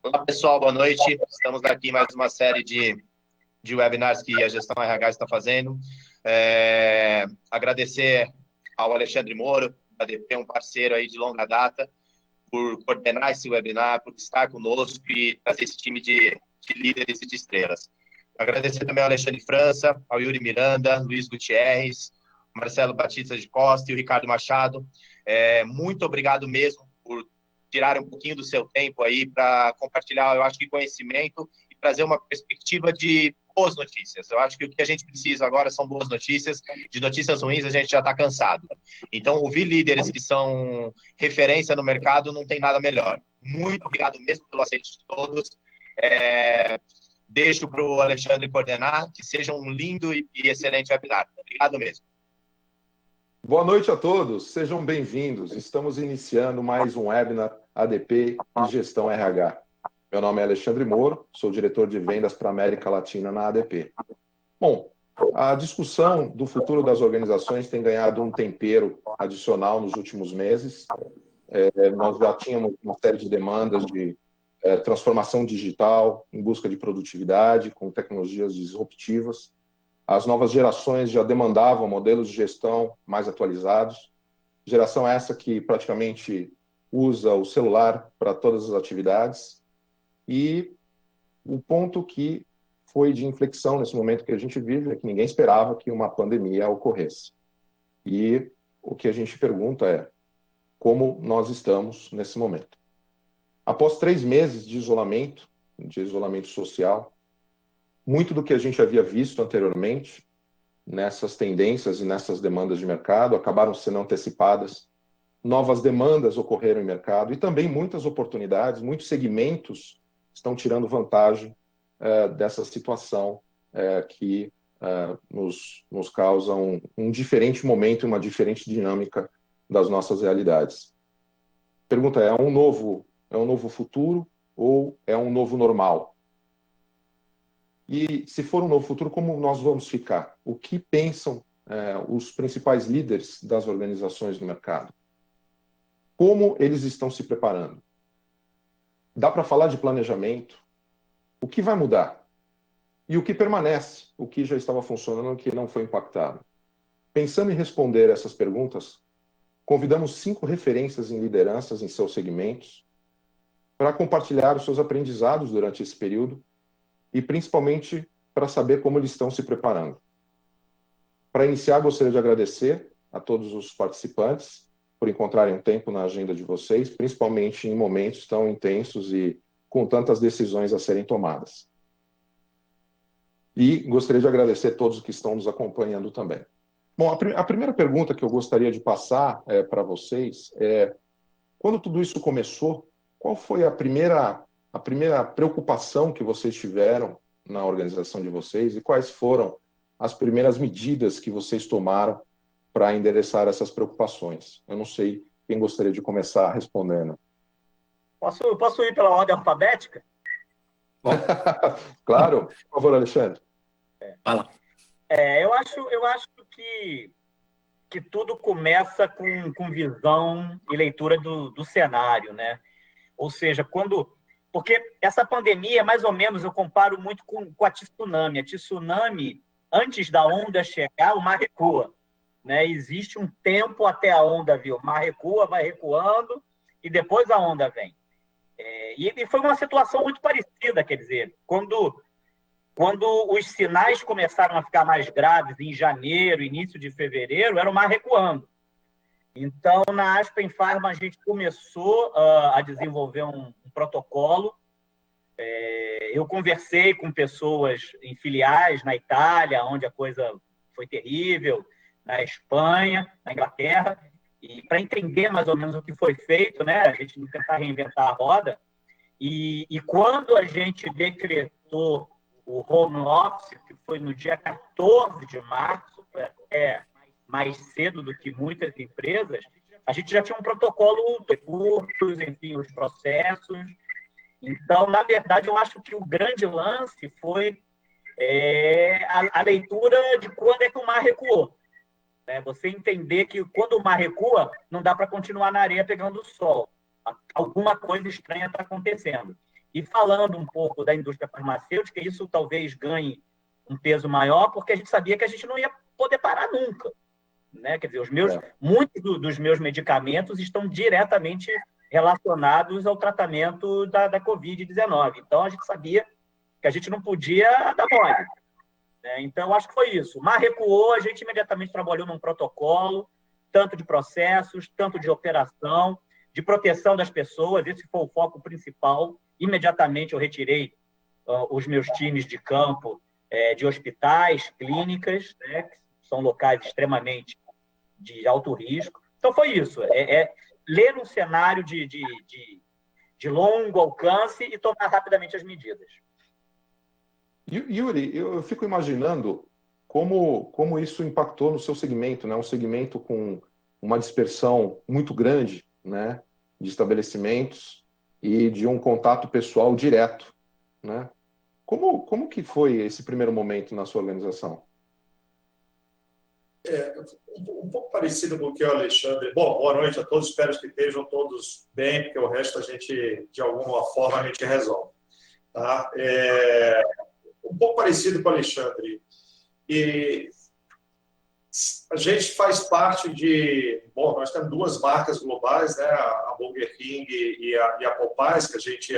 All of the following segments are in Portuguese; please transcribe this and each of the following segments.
Olá, pessoal, boa noite. Estamos aqui em mais uma série de webinars que a Gestão RH está fazendo. Agradecer ao Alexandre Moro, da ADP, um parceiro aí de longa data, por coordenar esse webinar, por estar conosco e trazer esse time de líderes e de estrelas. Agradecer também ao Alexandre França, ao Yuri Miranda, Luiz Gutierrez, Marcelo Batista de Costa e o Ricardo Machado. Muito obrigado mesmo por tirar um pouquinho do seu tempo aí para compartilhar, eu acho que conhecimento e trazer uma perspectiva de boas notícias. Eu acho que o que a gente precisa agora são boas notícias. De notícias ruins a gente já está cansado. Então, ouvir líderes que são referência no mercado não tem nada melhor. Muito obrigado mesmo pelo aceito de todos. Deixo para o Alexandre coordenar, que seja um lindo e excelente webinar. Obrigado mesmo. Boa noite a todos, sejam bem-vindos. Estamos iniciando mais um webinar ADP e Gestão RH. Meu nome é Alexandre Moro, sou diretor de vendas para a América Latina na ADP. Bom, a discussão do futuro das organizações tem ganhado um tempero adicional nos últimos meses. Nós já tínhamos uma série de demandas de transformação digital em busca de produtividade, com tecnologias disruptivas. As novas gerações já demandavam modelos de gestão mais atualizados. Geração essa que praticamente usa o celular para todas as atividades. E o ponto que foi de inflexão nesse momento que a gente vive é que ninguém esperava que uma pandemia ocorresse. E o que a gente pergunta é como nós estamos nesse momento. Após 3 meses de isolamento social, muito do que a gente havia visto anteriormente, nessas tendências e nessas demandas de mercado, acabaram sendo antecipadas. Novas demandas ocorreram em mercado e também muitas oportunidades, muitos segmentos estão tirando vantagem dessa situação que nos causa um diferente momento, uma diferente dinâmica das nossas realidades. Pergunta é um novo futuro ou é um novo normal? E se for um novo futuro, como nós vamos ficar? O que pensam os principais líderes das organizações no mercado? Como eles estão se preparando? Dá para falar de planejamento? O que vai mudar? E o que permanece? O que já estava funcionando, o que não foi impactado? Pensando em responder essas perguntas, convidamos 5 referências em lideranças em seus segmentos para compartilhar os seus aprendizados durante esse período e principalmente para saber como eles estão se preparando. Para iniciar, gostaria de agradecer a todos os participantes por encontrarem um tempo na agenda de vocês, principalmente em momentos tão intensos e com tantas decisões a serem tomadas. E gostaria de agradecer a todos que estão nos acompanhando também. Bom, a primeira pergunta que eu gostaria de passar para vocês é: quando tudo isso começou, qual foi a primeira preocupação que vocês tiveram na organização de vocês e quais foram as primeiras medidas que vocês tomaram para endereçar essas preocupações? Eu não sei quem gostaria de começar respondendo. Posso ir pela ordem alfabética? Claro, por favor, Alexandre. Fala. Eu acho que tudo começa com visão e leitura do cenário, né? Ou seja, porque essa pandemia, mais ou menos, eu comparo muito com a tsunami. A tsunami, antes da onda chegar, o mar recua, né? Existe um tempo até a onda vir. O mar recua, vai recuando, e depois a onda vem. E foi uma situação muito parecida, quer dizer, quando os sinais começaram a ficar mais graves em janeiro, início de fevereiro, era o mar recuando. Então, na Aspen Pharma, a gente começou a desenvolver um protocolo. Eu conversei com pessoas em filiais na Itália, onde a coisa foi terrível, na Espanha, na Inglaterra, e para entender mais ou menos o que foi feito, né, a gente não tentar reinventar a roda. E quando a gente decretou o home office, que foi no dia 14 de março, mais cedo do que muitas empresas, a gente já tinha um protocolo de recursos, enfim, os processos. Então, na verdade, eu acho que o grande lance foi a leitura de quando é que o mar recuou. Você entender que quando o mar recua, não dá para continuar na areia pegando o sol. Alguma coisa estranha está acontecendo. E falando um pouco da indústria farmacêutica, isso talvez ganhe um peso maior, porque a gente sabia que a gente não ia poder parar nunca, né? Quer dizer, muitos dos meus medicamentos estão diretamente relacionados ao tratamento da Covid-19. Então, a gente sabia que a gente não podia dar mole, né? Então, acho que foi isso. O mar recuou, a gente imediatamente trabalhou num protocolo, tanto de processos, tanto de operação, de proteção das pessoas. Esse foi o foco principal. Imediatamente eu retirei os meus times de campo de hospitais, clínicas, né, que são locais extremamente de alto risco. Então, foi isso. Ler um cenário de longo alcance e tomar rapidamente as medidas. Yuri, eu fico imaginando como isso impactou no seu segmento, né? Um segmento com uma dispersão muito grande, né, de estabelecimentos e de um contato pessoal direto, né? Como que foi esse primeiro momento na sua organização? Um pouco parecido com o que o Alexandre... Bom, boa noite a todos, espero que estejam todos bem, porque o resto a gente, de alguma forma, a gente resolve. Tá? Um pouco parecido com o Alexandre. E a gente faz parte de... Bom, nós temos duas marcas globais, né? A Burger King e a Popeyes, que a gente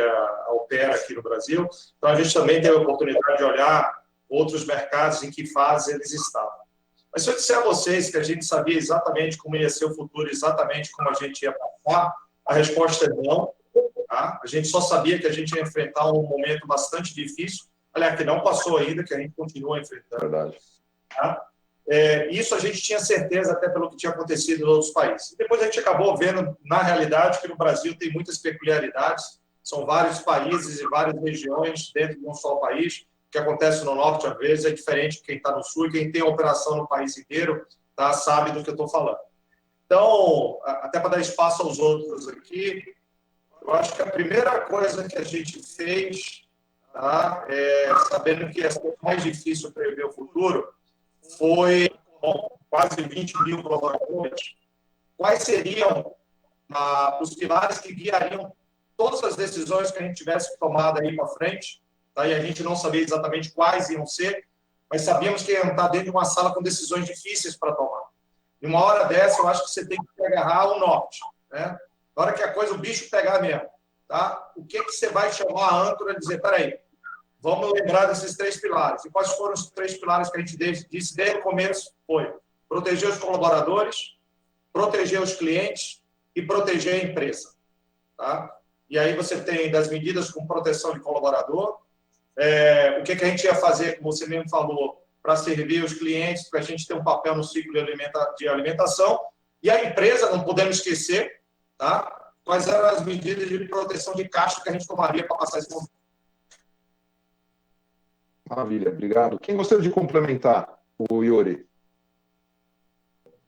opera aqui no Brasil. Então, a gente também teve a oportunidade de olhar outros mercados em que fase eles estavam. Mas se eu disser a vocês que a gente sabia exatamente como ia ser o futuro, exatamente como a gente ia passar, a resposta é não. Tá? A gente só sabia que a gente ia enfrentar um momento bastante difícil, aliás, que não passou ainda, que a gente continua enfrentando. Verdade. Tá? Isso a gente tinha certeza até pelo que tinha acontecido em outros países. Depois a gente acabou vendo, na realidade, que no Brasil tem muitas peculiaridades, são vários países e várias regiões dentro de um só país. O que acontece no norte, às vezes, é diferente de quem está no sul, e quem tem a operação no país inteiro, tá, sabe do que eu estou falando. Então, até para dar espaço aos outros aqui, eu acho que a primeira coisa que a gente fez, tá, sabendo que ia ser mais difícil prever o futuro, foi, com quase 20 mil colaboradores, quais seriam os pilares que guiariam todas as decisões que a gente tivesse tomado aí para frente. Tá? E a gente não sabia exatamente quais iam ser, mas sabíamos que iam estar dentro de uma sala com decisões difíceis para tomar. E uma hora dessa, eu acho que você tem que agarrar ao norte. Né? Na hora que a coisa, o bicho pegar mesmo. Tá? O que você vai chamar a âncora e dizer, peraí, vamos lembrar desses 3 pilares. E quais foram os 3 pilares que a gente disse desde o começo? Foi proteger os colaboradores, proteger os clientes e proteger a empresa. Tá? E aí você tem das medidas com proteção de colaborador, o que a gente ia fazer, como você mesmo falou, para servir os clientes, para a gente ter um papel no ciclo de alimentação. E a empresa, não podemos esquecer, tá? Quais eram as medidas de proteção de caixa que a gente tomaria para passar esse momento. Maravilha, obrigado. Quem gostaria de complementar? O Yuri.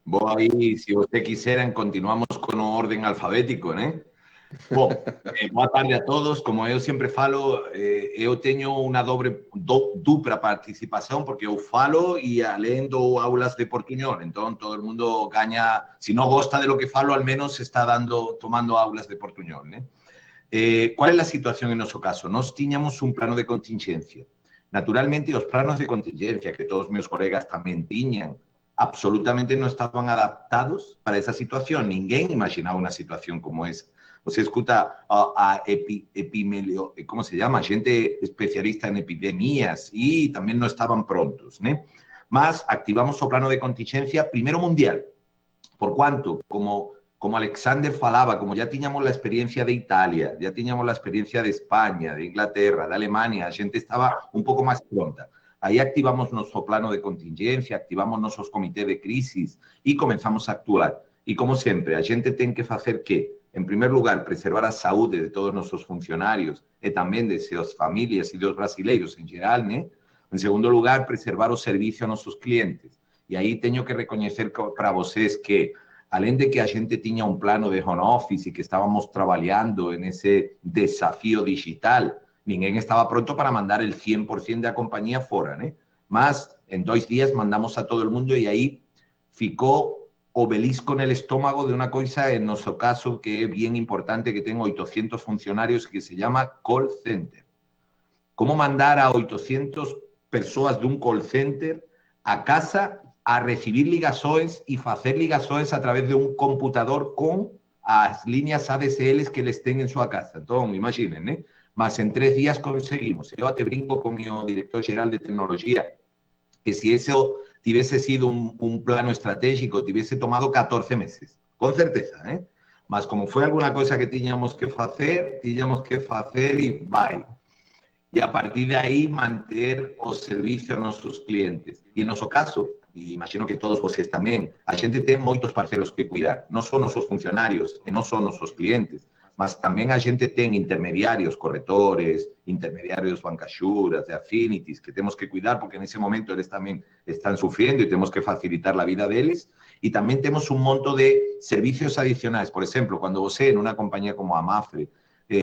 Bom, aí, se você quiserem, continuamos com o ordem alfabético, né? Bom, boa tarde a todos. Como eu sempre falo, eu tenho uma dupla participação, porque eu falo e além dou aulas de portuñol. Então, todo mundo ganha. Se não gosta de lo que falo, al menos está tomando aulas de portuñol, né? Qual é a situação em nosso caso? Nós tínhamos um plano de contingência. Naturalmente, os planos de contingência, que todos meus colegas também tinham, absolutamente não estavam adaptados para essa situação. Ninguém imaginava uma situação como essa. Você escuta ¿cómo se llama? Gente especialista en epidemias y también no estaban prontos, ¿no? Mas activamos o plano de contingencia primero mundial. Por cuanto, como Alexander falaba, como ya teníamos la experiencia de Italia, ya teníamos la experiencia de España, de Inglaterra, de Alemania, la gente estaba un poco más pronta. Ahí activamos nuestro plano de contingencia, activamos nuestros comités de crisis y comenzamos a actuar. Y como siempre, la gente tiene que hacer ¿qué? En primer lugar, preservar a saúde de todos nuestros funcionarios y también de sus familias y de los brasileiros en general, ¿no? En segundo lugar, preservar o servicio a nuestros clientes. Y ahí tengo que reconocer para vocês que, além de que a gente tenía un plano de home office y que estábamos trabajando en ese desafío digital, ninguém estaba pronto para mandar el 100% de la compañía fuera, ¿no? Mas, en 2 días mandamos a todo el mundo y ahí ficó obelisco en el estómago de una cosa, en nuestro caso, que es bien importante, que tengo 800 funcionarios, que se llama call center. ¿Cómo mandar a 800 personas de un call center a casa a recibir ligações y hacer ligações a través de un computador con las líneas ADSL que les estén en su casa? Entonces, imaginen, ¿eh? Mas en 3 días conseguimos. Yo te brinco con mi director general de tecnología, que si eso hubiese sido un plano estratégico, te hubiese tomado 14 meses, con certeza, ¿eh? Mas como fue alguna cosa que teníamos que hacer y bye. Y a partir de ahí manter o servicio a nuestros clientes. Y en nuestro caso, y imagino que todos vocês también, a gente tem muchos parceros que cuidar. No son nuestros funcionarios, no son nuestros clientes, mas también a gente tem intermediarios, corretores, intermediarios bancassuras, de affinities, que tenemos que cuidar porque en ese momento ellos también están sufriendo y tenemos que facilitar la vida de ellos. Y también tenemos un monto de servicios adicionales. Por ejemplo, cuando você en una compañía como Amafre,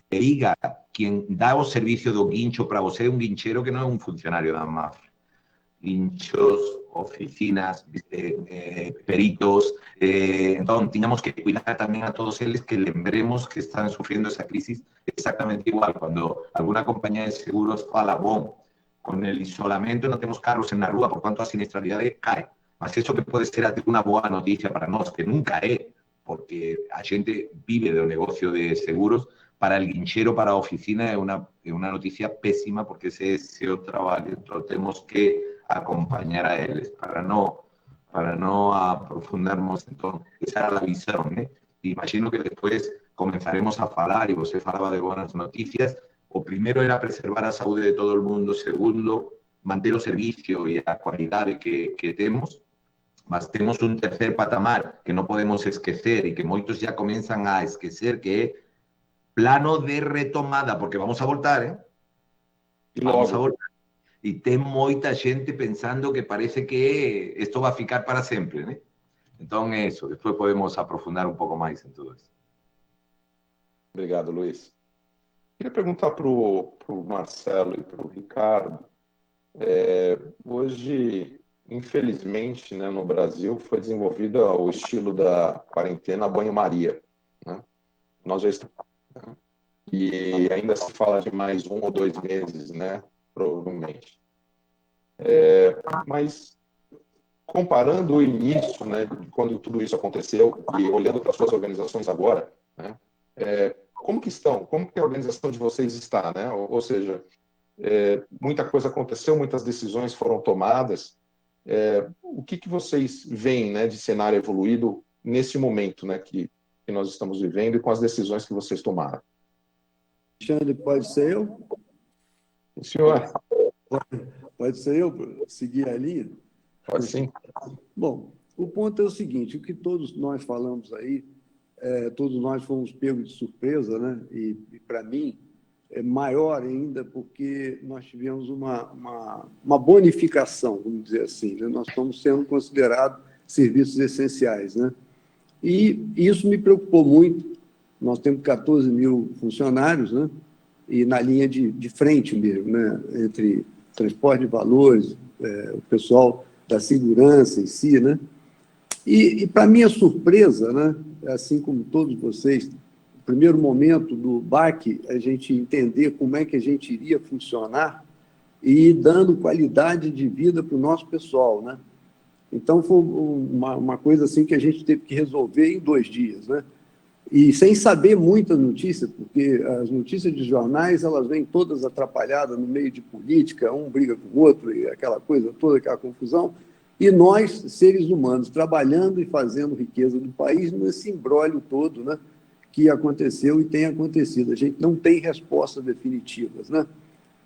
diga quien da o servicio do guincho para você, un guinchero que no es un funcionario de Amafre. Guinchos, oficinas, peritos. Entonces, teníamos que cuidar también a todos ellos, que lembremos que están sufriendo esa crisis exactamente igual. Cuando alguna compañía de seguros fala, bueno, con el isolamiento no tenemos carros en la rúa, por cuanto a siniestralidad cae. Mas eso que puede ser una buena noticia para nosotros, que nunca es, porque a gente vive del negocio de seguros, para el guinchero, para la oficina, es una noticia pésima, porque ese es el trabajo. Entonces, tenemos que acompañar a ellos para no aprofundarnos. Entonces, esa era la visión, ¿eh? Imagino que después comenzaremos a hablar, y usted hablaba de buenas noticias. O primero era preservar la salud de todo el mundo, segundo, mantener el servicio y la calidad que tenemos. Mas tenemos un tercer patamar que no podemos esquecer y que muchos ya comienzan a esquecer, que es plano de retomada, porque vamos a voltar, ¿eh? Vamos a voltar. Y tem mucha gente pensando que parece que esto va a ficar para siempre, ¿eh? Entonces, eso, después podemos aprofundar un poco más en todo eso. Obrigado, Luiz. Queria perguntar para o Marcelo e para o Ricardo. Hoje, infelizmente, né, no Brasil, foi desenvolvido o estilo da quarentena banho-maria, né? Nós já estamos... E ainda se fala de mais 1 ou 2 meses, né? Provavelmente. Mas, comparando o início, né, quando tudo isso aconteceu, e olhando para as suas organizações agora, né, como que estão? Como que a organização de vocês está, né? Ou seja, muita coisa aconteceu, muitas decisões foram tomadas. O que vocês veem, né, de cenário evoluído nesse momento, né, que nós estamos vivendo e com as decisões que vocês tomaram? Alexandre, pode ser eu? Senhor? Pode ser eu seguir a linha? Pode sim. Bom, o ponto é o seguinte, o que todos nós falamos aí, todos nós fomos pegos de surpresa, né? E para mim, é maior ainda porque nós tivemos uma bonificação, vamos dizer assim, né? Nós estamos sendo considerados serviços essenciais, né? E isso me preocupou muito. Nós temos 14 mil funcionários, né? E na linha de frente mesmo, né? Entre transporte de valores, o pessoal da segurança em si, né? E para minha surpresa, né? Assim como todos vocês, no primeiro momento do baque, a gente entender como é que a gente iria funcionar e dando qualidade de vida para o nosso pessoal, né? Então, foi uma coisa assim que a gente teve que resolver em 2 dias, né? E sem saber muita notícia, porque as notícias de jornais, elas vêm todas atrapalhadas no meio de política, um briga com o outro, e aquela coisa toda, aquela confusão. E nós, seres humanos, trabalhando e fazendo riqueza do país nesse imbróglio todo, né, que aconteceu e tem acontecido. A gente não tem respostas definitivas, né?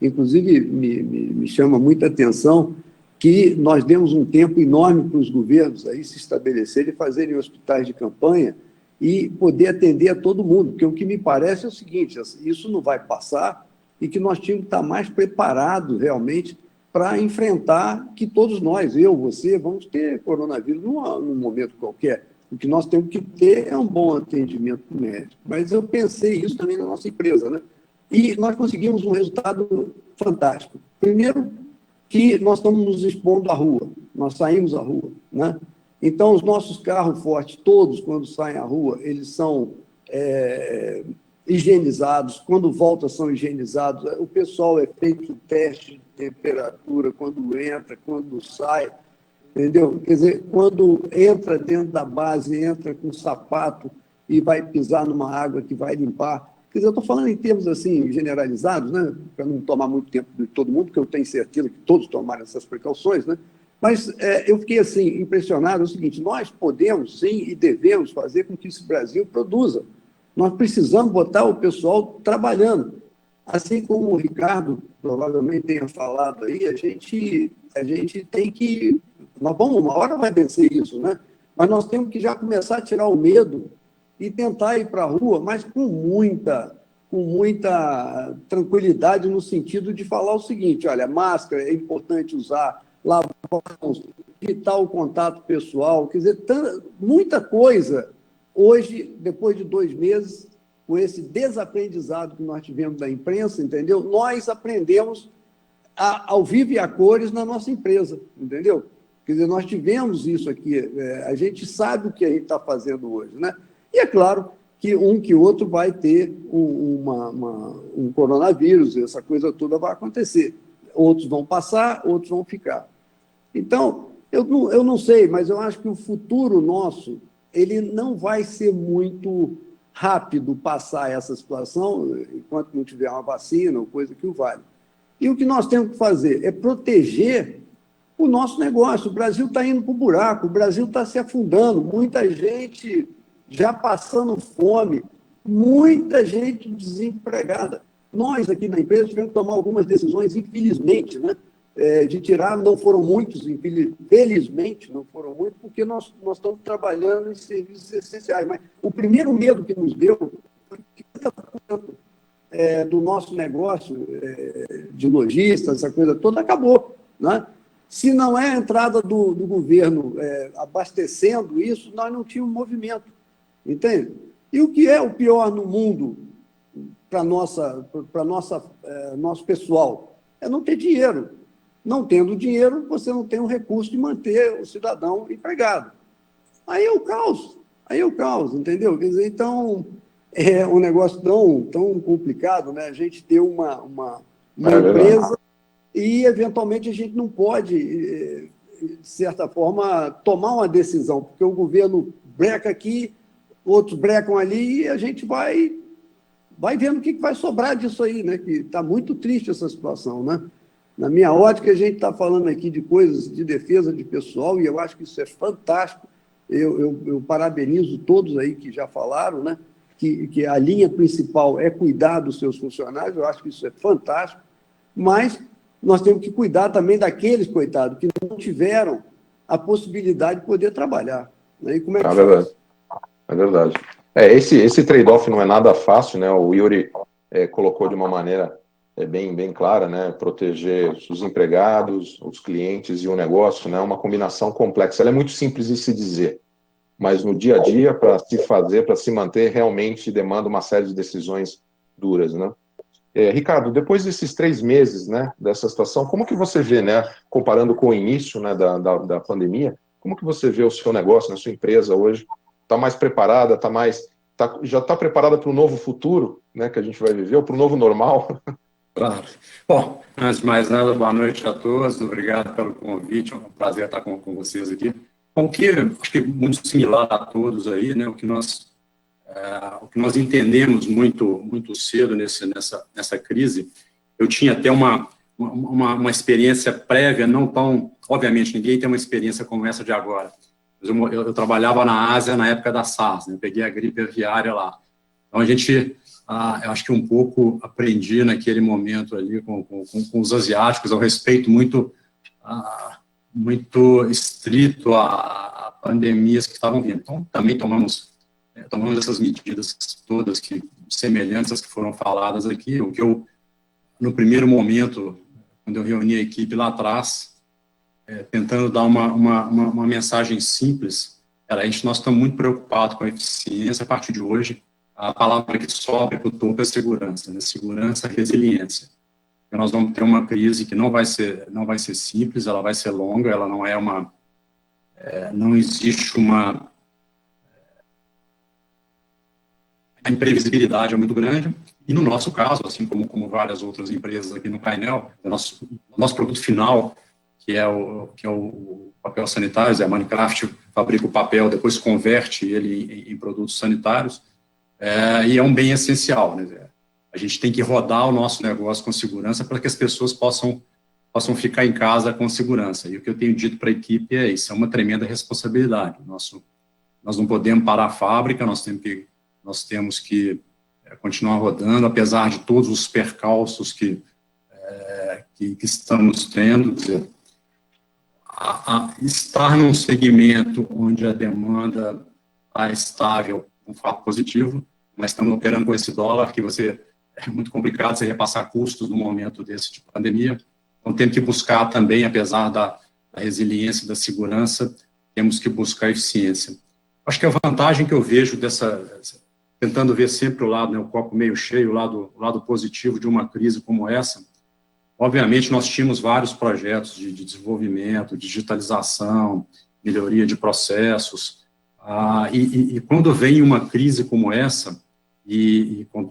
Inclusive, me chama muita atenção que nós demos um tempo enorme para os governos aí se estabelecerem e fazerem hospitais de campanha e poder atender a todo mundo, porque o que me parece é o seguinte, isso não vai passar e que nós tínhamos que estar mais preparados realmente para enfrentar que todos nós, eu, você, vamos ter coronavírus num momento qualquer. O que nós temos que ter é um bom atendimento médico. Mas eu pensei isso também na nossa empresa, né? E nós conseguimos um resultado fantástico. Primeiro, que nós estamos nos expondo à rua, nós saímos à rua, né? Então, os nossos carros fortes, todos, quando saem à rua, eles são higienizados, quando volta são higienizados, o pessoal é feito teste de temperatura quando entra, quando sai, entendeu? Quer dizer, quando entra dentro da base, entra com sapato e vai pisar numa água que vai limpar. Quer dizer, eu estou falando em termos assim, generalizados, né? Para não tomar muito tempo de todo mundo, porque eu tenho certeza que todos tomaram essas precauções, né? Mas eu fiquei assim, impressionado. É o seguinte, nós podemos, sim, e devemos fazer com que esse Brasil produza. Nós precisamos botar o pessoal trabalhando. Assim como o Ricardo provavelmente tenha falado aí, a gente tem que... uma hora vai vencer isso, né? Mas nós temos que já começar a tirar o medo e tentar ir para a rua, mas com muita tranquilidade, no sentido de falar o seguinte: olha, máscara é importante usar, lavar mãos, evitar o contato pessoal, quer dizer, muita coisa. Hoje, depois de 2 meses, com esse desaprendizado que nós tivemos da imprensa, entendeu? Nós aprendemos ao vivo e a cores na nossa empresa, entendeu? Quer dizer, nós tivemos isso aqui, a gente sabe o que a gente está fazendo hoje, né? E é claro que outro vai ter um coronavírus, essa coisa toda vai acontecer. Outros vão passar, outros vão ficar. Então, eu não sei, mas eu acho que o futuro nosso, ele não vai ser muito rápido passar essa situação, enquanto não tiver uma vacina ou coisa que o vale. E o que nós temos que fazer é proteger o nosso negócio. O Brasil está indo para o buraco, o Brasil está se afundando, muita gente já passando fome, muita gente desempregada. Nós, aqui na empresa, tivemos que tomar algumas decisões, infelizmente, né? De tirar, não foram muitos, felizmente não foram muitos, porque nós estamos trabalhando em serviços essenciais. Mas o primeiro medo que nos deu foi que 50% do nosso negócio de lojistas, essa coisa toda, acabou, né? Se não é a entrada do governo abastecendo isso, nós não tínhamos movimento, entende? E o que é o pior no mundo para nosso pessoal? É não ter dinheiro. Não tendo dinheiro, você não tem o recurso de manter o cidadão empregado. Aí é o caos, entendeu? Quer dizer, então, é um negócio tão complicado, né? A gente ter uma empresa e, eventualmente, a gente não pode, de certa forma, tomar uma decisão, porque o governo breca aqui, outros brecam ali, e a gente vai vendo o que vai sobrar disso aí, né? Que está muito triste essa situação, né? Na minha ótica, a gente está falando aqui de coisas de defesa de pessoal, e eu acho que isso é fantástico. Eu parabenizo todos aí que já falaram, né? Que a linha principal é cuidar dos seus funcionários, eu acho que isso é fantástico, mas nós temos que cuidar também daqueles, coitados, que não tiveram a possibilidade de poder trabalhar, né? E como é que faz? É verdade. Esse trade-off não é nada fácil, né? O Yuri colocou de uma maneira bem clara, né? Proteger os empregados, os clientes e o negócio, né? Uma combinação complexa. Ela é muito simples de se dizer, mas no dia a dia, para se fazer, para se manter, realmente demanda uma série de decisões duras, né? Ricardo, depois desses 3 meses, né, dessa situação, como que você vê, né, comparando com o início, né, da pandemia, como que você vê o seu negócio, a sua empresa hoje? Está mais preparada, já está preparada para o novo futuro, né, que a gente vai viver, ou para o novo normal? Claro. Bom, antes de mais nada, boa noite a todos, obrigado pelo convite, é um prazer estar com vocês aqui. Bom, acho que muito similar a todos aí, né, o que nós entendemos muito cedo nessa crise. Eu tinha até uma experiência prévia, não tão... Obviamente, ninguém tem uma experiência como essa de agora. Mas eu trabalhava na Ásia na época da SARS, né? Eu peguei a gripe aviária lá. Então, eu acho que um pouco aprendi naquele momento ali com os asiáticos, ao respeito muito estrito a pandemias que estavam vindo. Então, também tomamos essas medidas todas semelhantes às que foram faladas aqui. O que eu, no primeiro momento, quando eu reuni a equipe lá atrás, tentando dar uma mensagem simples, nós estamos muito preocupados com a eficiência. A partir de hoje, a palavra que sobe para o topo é segurança, né? Segurança, resiliência. Então, nós vamos ter uma crise que não vai ser simples, ela vai ser longa, ela não é não existe a imprevisibilidade é muito grande, e no nosso caso, assim como várias outras empresas aqui no painel, o nosso produto final, que é o papel sanitário, a Minecraft fabrica o papel, depois converte ele em produtos sanitários, e é um bem essencial, né? A gente tem que rodar o nosso negócio com segurança para que as pessoas possam ficar em casa com segurança. E o que eu tenho dito para a equipe é isso, é uma tremenda responsabilidade. Nós não podemos parar a fábrica, nós temos que continuar rodando, apesar de todos os percalços que estamos tendo. Quer dizer, estar num segmento onde a demanda está estável, um fato positivo, mas estamos operando com esse dólar que é muito complicado você repassar custos no momento desse tipo de pandemia. Então, temos que buscar também, apesar da resiliência, da segurança, temos que buscar eficiência. Acho que a vantagem que eu vejo tentando ver sempre o lado, né, o copo meio cheio, o lado positivo de uma crise como essa, obviamente nós tínhamos vários projetos de desenvolvimento, digitalização, melhoria de processos, e quando vem uma crise como essa, e com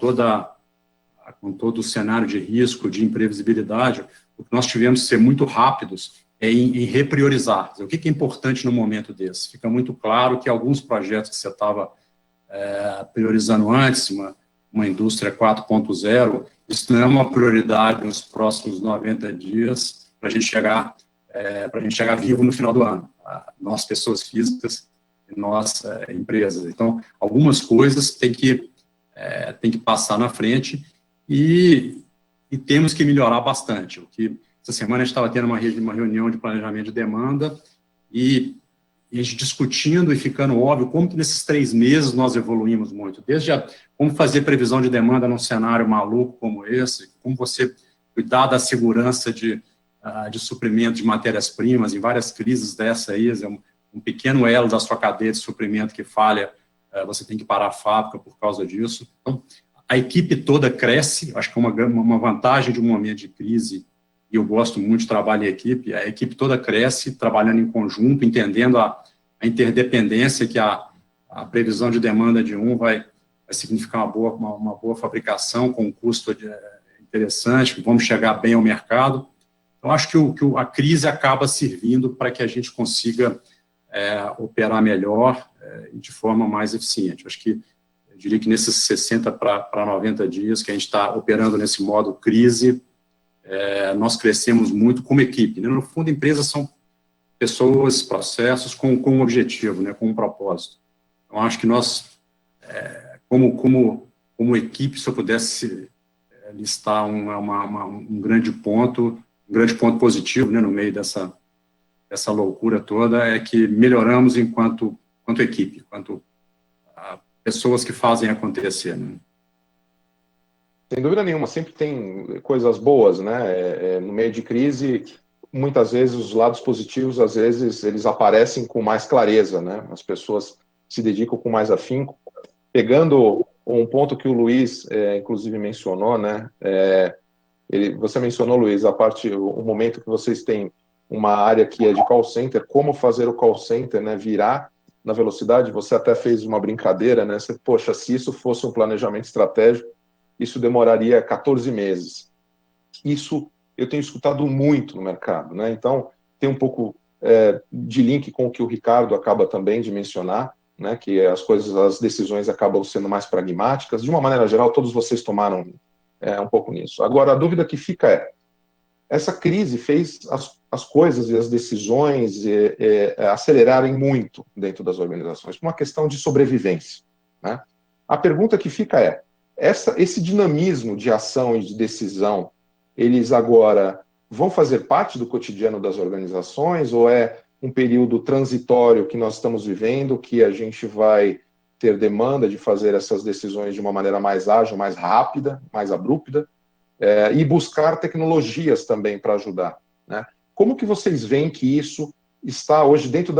todo o cenário de risco, de imprevisibilidade, o que nós tivemos que ser muito rápidos em repriorizar. O que é importante no momento desse? Fica muito claro que alguns projetos que você estava priorizando antes, uma indústria 4.0, isso não é uma prioridade nos próximos 90 dias para a gente chegar vivo no final do ano. Nós, pessoas físicas, e nós, empresas. Então, algumas coisas tem que passar na frente e temos que melhorar bastante. Essa semana a gente estava tendo uma reunião de planejamento de demanda e a gente discutindo e ficando óbvio como que nesses 3 meses nós evoluímos muito. Desde como fazer previsão de demanda num cenário maluco como esse, como você cuidar da segurança de suprimento de matérias-primas, em várias crises dessa aí, um pequeno elo da sua cadeia de suprimento que falha, você tem que parar a fábrica por causa disso. Então, a equipe toda cresce, acho que é uma vantagem de um momento de crise, e eu gosto muito de trabalho em equipe, a equipe toda cresce, trabalhando em conjunto, entendendo a interdependência que a previsão de demanda de vai significar uma boa fabricação, com um custo interessante, vamos chegar bem ao mercado. Então, acho que a crise acaba servindo para que a gente consiga operar melhor e de forma mais eficiente. Acho que, eu diria que nesses 60 para 90 dias que a gente está operando nesse modo crise, nós crescemos muito como equipe. Né? No fundo, empresas são pessoas, processos com um objetivo, né? Com um propósito. Então, acho que nós, como equipe, se eu pudesse listar um grande ponto positivo, né, no meio dessa loucura toda, é que melhoramos enquanto equipe, enquanto pessoas que fazem acontecer. Né? Sem dúvida nenhuma, sempre tem coisas boas, né? No meio de crise, muitas vezes os lados positivos, às vezes, eles aparecem com mais clareza, né? As pessoas se dedicam com mais afinco. Pegando um ponto que o Luiz, inclusive, mencionou, né? Você mencionou, Luiz, o momento que vocês têm uma área que é de call center, como fazer o call center, né, virar na velocidade. Você até fez uma brincadeira, né? Poxa, se isso fosse um planejamento estratégico, isso demoraria 14 meses. Isso eu tenho escutado muito no mercado, né? Então, tem um pouco de link com o que o Ricardo acaba também de mencionar, né? Que as decisões acabam sendo mais pragmáticas. De uma maneira geral, todos vocês tomaram um pouco nisso. Agora, a dúvida que fica essa crise fez as coisas e as decisões acelerarem muito dentro das organizações, por uma questão de sobrevivência, né? A pergunta que fica esse dinamismo de ação e de decisão, eles agora vão fazer parte do cotidiano das organizações ou é um período transitório que nós estamos vivendo, que a gente vai ter demanda de fazer essas decisões de uma maneira mais ágil, mais rápida, mais abrupta, e buscar tecnologias também para ajudar, né? Como que vocês veem que isso está hoje dentro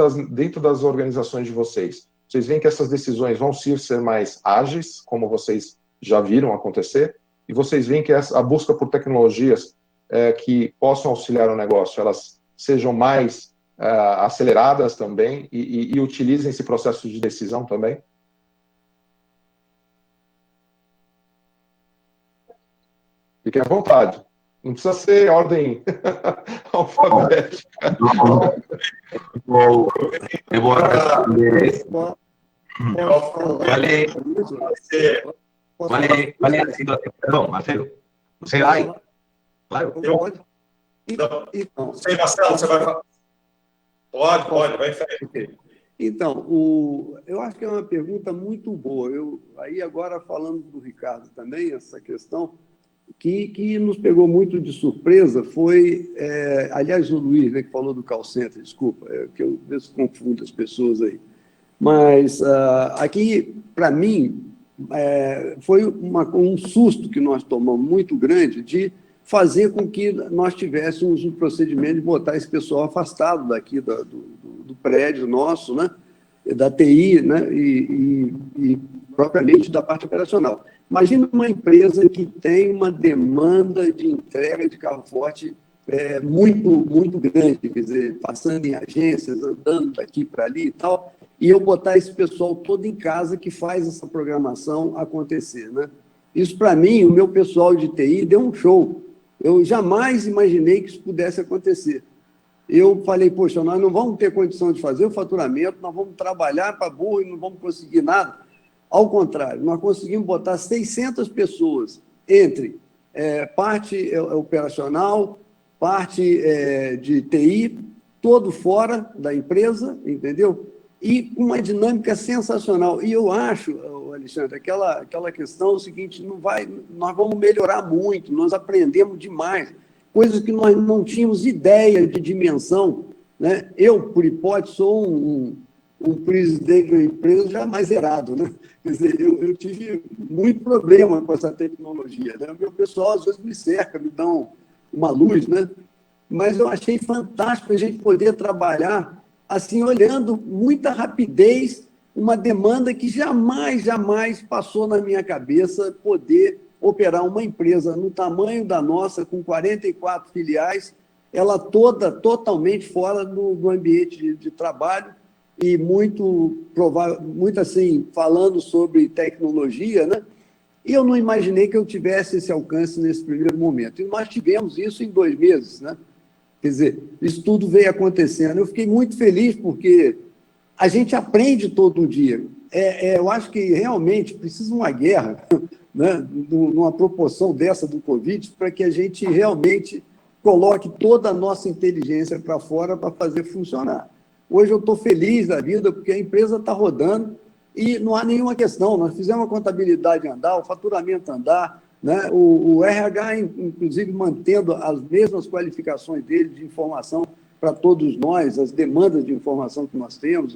das organizações de vocês? Vocês veem que essas decisões vão ser mais ágeis, como vocês já viram acontecer, e vocês veem que a busca por tecnologias que possam auxiliar o negócio, elas sejam mais aceleradas também e utilizem esse processo de decisão também? Fiquem à vontade. Não precisa ser ordem alfabética. Eu vou responder. Qual é a situação? Perdão, Marcelo. Você vai? Claro. Não sei, Marcelo, você vai falar? Pode, vai em frente. Então, eu acho que é uma pergunta muito boa. Aí agora falando do Ricardo também, essa questão que nos pegou muito de surpresa foi, aliás, o Luiz, né, que falou do call center, desculpa, que eu às vezes confundo as pessoas aí. Mas aqui, para mim, foi um susto que nós tomamos muito grande de fazer com que nós tivéssemos um procedimento de botar esse pessoal afastado daqui do prédio nosso, né, da TI, né, e propriamente da parte operacional. Imagina uma empresa que tem uma demanda de entrega de carro forte muito, muito grande, quer dizer, passando em agências, andando daqui para ali e tal, e eu botar esse pessoal todo em casa que faz essa programação acontecer, né? Isso, para mim, o meu pessoal de TI deu um show. Eu jamais imaginei que isso pudesse acontecer. Eu falei, poxa, nós não vamos ter condição de fazer o faturamento, nós vamos trabalhar para burro e não vamos conseguir nada. Ao contrário, nós conseguimos botar 600 pessoas entre parte operacional, parte de TI, todo fora da empresa, entendeu? E com uma dinâmica sensacional. E eu acho, Alexandre, aquela questão é o seguinte, nós vamos melhorar muito, nós aprendemos demais, coisas que nós não tínhamos ideia de dimensão, né? Eu, por hipótese, sou um presidente de uma empresa já mais zerado, né? Quer dizer, eu tive muito problema com essa tecnologia, né? O meu pessoal, às vezes, me cerca, me dão uma luz, né? Mas eu achei fantástico a gente poder trabalhar assim, olhando muita rapidez, uma demanda que jamais passou na minha cabeça poder operar uma empresa no tamanho da nossa, com 44 filiais, ela toda totalmente fora do ambiente de trabalho e muito assim, falando sobre tecnologia, né? E eu não imaginei que eu tivesse esse alcance nesse primeiro momento. E nós tivemos isso em 2 meses, né? Quer dizer, isso tudo veio acontecendo. Eu fiquei muito feliz porque a gente aprende todo dia. Eu acho que realmente precisa uma guerra, né, numa proporção dessa do Covid, para que a gente realmente coloque toda a nossa inteligência para fora para fazer funcionar. Hoje eu estou feliz da vida porque a empresa está rodando e não há nenhuma questão. Nós fizemos a contabilidade andar, o faturamento andar, né? O RH, inclusive, mantendo as mesmas qualificações dele de informação para todos nós, as demandas de informação que nós temos,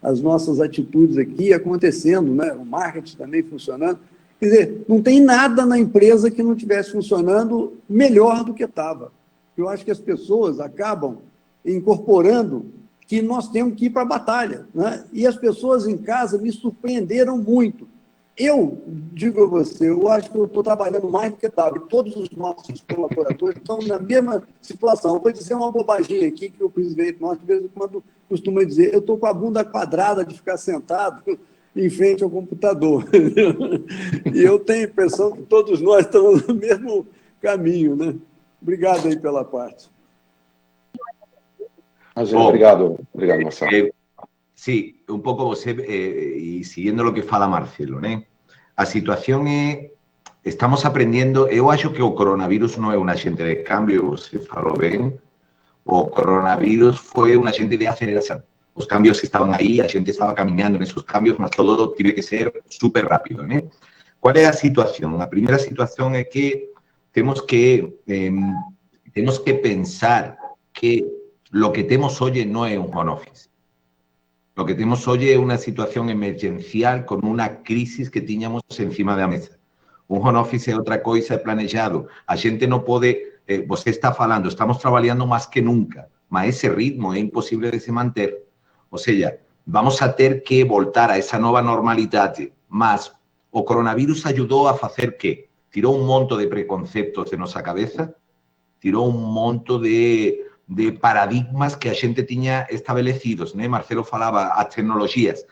as nossas atitudes aqui acontecendo, né? O marketing também funcionando. Quer dizer, não tem nada na empresa que não estivesse funcionando melhor do que estava. Eu acho que as pessoas acabam incorporando que nós temos que ir para a batalha, né? E as pessoas em casa me surpreenderam muito. Eu digo a você, eu acho que eu estou trabalhando mais do que estava. Todos os nossos colaboradores estão na mesma situação. Eu vou dizer uma bobaginha aqui que o presidente nosso, de vez em quando, costuma dizer. Eu estou com a bunda quadrada de ficar sentado em frente ao computador. E eu tenho a impressão que todos nós estamos no mesmo caminho, né? Obrigado aí pela parte. Obrigado, Marcelo. Sí, un poco você, y siguiendo lo que fala Marcelo, né? A situación é, estamos aprendendo, eu acho que o coronavírus não é um agente de cambio, você falou bem, o coronavírus foi um agente de aceleração. Os cambios estavam aí, a gente estava caminhando nesses cambios, mas todo teve que ser super rápido, né? Qual é a situação? A primeira situação é que temos que pensar que lo que temos hoje não é um home office. Lo que tenemos hoy es una situación emergencial con una crisis que teníamos encima de la mesa. Un home office es otra cosa planejado. A gente no puede, você está falando, estamos trabajando más que nunca, mas ese ritmo es imposible de se manter. O sea, vamos a tener que voltar a esa nueva normalidad. Mas o coronavirus ayudó a hacer ¿qué? Tiró un monto de preconceptos de nuestra cabeza, tiró un monto de de paradigmas que a gente tinha estabelecidos, né? Marcelo falava, as tecnologias.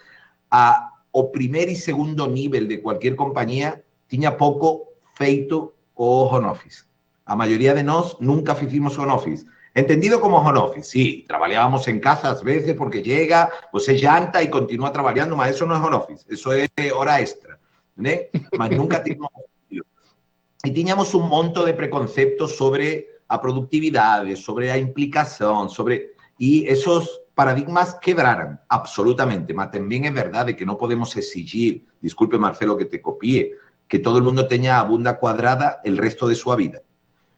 O primeiro e segundo nível de qualquer companhia tinha pouco feito o home office. A maioria de nós nunca fizemos home office. Entendido como home office, sí, trabajábamos en casa a veces porque llega, você janta y continúa trabajando, mas eso no es home office, eso es hora extra, ¿no? Mas nunca teníamos. Y teníamos un monto de preconceptos sobre a productividad, sobre la implicación, y esos paradigmas quebraron absolutamente, mas también es verdad de que no podemos exigir, disculpe Marcelo que te copie, que todo el mundo tenga a bunda cuadrada el resto de su vida.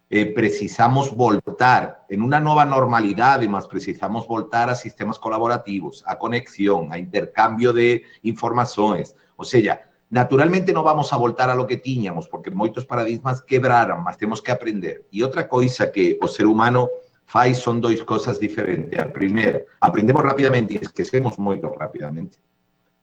Precisamos voltar en una nueva normalidad, más precisamos voltar a sistemas colaborativos, a conexión, a intercambio de informaciones. O sea, naturalmente no vamos a voltar a lo que teníamos, porque muchos paradigmas quebraron, mas tenemos que aprender. Y otra cosa que el ser humano faz son dos cosas diferentes. La primera, aprendemos rápidamente y esquecemos muy rápidamente.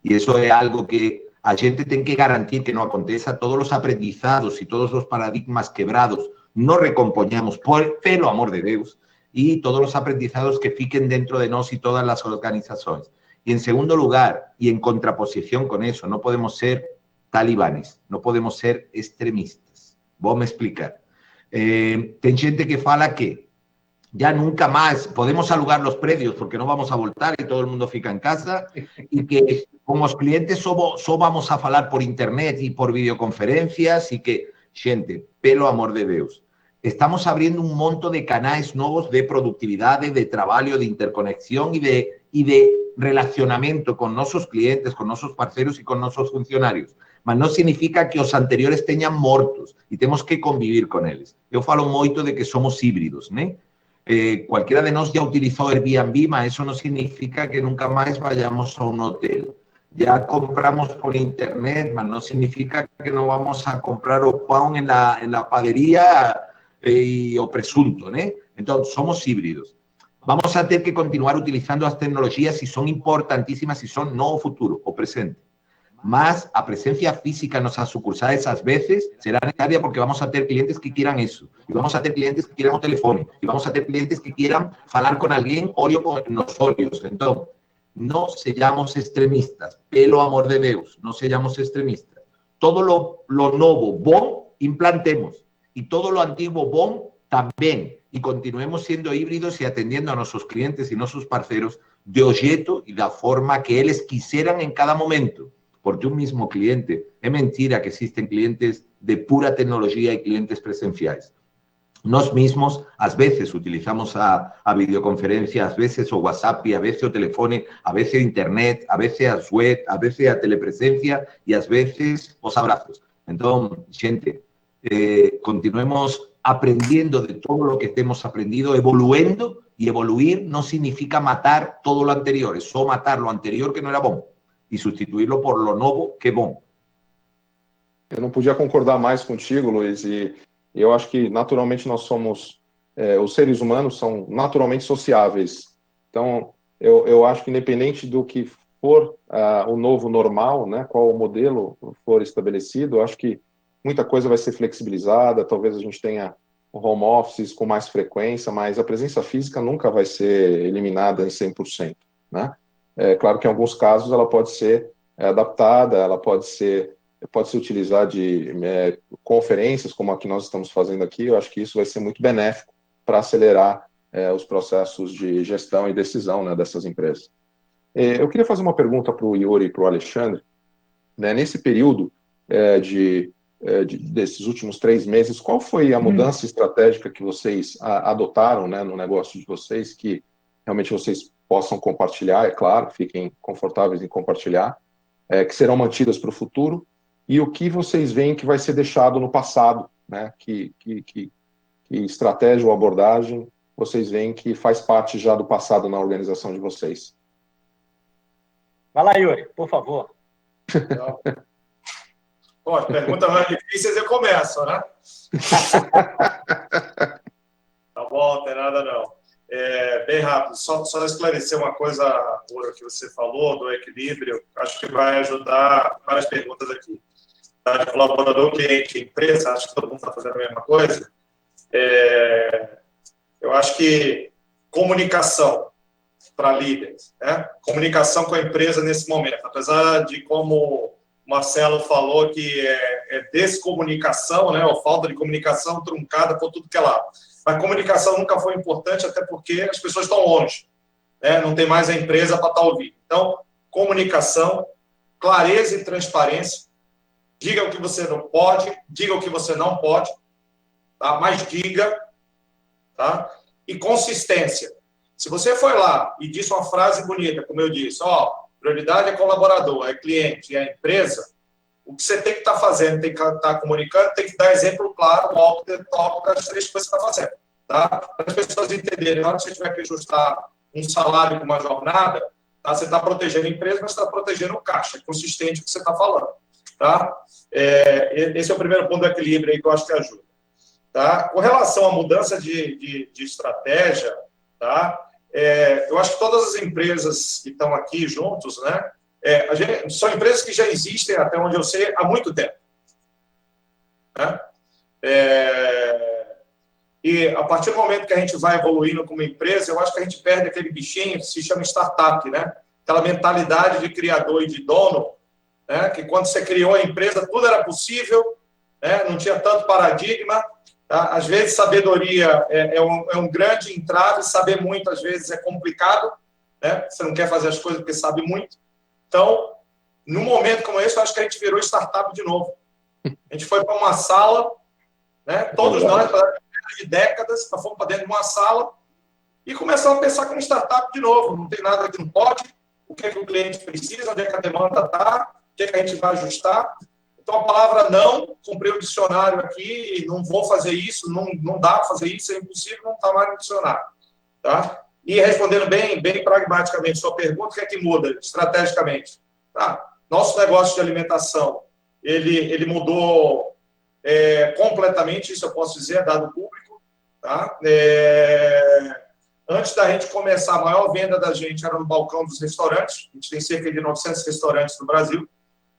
Y eso es algo que a gente tiene que garantir que no aconteça. Todos los aprendizados y todos los paradigmas quebrados no recomponemos, pelo amor de Dios, y todos los aprendizados que fiquen dentro de nos y todas las organizaciones. Y en segundo lugar, y en contraposición con eso, no podemos ser talibanes, no podemos ser extremistas. Voy a explicar. Tem gente que fala que ya nunca más podemos alugar los predios porque no vamos a voltar y todo el mundo fica en casa, y que con los clientes solo vamos a falar por internet y por videoconferencias, y que, gente, pelo amor de Dios, estamos abriendo un monto de canales nuevos de productividad, de trabajo, de interconexión y de relacionamiento con nuestros clientes, con nuestros parceros y con nuestros funcionarios. Mas no significa que los anteriores teñan mortos y tenemos que convivir con ellos. Yo falo moito de que somos híbridos, ¿no? Cualquiera de nos ya utilizó Airbnb, mas eso no significa que nunca más vayamos a un hotel. Ya compramos por internet, mas no significa que no vamos a comprar o pan en la panadería o presunto, ¿no? Entonces, somos híbridos. Vamos a tener que continuar utilizando las tecnologías y son importantísimas y son no o futuro, o presente. Mas a presencia física en nuestras sucursales a veces será necesaria porque vamos a tener clientes que quieran eso, y vamos a tener clientes que quieran un teléfono, y vamos a tener clientes que quieran hablar con alguien olio con nosotros. Entonces, no seamos extremistas, pelo amor de Dios, no seamos extremistas. Todo lo nuevo, bon, implantemos, y todo lo antiguo, bon, también, y continuemos siendo híbridos y atendiendo a nuestros clientes y nuestros parceros de objeto y de forma que ellos quisieran en cada momento. Porque un mismo cliente, es mentira que existen clientes de pura tecnología y clientes presenciales. Nos mismos, a veces utilizamos a videoconferencia, a veces o WhatsApp, a veces o teléfono, a veces internet, a veces a web, a veces a telepresencia y a veces os abrazos. Entonces, gente, continuemos aprendiendo de todo lo que hemos aprendido, evoluendo, y evoluir no significa matar todo lo anterior, es solo matar lo anterior que no era bom e substituí-lo por lo novo que é bom. Eu não podia concordar mais contigo, Luiz, e eu acho que naturalmente nós somos, os seres humanos são naturalmente sociáveis. Então, eu acho que independente do que for o novo normal, né, qual o modelo for estabelecido, eu acho que muita coisa vai ser flexibilizada, talvez a gente tenha home offices com mais frequência, mas a presença física nunca vai ser eliminada em 100%, né? É claro que em alguns casos ela pode ser adaptada, ela pode se utilizar de conferências, como a que nós estamos fazendo aqui. Eu acho que isso vai ser muito benéfico para acelerar os processos de gestão e decisão, né, dessas empresas. Eu queria fazer uma pergunta para o Yuri e para o Alexandre. Né, nesse período desses últimos 3 meses, qual foi a mudança estratégica que vocês adotaram, né, no negócio de vocês, que realmente vocês possam compartilhar, é claro, fiquem confortáveis em compartilhar, que serão mantidas para o futuro, e o que vocês veem que vai ser deixado no passado, né? Que estratégia ou abordagem vocês veem que faz parte já do passado na organização de vocês. Vai lá, Yuri, por favor. Bom, as perguntas mais difíceis eu começo, né? Tá bom, não tem nada não. Bem rápido, só esclarecer uma coisa, Moura, que você falou do equilíbrio, acho que vai ajudar várias perguntas aqui. Tá? De colaborador, cliente, empresa, acho que todo mundo está fazendo a mesma coisa. Eu acho que comunicação para líderes, né? Comunicação com a empresa nesse momento. Apesar de, como o Marcelo falou, que é descomunicação, né? Ou falta de comunicação truncada por tudo que é lado. Mas comunicação nunca foi importante, até porque as pessoas estão longe, né? Não tem mais a empresa para estar ouvindo. Então, comunicação, clareza e transparência. Diga o que você não pode, diga o que você não pode, tá? Mas diga, tá? E consistência. Se você foi lá e disse uma frase bonita, como eu disse, prioridade é colaborador, é cliente, é empresa, o que você tem que estar fazendo, tem que estar comunicando, tem que dar exemplo claro, alto das 3 coisas que você está fazendo. Tá? Para as pessoas entenderem, na hora que você tiver que ajustar um salário com uma jornada, tá? Você está protegendo a empresa, mas está protegendo o caixa, é consistente o que você está falando. Tá? Esse é o primeiro ponto do equilíbrio aí que eu acho que ajuda. Tá? Com relação à mudança de estratégia, tá? Eu acho que todas as empresas que estão aqui juntos, né, são empresas que já existem, até onde eu sei, há muito tempo. Né? E a partir do momento que a gente vai evoluindo como empresa, eu acho que a gente perde aquele bichinho que se chama startup, né? Aquela mentalidade de criador e de dono, né? Que quando você criou a empresa, tudo era possível, né? Não tinha tanto paradigma. Tá? Às vezes, sabedoria é um grande entrave, saber muito, às vezes, é complicado, né? Você não quer fazer as coisas porque sabe muito. Então, num momento como esse, eu acho que a gente virou startup de novo. A gente foi para uma sala, né? Todos nós, de décadas, fomos para dentro de uma sala e começamos a pensar como startup de novo. Não tem nada que não pode, o que o cliente precisa, onde é que a demanda está, o que a gente vai ajustar. Então, a palavra não, comprei o dicionário aqui, não vou fazer isso, não dá para fazer isso, é impossível, não está mais no dicionário. Tá? E respondendo bem pragmaticamente sua pergunta, o que é que muda estrategicamente? Tá? Nosso negócio de alimentação, ele mudou completamente, isso eu posso dizer, é dado público. Tá? Antes da gente começar, a maior venda da gente era no balcão dos restaurantes, a gente tem cerca de 900 restaurantes no Brasil.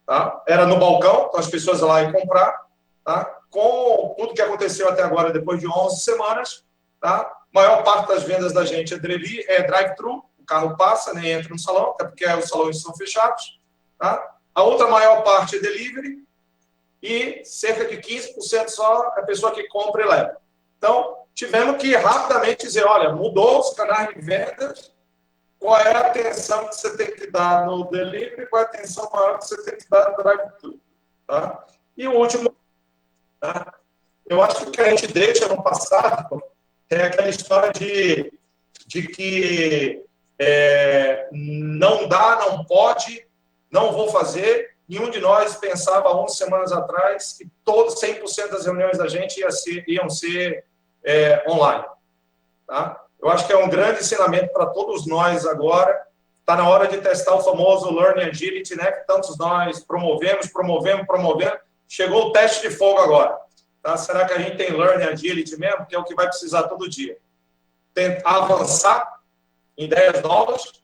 Tá? Era no balcão, então as pessoas lá iam comprar. Tá? Com tudo que aconteceu até agora, depois de 11 semanas, tá? A maior parte das vendas da gente é drive-thru, o carro passa, nem entra no salão, até porque os salões são fechados. Tá? A outra maior parte é delivery e cerca de 15% só a pessoa que compra e leva. Então, tivemos que rapidamente dizer, olha, mudou os canais de vendas, qual é a atenção que você tem que dar no delivery, qual é a atenção maior que você tem que dar no drive-thru. Tá? E o último, tá? Eu acho que o que a gente deixa no passado é aquela história de que não dá, não pode, não vou fazer. Nenhum de nós pensava 11 semanas atrás que 100% das reuniões da gente iam ser online. Tá? Eu acho que é um grande ensinamento para todos nós agora. Está na hora de testar o famoso Learning Agility, né? Que tantos nós promovemos. Chegou o teste de fogo agora. Tá? Será que a gente tem Learning Agility mesmo? Que é o que vai precisar todo dia. Tentar avançar em ideias novas,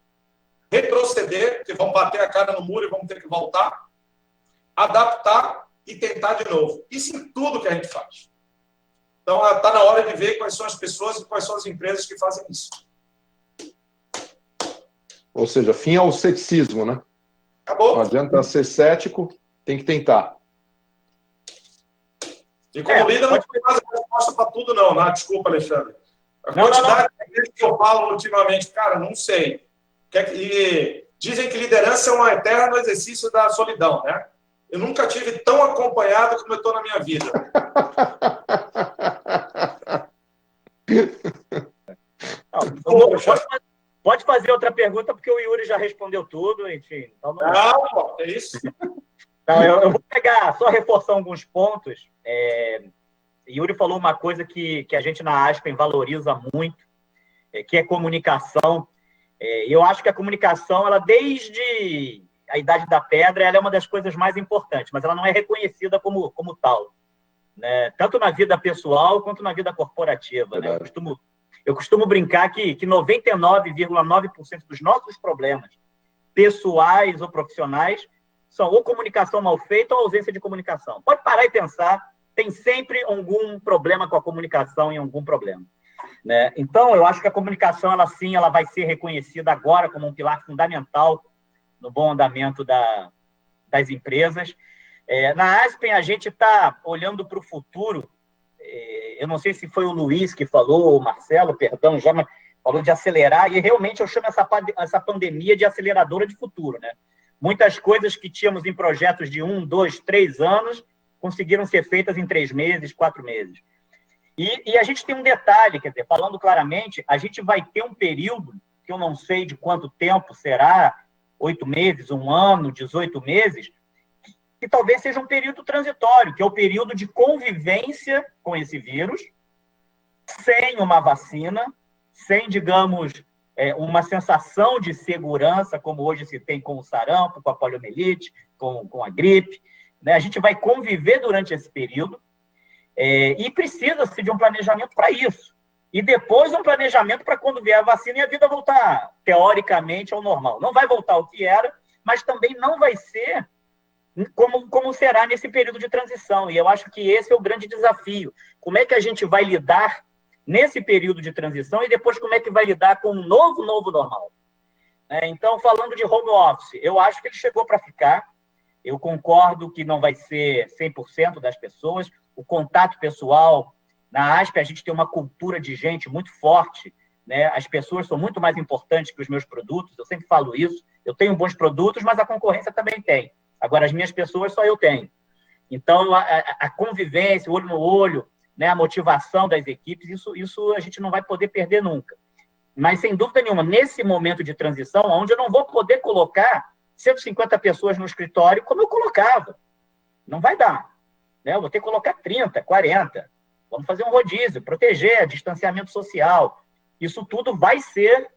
retroceder, que vão bater a cara no muro e vamos ter que voltar, adaptar e tentar de novo. Isso em tudo que a gente faz. Então, está na hora de ver quais são as pessoas e quais são as empresas que fazem isso. Ou seja, fim ao ceticismo, né? Acabou. Não adianta ser cético, tem que tentar. E como líder, não tem mais resposta para tudo, não. Desculpa, Alexandre. A quantidade de vezes que eu falo ultimamente, cara, não sei. E dizem que liderança é um eterno exercício da solidão, né? Eu nunca tive tão acompanhado como eu estou na minha vida. Pode fazer outra pergunta, porque o Yuri já respondeu tudo, enfim. Então é isso. Não, eu vou pegar, só reforçar alguns pontos. Yuri falou uma coisa que a gente na Aspen valoriza muito, que é comunicação. Eu acho que a comunicação, ela desde a Idade da Pedra, ela é uma das coisas mais importantes, mas ela não é reconhecida como tal, né? Tanto na vida pessoal quanto na vida corporativa. Né? Eu costumo brincar que 99,9% dos nossos problemas pessoais ou profissionais são ou comunicação mal feita ou ausência de comunicação. Pode parar e pensar, tem sempre algum problema com a comunicação em algum problema. né? Então, eu acho que a comunicação, ela sim, ela vai ser reconhecida agora como um pilar fundamental no bom andamento das empresas. Na Aspen, a gente está olhando para o futuro. Eu não sei se foi o Luiz que falou, ou o Marcelo, perdão, já falou de acelerar, e realmente eu chamo essa pandemia de aceleradora de futuro, né? Muitas coisas que tínhamos em projetos de 1, 2, 3 anos conseguiram ser feitas em 3 meses, 4 meses. E a gente tem um detalhe, quer dizer, falando claramente, a gente vai ter um período, que eu não sei de quanto tempo será, 8 meses, 1 ano, 18 meses, que talvez seja um período transitório, que é o período de convivência com esse vírus, sem uma vacina, sem, digamos, uma sensação de segurança, como hoje se tem com o sarampo, com a poliomielite, com a gripe, né? A gente vai conviver durante esse período e precisa-se de um planejamento para isso. E depois um planejamento para quando vier a vacina e a vida voltar, teoricamente, ao normal. Não vai voltar ao que era, mas também não vai ser como será nesse período de transição. E eu acho que esse é o grande desafio. Como é que a gente vai lidar nesse período de transição e depois como é que vai lidar com um novo normal? Então, falando de home office, eu acho que ele chegou para ficar. Eu concordo que não vai ser 100% das pessoas. O contato pessoal, na Aspen, a gente tem uma cultura de gente muito forte, né? As pessoas são muito mais importantes que os meus produtos, eu sempre falo isso. Eu tenho bons produtos, mas a concorrência também tem. Agora, as minhas pessoas só eu tenho. Então, a convivência, o olho no olho, né, a motivação das equipes, isso a gente não vai poder perder nunca. Mas, sem dúvida nenhuma, nesse momento de transição, onde eu não vou poder colocar 150 pessoas no escritório como eu colocava. Não vai dar. Né? Eu vou ter que colocar 30, 40. Vamos fazer um rodízio, proteger, distanciamento social. Isso tudo vai ser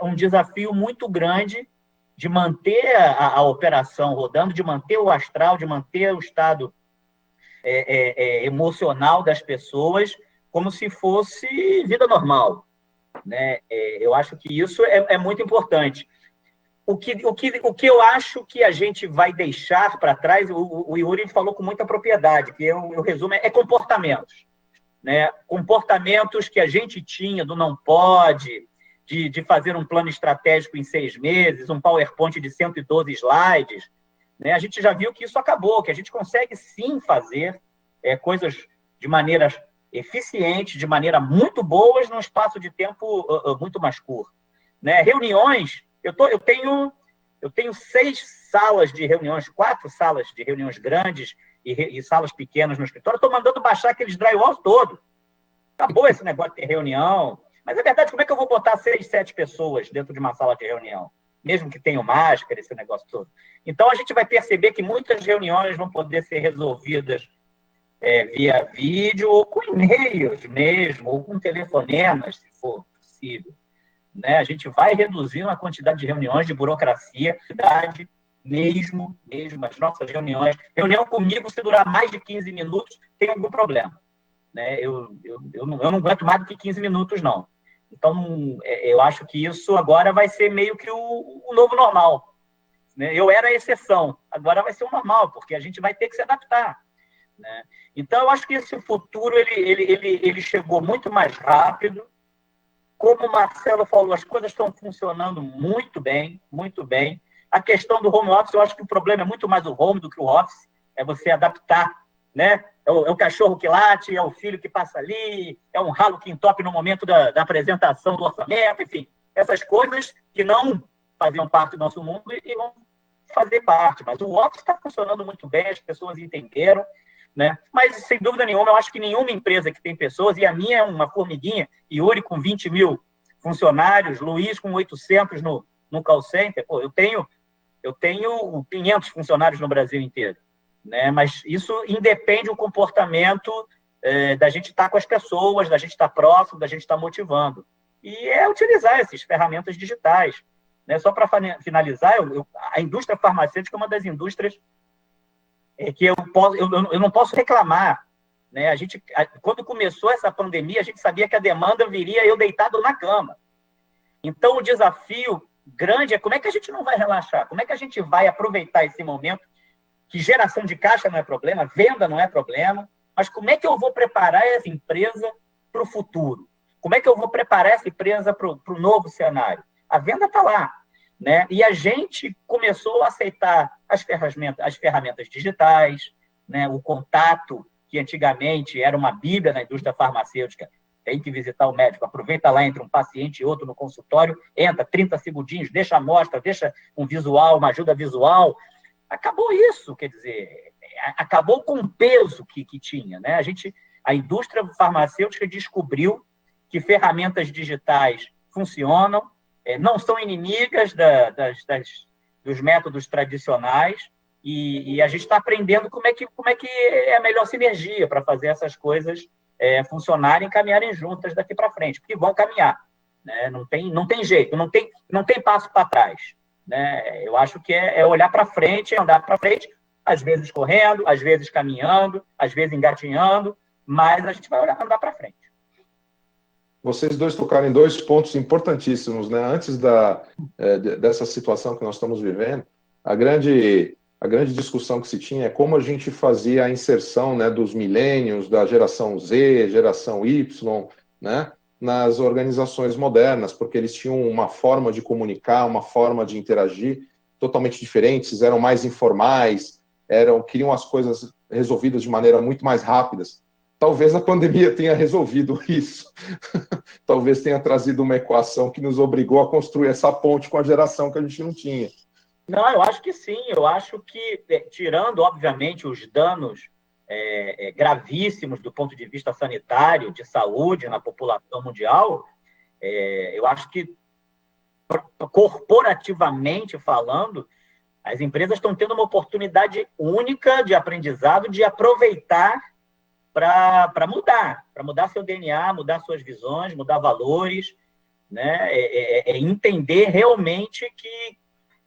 um desafio muito grande de manter a operação rodando, de manter o astral, de manter o estado emocional das pessoas como se fosse vida normal. Né? Eu acho que isso é muito importante. O que eu acho que a gente vai deixar para trás, o Yuri falou com muita propriedade, que eu resumo, é comportamentos. Né? Comportamentos que a gente tinha do não pode, de fazer um plano estratégico em 6 meses, um PowerPoint de 112 slides, né? A gente já viu que isso acabou, que a gente consegue sim fazer coisas de maneira eficiente, de maneira muito boas, num espaço de tempo muito mais curto. Né? Reuniões, eu tenho 6 salas de reuniões, 4 salas de reuniões grandes e salas pequenas no escritório. Estou mandando baixar aqueles drywalls todos. Acabou esse negócio de ter reunião. Mas é verdade, como é que eu vou botar 6, 7 pessoas dentro de uma sala de reunião? Mesmo que tenham máscara, esse negócio todo. Então, a gente vai perceber que muitas reuniões vão poder ser resolvidas via vídeo, ou com e-mails mesmo, ou com telefonemas, se for possível. Né? A gente vai reduzindo a quantidade de reuniões, de burocracia, mesmo as nossas reuniões. Reunião comigo, se durar mais de 15 minutos, tem algum problema. Né? Eu não aguento mais do que 15 minutos, não. Então, eu acho que isso agora vai ser meio que o novo normal. Né? Eu era a exceção, agora vai ser o normal, porque a gente vai ter que se adaptar. Né? Então, eu acho que esse futuro ele chegou muito mais rápido. Como o Marcelo falou, as coisas estão funcionando muito bem, muito bem. A questão do home office, eu acho que o problema é muito mais o home do que o office, é você adaptar, né? É o cachorro que late, é o filho que passa ali, é um ralo que entope no momento da apresentação do orçamento, enfim, essas coisas que não faziam parte do nosso mundo e vão fazer parte. Mas o office está funcionando muito bem, as pessoas entenderam, né? Mas, sem dúvida nenhuma, eu acho que nenhuma empresa que tem pessoas, e a minha é uma formiguinha, Yuri com 20 mil funcionários, Luiz com 800 no call center, pô, eu tenho 500 funcionários no Brasil inteiro. Né? Mas isso independe do comportamento da gente estar com as pessoas, da gente estar próximo, da gente estar motivando. E utilizar essas ferramentas digitais. Né? Só para finalizar, a indústria farmacêutica é uma das indústrias que eu não posso reclamar. Né? Quando começou essa pandemia, a gente sabia que a demanda viria eu deitado na cama. Então, o desafio grande é como é que a gente não vai relaxar? Como é que a gente vai aproveitar esse momento que geração de caixa não é problema, venda não é problema, mas como é que eu vou preparar essa empresa para o futuro? Como é que eu vou preparar essa empresa para o novo cenário? A venda está lá, né? E a gente começou a aceitar as ferramentas digitais, né? O contato, que antigamente era uma bíblia na indústria farmacêutica, tem que visitar o médico, aproveita lá entre um paciente e outro no consultório, entra 30 segundinhos, deixa a amostra, deixa um visual, uma ajuda visual. Acabou isso, quer dizer, acabou com o peso que tinha, né? A indústria farmacêutica descobriu que ferramentas digitais funcionam, não são inimigas dos métodos tradicionais, e a gente está aprendendo como é que é a melhor sinergia para fazer essas coisas funcionarem e caminharem juntas daqui para frente, porque vão caminhar, né? Não tem jeito, não tem passo para trás, né? Eu acho que é olhar para frente, andar para frente, às vezes correndo, às vezes caminhando, às vezes engatinhando, mas a gente vai andar para frente. Vocês dois tocaram em dois pontos importantíssimos, né? Antes dessa situação que nós estamos vivendo, a grande discussão que se tinha é como a gente fazia a inserção, né, dos millennials, da geração Z, geração Y, né, nas organizações modernas, porque eles tinham uma forma de comunicar, uma forma de interagir totalmente diferentes, eram mais informais, queriam as coisas resolvidas de maneira muito mais rápidas. Talvez a pandemia tenha resolvido isso. Talvez tenha trazido uma equação que nos obrigou a construir essa ponte com a geração que a gente não tinha. Não, eu acho que sim. Eu acho que, tirando, obviamente, os danos gravíssimos do ponto de vista sanitário, de saúde na população mundial, eu acho que, corporativamente falando, as empresas estão tendo uma oportunidade única de aprendizado, de aproveitar para mudar seu DNA, mudar suas visões, mudar valores, né? Entender realmente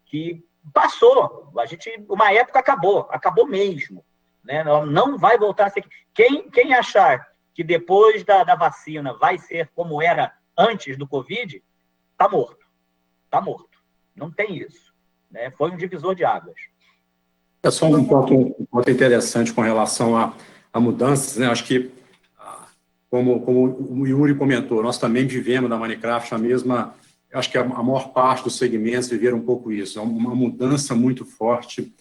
que passou. Uma época acabou mesmo, né? Não vai voltar a ser. Quem achar que depois da vacina vai ser como era antes do Covid, está morto. Está morto. Não tem isso, né? Foi um divisor de águas. É só um ponto interessante com relação a mudanças, né? Acho que, como o Yuri comentou, nós também vivemos na Minecraft a mesma. Acho que a maior parte dos segmentos viveram um pouco isso. É uma mudança muito forte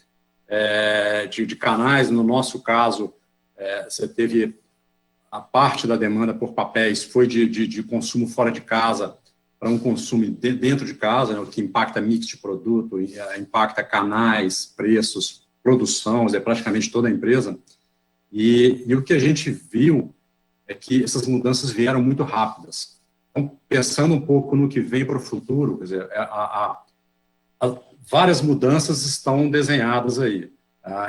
de canais. No nosso caso, você teve a parte da demanda por papéis foi de consumo fora de casa para um consumo dentro de casa, né, o que impacta mix de produto, impacta canais, preços, produção, praticamente toda a empresa. E o que a gente viu é que essas mudanças vieram muito rápidas. Então, pensando um pouco no que vem para o futuro, quer dizer, várias mudanças estão desenhadas aí.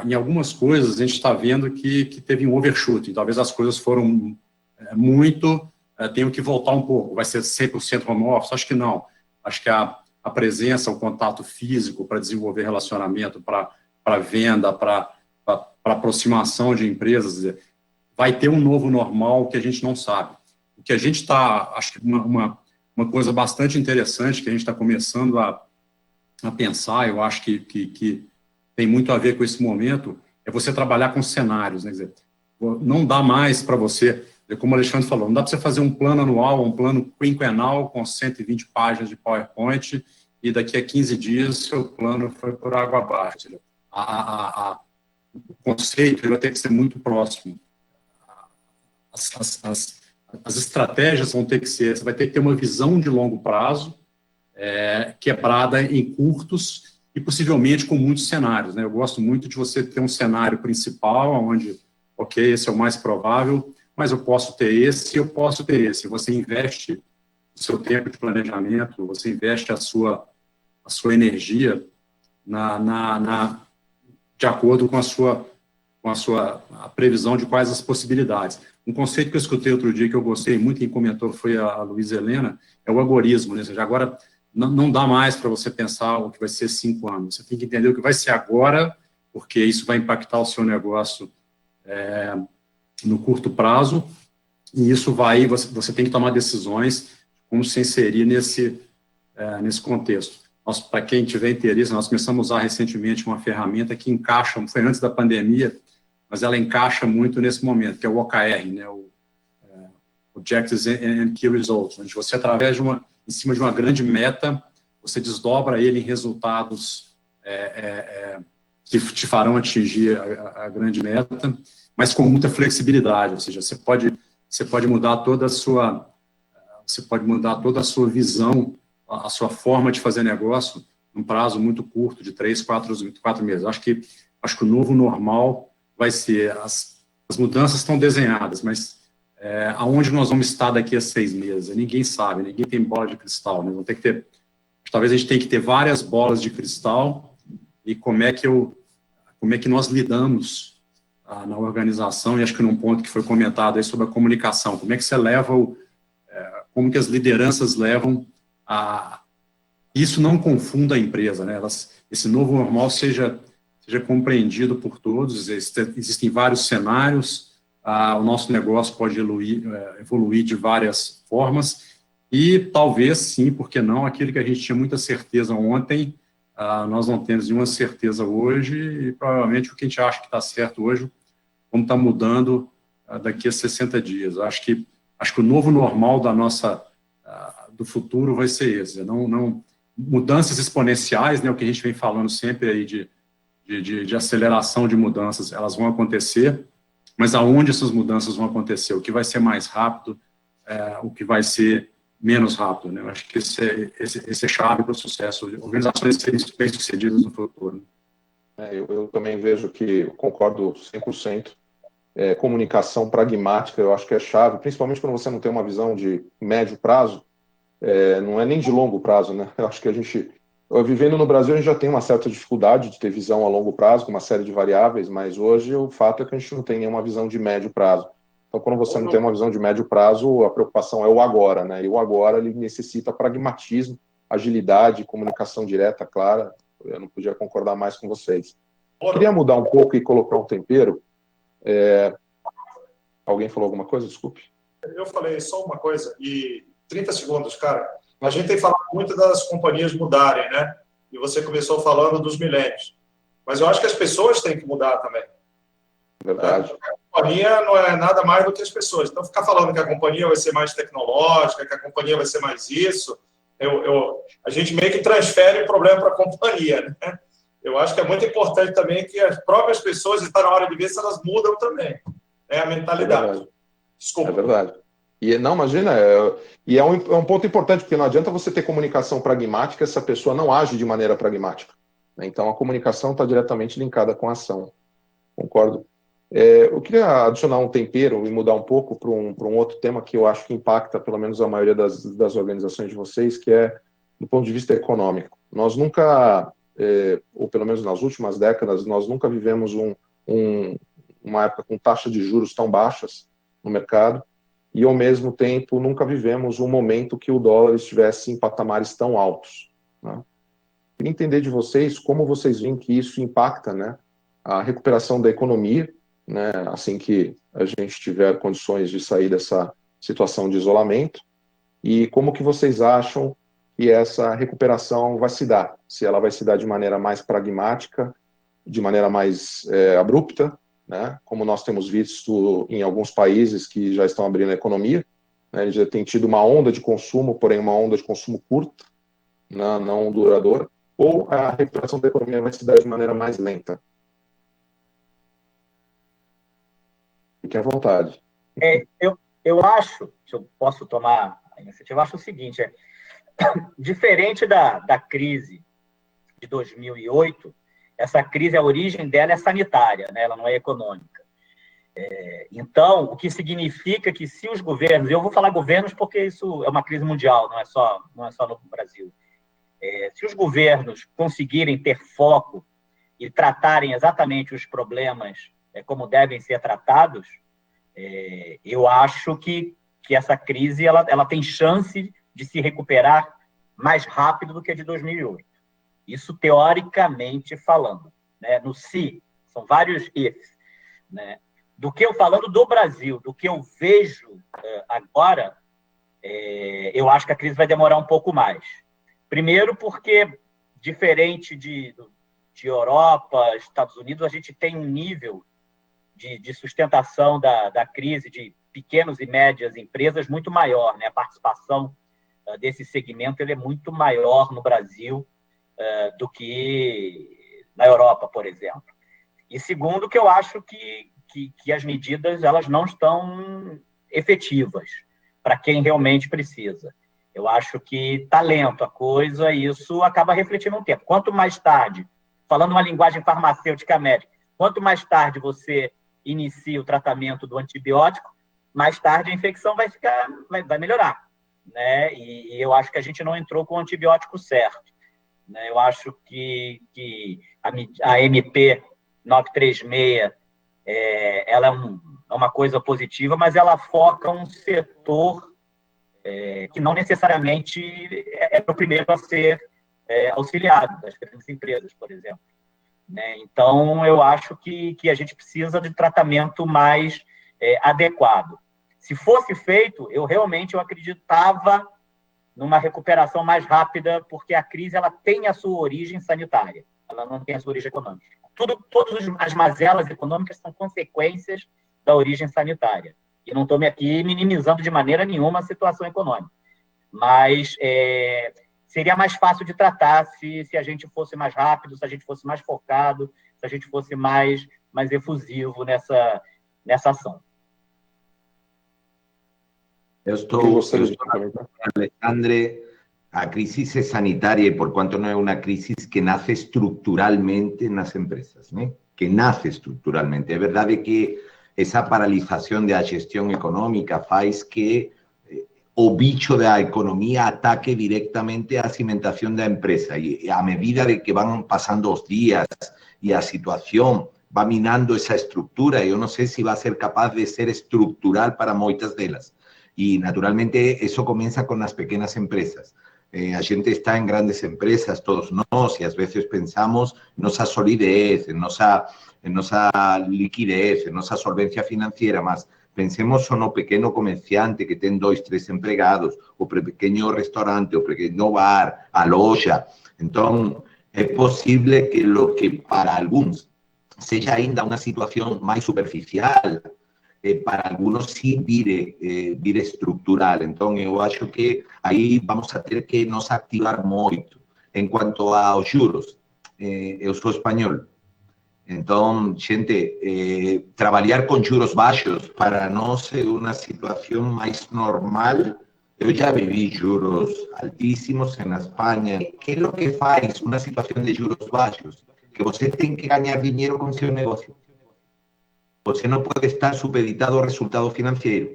Em algumas coisas, a gente está vendo que teve um overshooting. Talvez as coisas foram tenham que voltar um pouco. Vai ser 100% home office? Acho que não. Acho que a presença, o contato físico para desenvolver relacionamento, para venda, para aproximação de empresas, vai ter um novo normal que a gente não sabe. O que a gente está, acho que uma coisa bastante interessante que a gente está começando a pensar, eu acho que tem muito a ver com esse momento, é você trabalhar com cenários, né? Quer dizer, não dá mais para você, como o Alexandre falou, não dá para você fazer um plano anual, um plano quinquenal com 120 páginas de PowerPoint e daqui a 15 dias seu plano foi por água abaixo. O conceito vai ter que ser muito próximo. As estratégias vão ter que ser, você vai ter que ter uma visão de longo prazo, quebrada em curtos e possivelmente com muitos cenários, né? Eu gosto muito de você ter um cenário principal, onde, ok, esse é o mais provável, mas eu posso ter esse, eu posso ter esse. Você investe o seu tempo de planejamento, você investe a sua energia de acordo com a previsão de quais as possibilidades. Um conceito que eu escutei outro dia que eu gostei muito, quem comentou foi a Luísa Helena, é o algoritmo, né? Ou seja, agora não dá mais para você pensar o que vai ser 5 anos. Você tem que entender o que vai ser agora, porque isso vai impactar o seu negócio no curto prazo, e isso você tem que tomar decisões como se inserir nesse contexto. Para quem tiver interesse, nós começamos a usar recentemente uma ferramenta que encaixa, foi antes da pandemia, mas ela encaixa muito nesse momento, que é o OKR, né? O Objectives and Key Results, onde você, através em cima de uma grande meta, você desdobra ele em resultados que te farão atingir a grande meta, mas com muita flexibilidade, ou seja, você pode mudar toda a sua visão, a sua forma de fazer negócio num prazo muito curto, de 3, 4 meses. Acho que o novo normal vai ser, as mudanças estão desenhadas, mas aonde nós vamos estar daqui a 6 meses? Ninguém sabe, ninguém tem bola de cristal, né? Talvez a gente tenha que ter várias bolas de cristal, e como é que nós lidamos na organização, e acho que num ponto que foi comentado aí sobre a comunicação, como é que você leva como que as lideranças levam isso não confunda a empresa, né? Esse novo normal seja compreendido por todos. Existem vários cenários, o nosso negócio pode evoluir de várias formas, e talvez sim, por que não, aquilo que a gente tinha muita certeza ontem, nós não temos nenhuma certeza hoje, e provavelmente o que a gente acha que está certo hoje, como está mudando daqui a 60 dias. Acho que o novo normal do futuro vai ser esse, não mudanças exponenciais, né, o que a gente vem falando sempre aí de aceleração de mudanças, elas vão acontecer, mas aonde essas mudanças vão acontecer, o que vai ser mais rápido, o que vai ser menos rápido, né? Eu acho que esse é chave para o sucesso de organizações bem-sucedidas no futuro. Eu também vejo que, concordo 100%, comunicação pragmática, eu acho que é chave, principalmente quando você não tem uma visão de médio prazo, não é nem de longo prazo, né? Eu acho que vivendo no Brasil, a gente já tem uma certa dificuldade de ter visão a longo prazo, com uma série de variáveis, mas hoje o fato é que a gente não tem nenhuma visão de médio prazo. Então, quando você não tem uma visão de médio prazo, a preocupação é o agora, né? E o agora, ele necessita pragmatismo, agilidade, comunicação direta, clara. Eu não podia concordar mais com vocês. Queria mudar um pouco e colocar um tempero. Alguém falou alguma coisa? Desculpe. Eu falei só uma coisa, e 30 segundos, cara. A gente tem falado muito das companhias mudarem, né? E você começou falando dos milênios. Mas eu acho que as pessoas têm que mudar também. Verdade. A companhia não é nada mais do que as pessoas. Então, ficar falando que a companhia vai ser mais tecnológica, que a companhia vai ser mais isso, a gente meio que transfere o problema para a companhia, né? Eu acho que é muito importante também que as próprias pessoas, está na hora de ver se elas mudam também. A mentalidade. Desculpa. É verdade. E não, imagina, e é um ponto importante, porque não adianta você ter comunicação pragmática se a pessoa não age de maneira pragmática. Então, a comunicação está diretamente linkada com a ação. Concordo. Eu queria adicionar um tempero e mudar um pouco para um outro tema que eu acho que impacta, pelo menos, a maioria das organizações de vocês, que é do ponto de vista econômico. Nós nunca, ou pelo menos nas últimas décadas, nós nunca vivemos uma época com taxas de juros tão baixas no mercado, e, ao mesmo tempo, nunca vivemos um momento que o dólar estivesse em patamares tão altos, né? Queria entender de vocês como vocês veem que isso impacta, né, a recuperação da economia, né, assim que a gente tiver condições de sair dessa situação de isolamento, e como que vocês acham que essa recuperação vai se dar, se ela vai se dar de maneira mais pragmática, de maneira mais abrupta, né, como nós temos visto em alguns países que já estão abrindo a economia, né, eles já têm tido uma onda de consumo, porém uma onda de consumo curta, não duradoura, ou a recuperação da economia vai se dar de maneira mais lenta? Fique à vontade. Eu acho, se eu posso tomar a iniciativa, eu acho o seguinte, diferente da crise de 2008, essa crise, a origem dela é sanitária, né? Ela não é econômica. Então, o que significa que se os governos, eu vou falar governos porque isso é uma crise mundial, não é só no Brasil, se os governos conseguirem ter foco e tratarem exatamente os problemas como devem ser tratados, eu acho que essa crise ela tem chance de se recuperar mais rápido do que a de 2008. Isso teoricamente falando, né? No se, são vários ifs, né? Do que eu falando do Brasil, do que eu vejo agora, eu acho que a crise vai demorar um pouco mais. Primeiro porque, diferente de Europa, Estados Unidos, a gente tem um nível de sustentação da crise, de pequenas e médias empresas muito maior, né? A participação desse segmento ele é muito maior no Brasil do que na Europa, por exemplo. E segundo, que eu acho que as medidas elas não estão efetivas para quem realmente precisa. Eu acho que está lento a coisa e isso acaba refletindo no tempo. Quanto mais tarde, falando uma linguagem farmacêutica médica, quanto mais tarde você inicia o tratamento do antibiótico, mais tarde a infecção vai melhorar, né? E eu acho que a gente não entrou com o antibiótico certo, né? Eu acho que a MP 936 ela é uma coisa positiva, mas ela foca um setor que não necessariamente é o primeiro a ser auxiliado, das grandes empresas, por exemplo. Né? Então, eu acho que a gente precisa de tratamento mais adequado. Se fosse feito, eu acreditava numa recuperação mais rápida, porque a crise ela tem a sua origem sanitária, ela não tem a sua origem econômica. Todas as mazelas econômicas são consequências da origem sanitária. E não estou aqui minimizando de maneira nenhuma a situação econômica. Mas seria mais fácil de tratar se a gente fosse mais rápido, se a gente fosse mais focado, se a gente fosse mais efusivo nessa ação. Eu estou Alexandre, a crisis es sanitaria y por cuanto no es una crisis que nace estructuralmente en las empresas, ¿no? Que nace estructuralmente. Es verdad de que esa paralización de la gestión económica faz que o bicho de la economía ataque directamente a la cimentación de la empresa y a medida de que van pasando los días y la situación va minando esa estructura, yo no sé si va a ser capaz de ser estructural para muchas de ellas. Y naturalmente eso comienza con las pequeñas empresas. A gente está en grandes empresas, todos nós, y a veces pensamos en nuestra solidez, en nuestra liquidez, en nuestra solvencia financiera, más pensemos en o pequeño comerciante que tiene 2, 3 empregados, o pequeño restaurante, o pequeño bar, a loja. Entonces, es posible que lo que para algunos sea ainda una situación más superficial, para algunos sí vire estructural. Entonces, yo acho que ahí vamos a tener que nos activar mucho. En cuanto a los juros, yo soy español. Entonces, gente, trabajar con juros bajos para no ser una situación más normal. Yo ya viví juros altísimos en España. ¿Qué es lo que hace una situación de juros bajos? Que usted tiene que ganar dinero con su negocio. Você no puede estar supeditado al resultado financiero.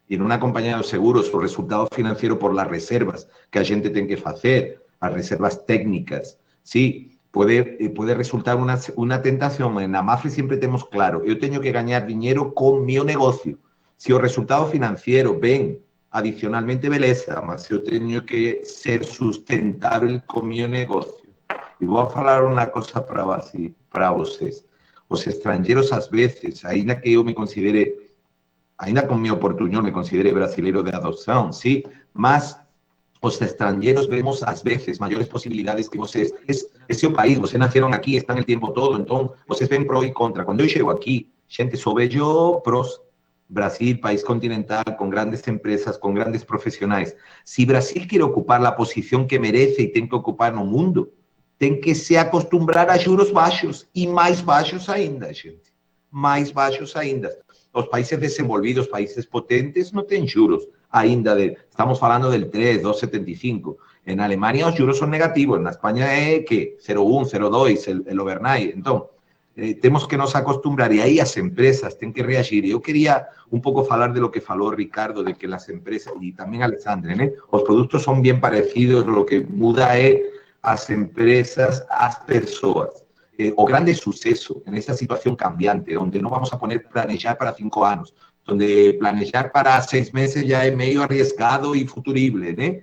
Y en una compañía de seguros, o resultado financiero por las reservas que a gente tiene que hacer, las reservas técnicas. Sí, puede resultar una tentación. En la Mafre siempre tenemos claro, yo tengo que ganar dinero con mi negocio. Si el resultado financiero ven adicionalmente beleza, mas yo tengo que ser sustentable con mi negocio. Y voy a hablar una cosa para ustedes. Los extranjeros, a veces, ainda que yo me considere, ainda con mi oportunidad, me considere brasileiro de adopción, sí, mas los extranjeros vemos, a veces, mayores posibilidades que ustedes. Es su país, ustedes nacieron aquí, están el tiempo todo, entonces, ustedes ven pro y contra. Cuando yo llego aquí, gente, soy yo pros. Brasil, país continental, con grandes empresas, con grandes profesionales. Si Brasil quiere ocupar la posición que merece y tiene que ocupar en el mundo, tem que se acostumbrar a juros baixos e mais baixos ainda, gente. Mais baixos ainda. Os países desenvolvidos, países potentes, não têm juros ainda. Estamos falando del 3, 2,75. En Alemania os juros son negativos. En España é que 0,1, 0,2 el overnight. Então, temos que nos acostumbrar e aí as empresas têm que reagir. Eu queria um pouco falar de lo que falou Ricardo, de que as empresas, e também Alexandre, né? Os produtos são bem parecidos, lo que muda é as empresas, as pessoas. O grande suceso en esta situación cambiante, donde no vamos a poner planejar para 5 años, donde planejar para 6 meses ya es medio arriesgado y futurible, ¿no?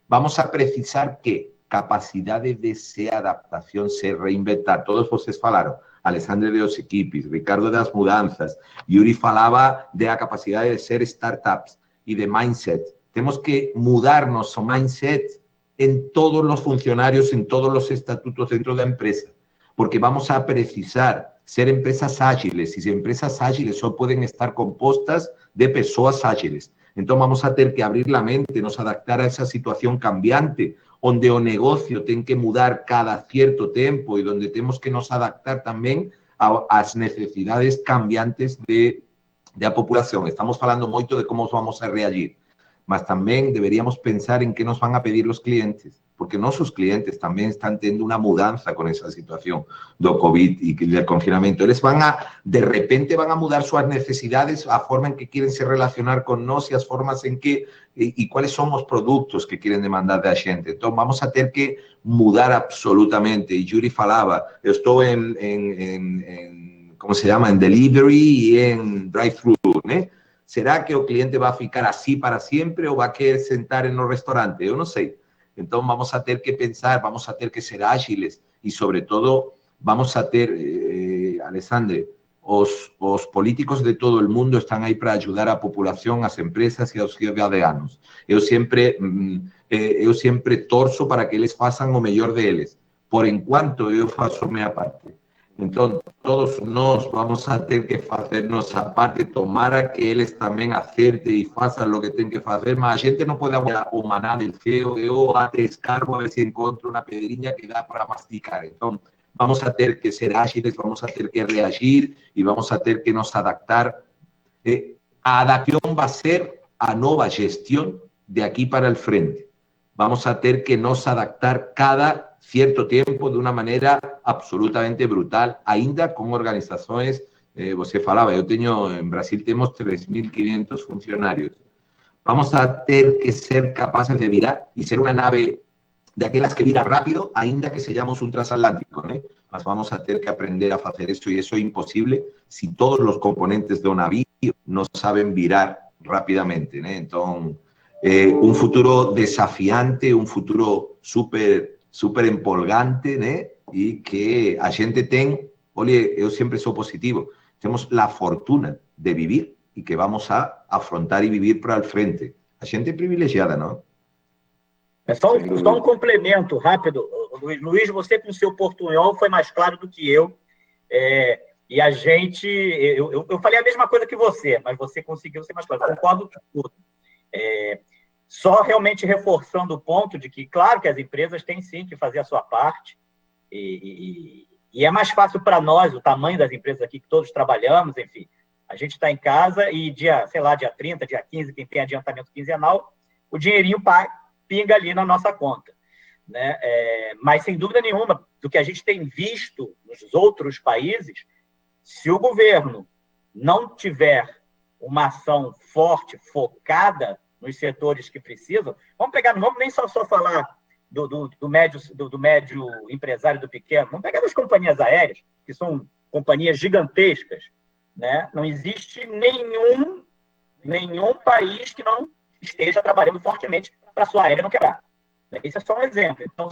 Vamos a precisar que capacidades de se adaptación, se reinventar. Todos ustedes falaron, Alexandre de los equipos, Ricardo de las mudanzas, Yuri falaba de la capacidad de ser startups y de mindset. Tenemos que mudarnos o mindset en todos los funcionarios, en todos los estatutos dentro de la empresa, porque vamos a precisar ser empresas ágiles, e empresas ágiles só podem estar compostas de pessoas ágiles. Então, vamos a ter que abrir a mente, nos adaptar a essa situação cambiante, onde o negocio tem que mudar cada certo tempo e onde temos que nos adaptar também às necessidades cambiantes da população. Estamos falando muito de como vamos a reagir, mas também deveríamos pensar em que nos vão a pedir os clientes, porque nossos clientes também estão tendo uma mudança com essa situação do Covid e do confinamento. Eles de repente, vão a mudar suas necessidades, a forma em que querem se relacionar com nós e as formas em que, e quais são os produtos que querem demandar da gente. Então, vamos a ter que mudar absolutamente. E Yuri falava, eu estou como se chama, em delivery e em drive-thru, né? Será que o cliente vai ficar assim para sempre ou vai querer sentar no restaurante? Eu não sei. Então, vamos a ter que pensar, vamos a ter que ser ágiles e, sobretudo, vamos a ter, Alexandre, os políticos de todo o mundo estão aí para ajudar a população, as empresas e aos cidadãos. Eu sempre torço para que eles façam o melhor deles. Por enquanto, eu faço a minha parte. Então, todos nós vamos a ter que fazer nossa parte, tomara que eles também acertem e façam o que tem que fazer, mas a gente não pode olhar o maná do céu, eu até escargo a ver se encontro uma pedrinha que dá para masticar. Então, vamos a ter que ser ágiles, vamos a ter que reagir e vamos a ter que nos adaptar. A adaptação vai ser a nova gestão de aqui para o frente. Vamos a ter que nos adaptar cada cierto tempo de uma maneira absolutamente brutal, ainda com organizações, você falava, em Brasil temos 3.500 funcionários. Vamos a ter que ser capazes de virar e ser uma nave daquelas que vira rápido, ainda que sejamos um transatlântico, né? Mas vamos a ter que aprender a fazer isso, e isso é impossível se todos os componentes do navio não sabem virar rapidamente, né? Então, um futuro desafiante, um futuro super empolgante, né? E que a gente tem, olha, eu sempre sou positivo, temos a fortuna de viver e que vamos a afrontar e viver para o frente. A gente é privilegiada, não? Só um complemento rápido. Luiz, você com o seu portunhol foi mais claro do que eu. E a gente... Eu falei a mesma coisa que você, mas você conseguiu ser mais claro. Concordo com tudo. Só realmente reforçando o ponto de que, claro que as empresas têm sim que fazer a sua parte, e é mais fácil para nós, o tamanho das empresas aqui que todos trabalhamos, enfim, a gente está em casa e dia 30, dia 15, quem tem adiantamento quinzenal, o dinheirinho pinga ali na nossa conta, né? Mas, sem dúvida nenhuma, do que a gente tem visto nos outros países, se o governo não tiver uma ação forte, focada nos setores que precisam, não vamos nem só falar do médio empresário, do pequeno, vamos pegar das companhias aéreas, que são companhias gigantescas, né? Não existe nenhum país que não esteja trabalhando fortemente para a sua aérea não quebrar. Esse é só um exemplo. Então,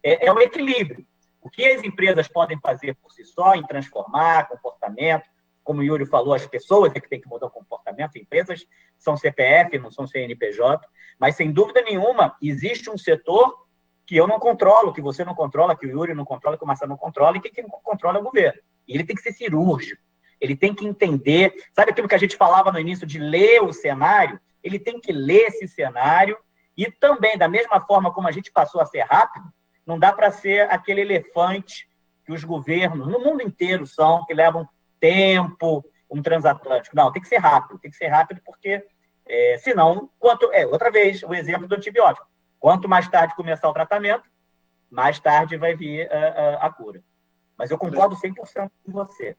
é um equilíbrio. O que as empresas podem fazer por si só em transformar comportamento, como o Yuri falou, as pessoas é que têm que mudar o comportamento, empresas são CPF, não são CNPJ, mas, sem dúvida nenhuma, existe um setor que eu não controlo, que você não controla, que o Yuri não controla, que o Marcelo não controla, e que quem controla é o governo. E ele tem que ser cirúrgico, ele tem que entender, sabe aquilo que a gente falava no início de ler o cenário? Ele tem que ler esse cenário e também, da mesma forma como a gente passou a ser rápido, não dá para ser aquele elefante que os governos, no mundo inteiro, são, que levam tempo, um transatlântico. Não, tem que ser rápido porque, senão, outra vez, o exemplo do antibiótico. Quanto mais tarde começar o tratamento, mais tarde vai vir a cura. Mas eu concordo 100% com você.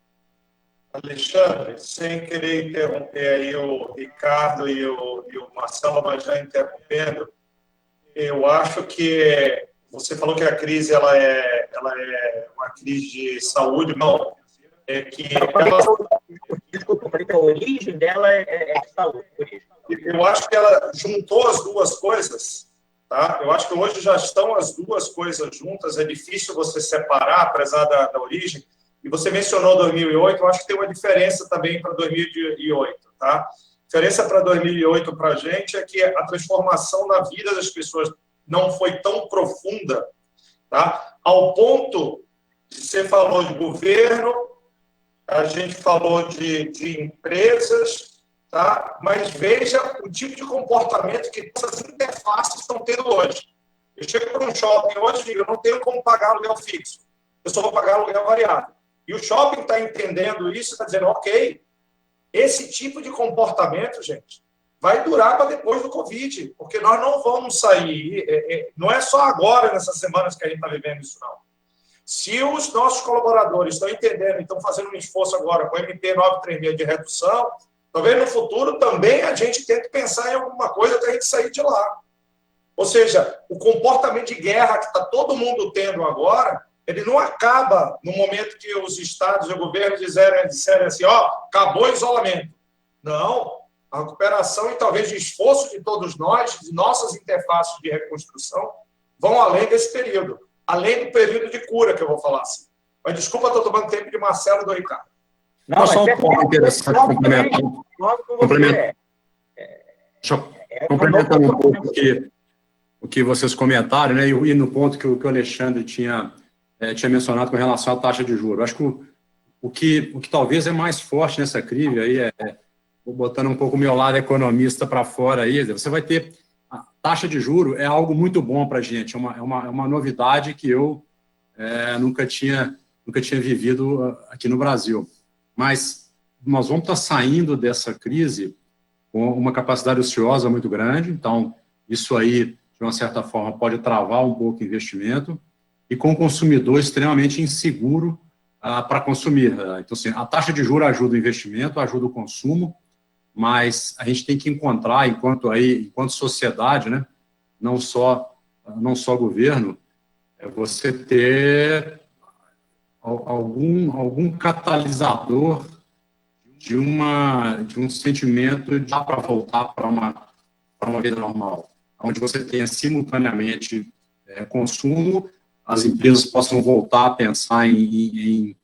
Alexandre, sem querer interromper aí o Ricardo e o Marcelo, mas já interrompendo, eu acho que você falou que a crise ela é uma crise de saúde, não? Desculpa, eu falei que a origem dela é de saúde. Eu acho que ela juntou as duas coisas, tá? Eu acho que hoje já estão as duas coisas juntas, é difícil você separar, apesar da origem. E você mencionou 2008, eu acho que tem uma diferença também para 2008, tá? A diferença para 2008 para a gente é que a transformação na vida das pessoas não foi tão profunda, tá? Ao ponto de você falou de governo, a gente falou de empresas, tá? Mas veja o tipo de comportamento que essas interfaces estão tendo hoje. Eu chego para um shopping hoje e digo, eu não tenho como pagar aluguel fixo, eu só vou pagar aluguel variável. E o shopping está entendendo isso, está dizendo, ok, esse tipo de comportamento, gente, vai durar para depois do Covid, porque nós não vamos sair, não é só agora, nessas semanas que a gente está vivendo isso, não. Se os nossos colaboradores estão entendendo e estão fazendo um esforço agora com o MP 936 de redução, talvez no futuro também a gente tente pensar em alguma coisa até a gente sair de lá. Ou seja, o comportamento de guerra que está todo mundo tendo agora, ele não acaba no momento que os estados e o governo disserem assim, ó, acabou o isolamento. Não, a recuperação e talvez o esforço de todos nós, de nossas interfaces de reconstrução, vão além desse período. Além do período de cura, que eu vou falar assim. Mas desculpa, estou tomando tempo de Marcelo e do Ricardo. Não, só um ponto interessante complementando um pouco o que vocês comentaram, né, e no ponto que o Alexandre tinha mencionado com relação à taxa de juros. Acho que o que talvez é mais forte nessa crise, aí vou botando um pouco o meu lado economista para fora, aí, você vai ter a taxa de juros, é algo muito bom para a gente, é uma novidade que eu nunca tinha vivido aqui no Brasil. Mas nós vamos estar saindo dessa crise com uma capacidade ociosa muito grande, então isso aí, de uma certa forma, pode travar um pouco o investimento, e com o consumidor extremamente inseguro para consumir. Então, assim, a taxa de juros ajuda o investimento, ajuda o consumo, mas a gente tem que encontrar, enquanto sociedade, né, não só governo, você ter algum catalisador de um sentimento de para voltar para uma vida normal, onde você tenha simultaneamente consumo, as empresas possam voltar a pensar em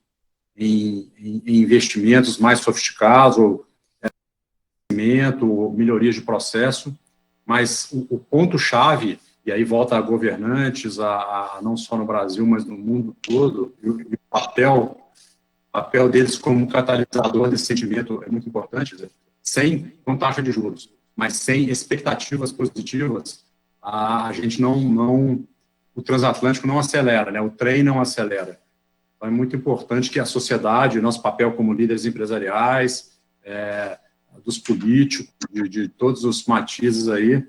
investimentos mais sofisticados, ou melhorias de processo, mas o ponto-chave, e aí volta a governantes, não só no Brasil, mas no mundo todo, e o papel deles como catalisador desse sentimento é muito importante, com taxa de juros, mas sem expectativas positivas, a gente o transatlântico não acelera, né? O trem não acelera. Então, é muito importante que a sociedade, nosso papel como líderes empresariais, dos políticos, de todos os matizes aí,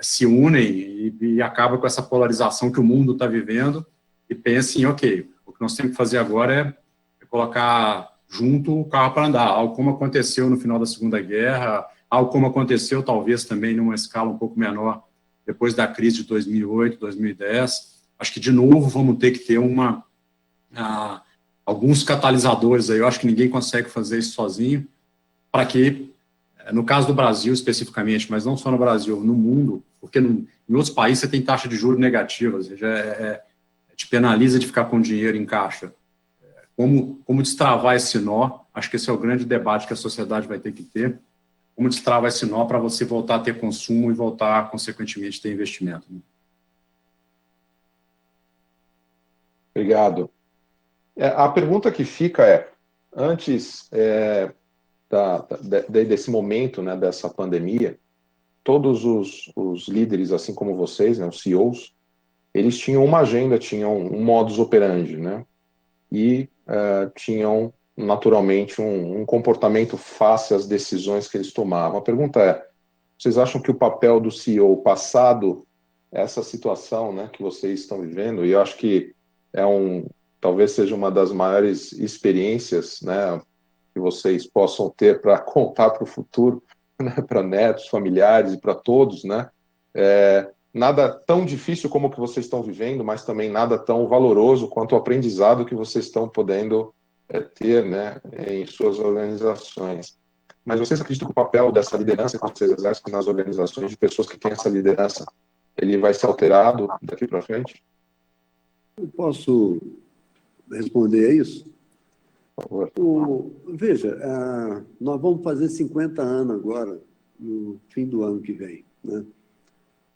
se unem e acaba com essa polarização que o mundo está vivendo e pensem, ok, o que nós temos que fazer agora é colocar junto o carro para andar, algo como aconteceu no final da Segunda Guerra, algo como aconteceu talvez também numa escala um pouco menor depois da crise de 2008, 2010. Acho que, de novo, vamos ter que ter alguns catalisadores aí. Eu acho que ninguém consegue fazer isso sozinho, para que, no caso do Brasil especificamente, mas não só no Brasil, no mundo, porque em outros países você tem taxa de juros negativa, ou seja, te penaliza de ficar com dinheiro em caixa. Como destravar esse nó? Acho que esse é o grande debate que a sociedade vai ter que ter. Como destravar esse nó para você voltar a ter consumo e voltar, consequentemente, a ter investimento. Obrigado. A pergunta que fica antes desse momento, né, dessa pandemia, todos os líderes, assim como vocês, né, os CEOs, eles tinham uma agenda, tinham um modus operandi, né, e tinham, naturalmente, um comportamento face às decisões que eles tomavam. A pergunta vocês acham que o papel do CEO, passado essa situação, né, que vocês estão vivendo, e eu acho que talvez seja uma das maiores experiências, né, que vocês possam ter para contar para o futuro, né, para netos, familiares e para todos, né? Nada tão difícil como o que vocês estão vivendo, mas também nada tão valoroso quanto o aprendizado que vocês estão podendo ter, né, em suas organizações. Mas vocês acreditam que o papel dessa liderança que vocês exercem nas organizações, de pessoas que têm essa liderança, ele vai ser alterado daqui para frente? Eu posso responder a isso? Por favor. Veja, nós vamos fazer 50 anos agora, no fim do ano que vem, né?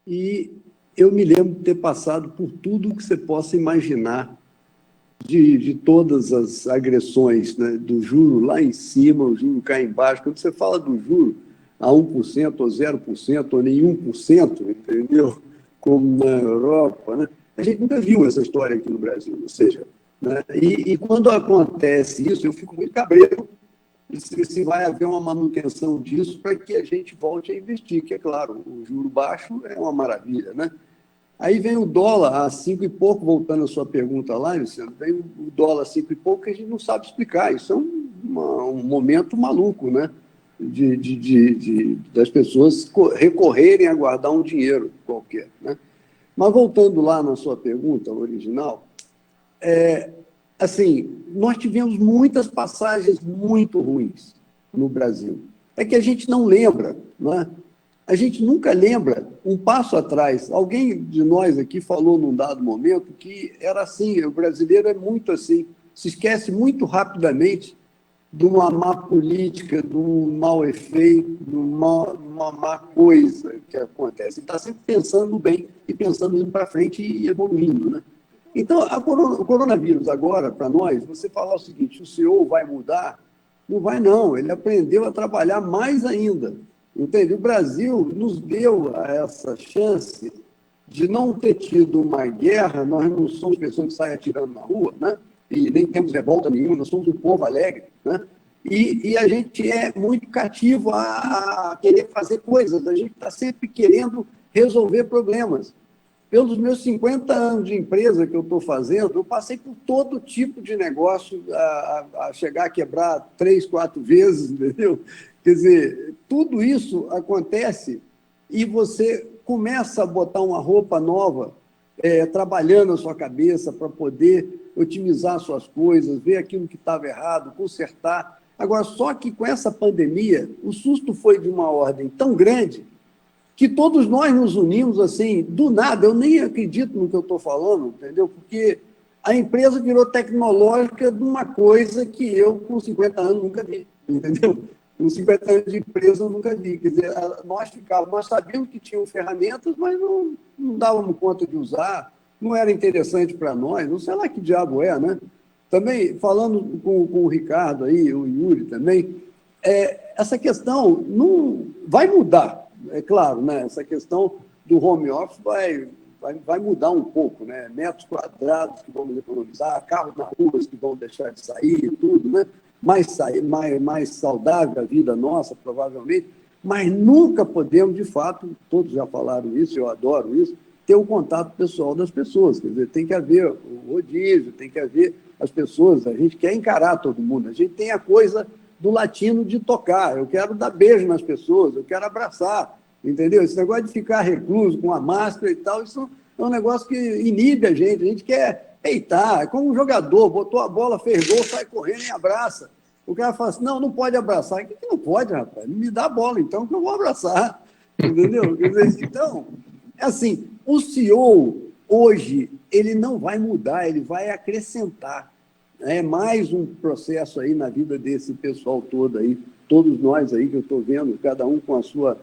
E eu me lembro de ter passado por tudo que você possa imaginar de todas as agressões, né, do juro lá em cima, o juro cá embaixo. Quando você fala do juro a 1% ou 0% ou nenhum por cento, entendeu? Como na Europa, né? A gente nunca viu essa história aqui no Brasil, ou seja, né? E quando acontece isso, eu fico muito cabreiro se vai haver uma manutenção disso para que a gente volte a investir, que é claro, o juro baixo é uma maravilha, né? Aí vem o dólar a 5 e pouco, voltando à sua pergunta lá, Luciano, vem o dólar a 5 e pouco que a gente não sabe explicar. Isso é um momento maluco, né? Das pessoas recorrerem a guardar um dinheiro qualquer, né? Mas voltando lá na sua pergunta original, assim, nós tivemos muitas passagens muito ruins no Brasil. É que a gente não lembra, não é? A gente nunca lembra um passo atrás. Alguém de nós aqui falou num dado momento que era assim, o brasileiro é muito assim, se esquece muito rapidamente de uma má política, de um mau efeito, de uma má coisa que acontece. Ele está sempre pensando bem e pensando indo para frente e evoluindo, né? Então, o coronavírus agora, para nós, você falar o seguinte, o CEO vai mudar? Não vai, não. Ele aprendeu a trabalhar mais ainda. Entende? O Brasil nos deu essa chance de não ter tido uma guerra. Nós não somos pessoas que saem atirando na rua, né? E nem temos revolta nenhuma, nós somos um povo alegre, né? E a gente é muito cativo a querer fazer coisas, a gente está sempre querendo resolver problemas. Pelos meus 50 anos de empresa que eu estou fazendo, eu passei por todo tipo de negócio a chegar a quebrar 3, 4 vezes, entendeu? Quer dizer, tudo isso acontece e você começa a botar uma roupa nova, trabalhando a sua cabeça para poder otimizar suas coisas, ver aquilo que estava errado, consertar. Agora, só que com essa pandemia, o susto foi de uma ordem tão grande que todos nós nos unimos assim, do nada. Eu nem acredito no que eu estou falando, entendeu? Porque a empresa virou tecnológica de uma coisa que eu, com 50 anos, nunca vi, entendeu? Com 50 anos de empresa, eu nunca vi. Quer dizer, nós sabíamos que tinham ferramentas, mas não dávamos conta de usar, não era interessante para nós, não sei lá que diabo é, né? Também, falando com o Ricardo aí, o Yuri também, essa questão não vai mudar. É claro, né? Essa questão do home office vai mudar um pouco, né? Metros quadrados que vamos economizar, carros na rua que vão deixar de sair e tudo, né? Mais saudável a vida nossa, provavelmente, mas nunca podemos, de fato, todos já falaram isso, eu adoro isso, ter o contato pessoal das pessoas. Quer dizer, tem que haver o rodízio, tem que haver as pessoas, a gente quer encarar todo mundo, a gente tem a coisa do latino de tocar, eu quero dar beijo nas pessoas, eu quero abraçar, entendeu? Esse negócio de ficar recluso com a máscara e tal, isso é um negócio que inibe a gente quer peitar, é como um jogador, botou a bola, fez gol, sai correndo e abraça. O cara fala assim, não pode abraçar. O que não pode, rapaz? Me dá a bola, então, que eu vou abraçar, entendeu? Quer dizer, então, assim, o CEO, hoje, ele não vai mudar, ele vai acrescentar. É mais um processo aí na vida desse pessoal todo aí, todos nós aí que eu estou vendo, cada um com a sua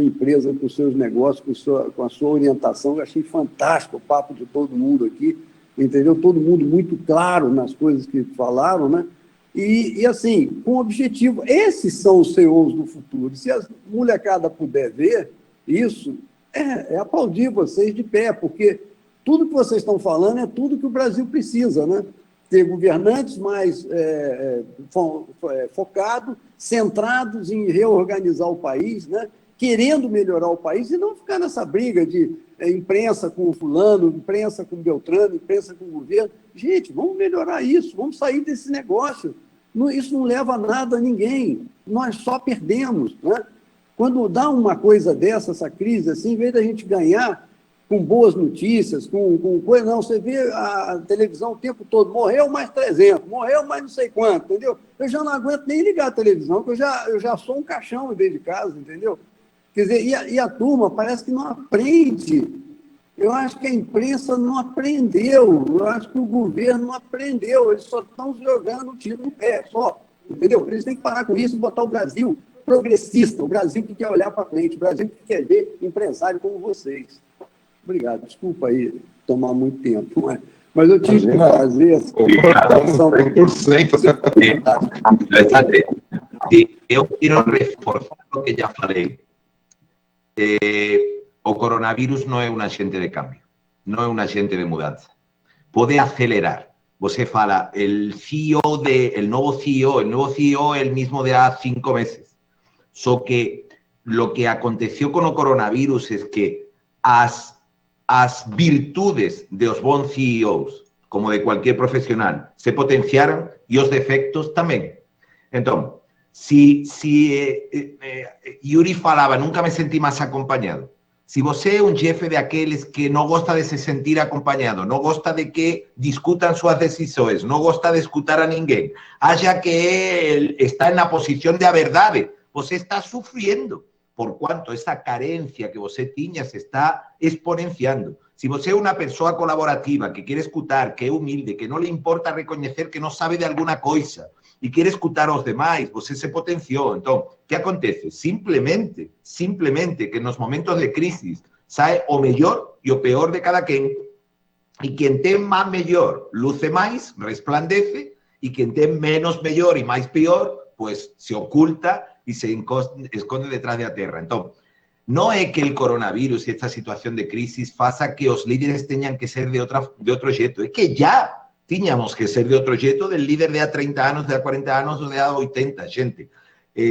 empresa, com os seus negócios, com a sua orientação. Eu achei fantástico o papo de todo mundo aqui, entendeu? Todo mundo muito claro nas coisas que falaram, né? E assim, com objetivo. Esses são os CEOs do futuro. Se a molecada puder ver isso, é aplaudir vocês de pé, porque tudo que vocês estão falando é tudo que o Brasil precisa, né? Ter governantes mais focados, centrados em reorganizar o país, né? Querendo melhorar o país e não ficar nessa briga de imprensa com o fulano, imprensa com o Beltrano, imprensa com o governo. Gente, vamos melhorar isso, vamos sair desse negócio. Isso não leva a nada a ninguém, nós só perdemos, né? Quando dá uma coisa dessa, essa crise, assim, em vez da gente ganhar com boas notícias, com coisa, não, você vê a televisão o tempo todo, morreu mais 300, morreu mais não sei quanto, entendeu? Eu já não aguento nem ligar a televisão, porque eu já sou um caixão dentro de casa, entendeu? Quer dizer, e a turma parece que não aprende. Eu acho que a imprensa não aprendeu, eu acho que o governo não aprendeu, eles só estão jogando o tiro no pé, só, entendeu? Eles têm que parar com isso e botar o Brasil progressista, o Brasil que quer olhar para frente, o Brasil que quer ver empresário como vocês. Obrigado, desculpa aí tomar muito tempo, Mas eu tive que fazer essa comparação. 100%. Eu quero reforçar o que já falei. O coronavírus não é um agente de cambio, não é um agente de mudança. Pode acelerar. Você fala, el nuevo CEO es el mismo de hace 5 meses. So que lo que aconteció con el coronavirus es que as virtudes de los bons CEOs, como de cualquier profesional, se potenciaron y los defectos también. Entonces, si Yuri falaba, nunca me sentí más acompañado. Si você é um jefe daqueles que não gosta de se sentir acompanhado, não gosta de que discutam suas decisões, não gosta de escutar a ninguém, acha que está na posição da verdade, você está sofrendo, por quanto essa carência que você tinha se está exponenciando. Se você é uma pessoa colaborativa, que quer escutar, que é humilde, que não lhe importa reconhecer que não sabe de alguma coisa, e quer escutar aos demais, você se potenciou. Então, o que acontece? Simplesmente que nos momentos de crise sai o melhor e o pior de cada quem. E quem tem mais melhor, luce mais, resplandece, e quem tem menos melhor e mais pior, pues se oculta e se esconde detrás da terra. Então, não é que o coronavírus e esta situação de crise faça que os líderes tenham que ser de outro jeito. É que já teníamos que ser de otro jeito del líder de a 30 años, de a 40 años o de a 80, gente.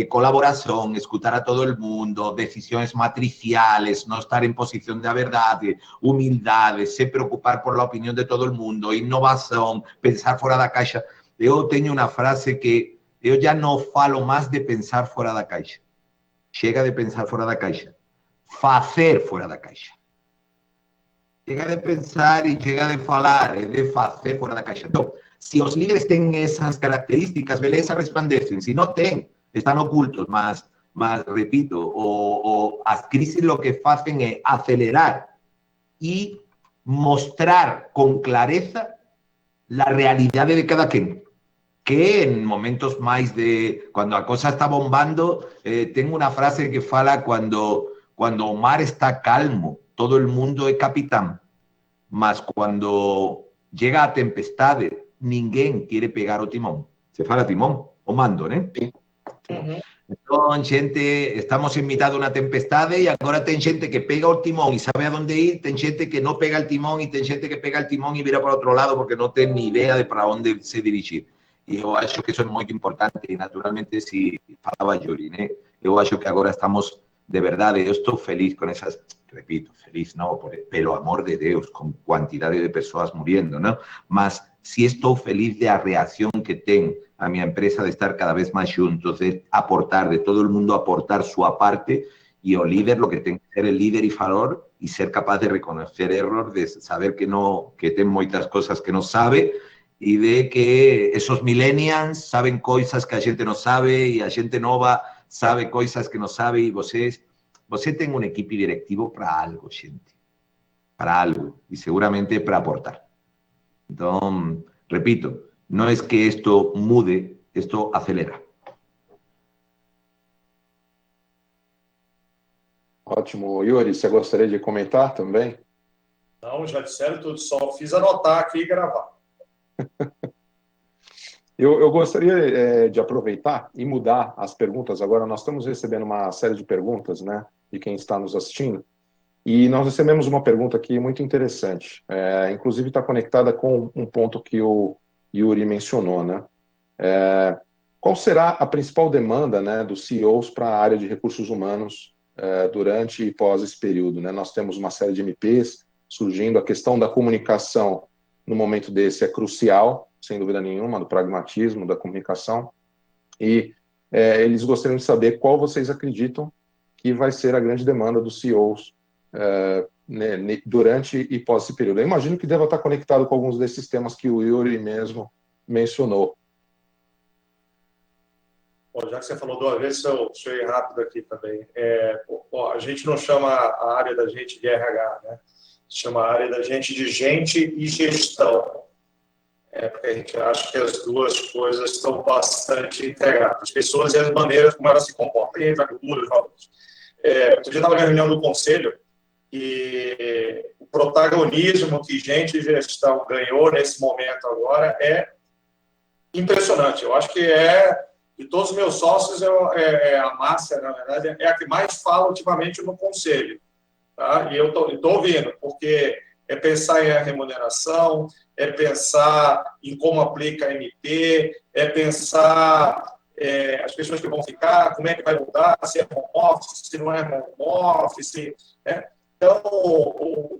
Colaboración, escuchar a todo el mundo, decisiones matriciales, no estar en posición de verdad, humildad, se preocupar por la opinión de todo el mundo, innovación, pensar fuera da caixa. Eu tenho uma frase que eu já não falo mais de pensar fora da caixa. Chega de pensar fora da caixa. Fazer fora da caixa. Chega de pensar e chega de falar, é de fazer fora da caixa. Então, se os líderes têm essas características, beleza, resplandecem. Se não têm, estão ocultos. Mas repito, as crises o que fazem é acelerar e mostrar com clareza a realidade de cada quem. Que en momentos más de... Cuando la cosa está bombando, tengo una frase que fala cuando o mar está calmo, todo el mundo es capitán. Mas cuando llega a tempestade, ninguém quiere pegar o timón. Se fala timón, o mando, ¿no? Entonces, gente, estamos en mitad de una tempestade y ahora ten gente que pega el timón y sabe a dónde ir, ten gente que no pega el timón y ten gente que pega el timón y mira para otro lado porque no tiene ni idea de para dónde se dirigir. E eu acho que isso é muito importante. E, naturalmente, se falava Yuri, né? Eu acho que agora estamos, de verdade, eu estou feliz com essas, repito, feliz não, pelo amor de Deus, com quantidade de pessoas morrendo, não? Mas se estou feliz da reação que tem a minha empresa de estar cada vez mais juntos, de aportar, de todo o mundo aportar sua parte, e o líder, o que tem que ser o líder e falar, e ser capaz de reconhecer erros, de saber que tem muitas coisas que não sabe, y de que esos millennials saben cosas que a gente no sabe y a gente nova sabe cosas que no sabe y você tem un equipo directivo para algo, gente. Para algo y seguramente para aportar. Entonces, repito, no es que esto mude, esto acelera. Ótimo. Yuri, você gostaria de comentar também? Não, já disseram tudo, só fiz anotar aqui e gravar. Eu gostaria de aproveitar e mudar as perguntas. Agora nós estamos recebendo uma série de perguntas, né, de quem está nos assistindo, e nós recebemos uma pergunta aqui muito interessante, inclusive está conectada com um ponto que o Yuri mencionou, né? Qual será a principal demanda, né, dos CEOs para a área de recursos humanos durante e pós esse período, né? Nós temos uma série de MPs surgindo, a questão da comunicação no momento desse é crucial, sem dúvida nenhuma, do pragmatismo, da comunicação. E eles gostariam de saber qual vocês acreditam que vai ser a grande demanda dos CEOs durante e pós esse período. Eu imagino que deva estar conectado com alguns desses temas que o Yuri mesmo mencionou. Bom, já que você falou duas vezes, deixa eu ir rápido aqui também. A gente não chama a área da gente de RH, né? Chama a área da gente de gente e gestão. Porque a gente acha que as duas coisas estão bastante integradas. As pessoas e as maneiras como elas se comportam, e a cultura, os valores. Outro dia eu estava na reunião do conselho e o protagonismo que gente de gestão ganhou nesse momento agora é impressionante. Eu acho que de todos os meus sócios, a Márcia, na verdade, é a que mais fala ultimamente no conselho. Tá? E eu estou ouvindo, porque é pensar em remuneração, é pensar em como aplica a MP, é pensar as pessoas que vão ficar, como é que vai mudar, se é home office, se não é home office, né? Então,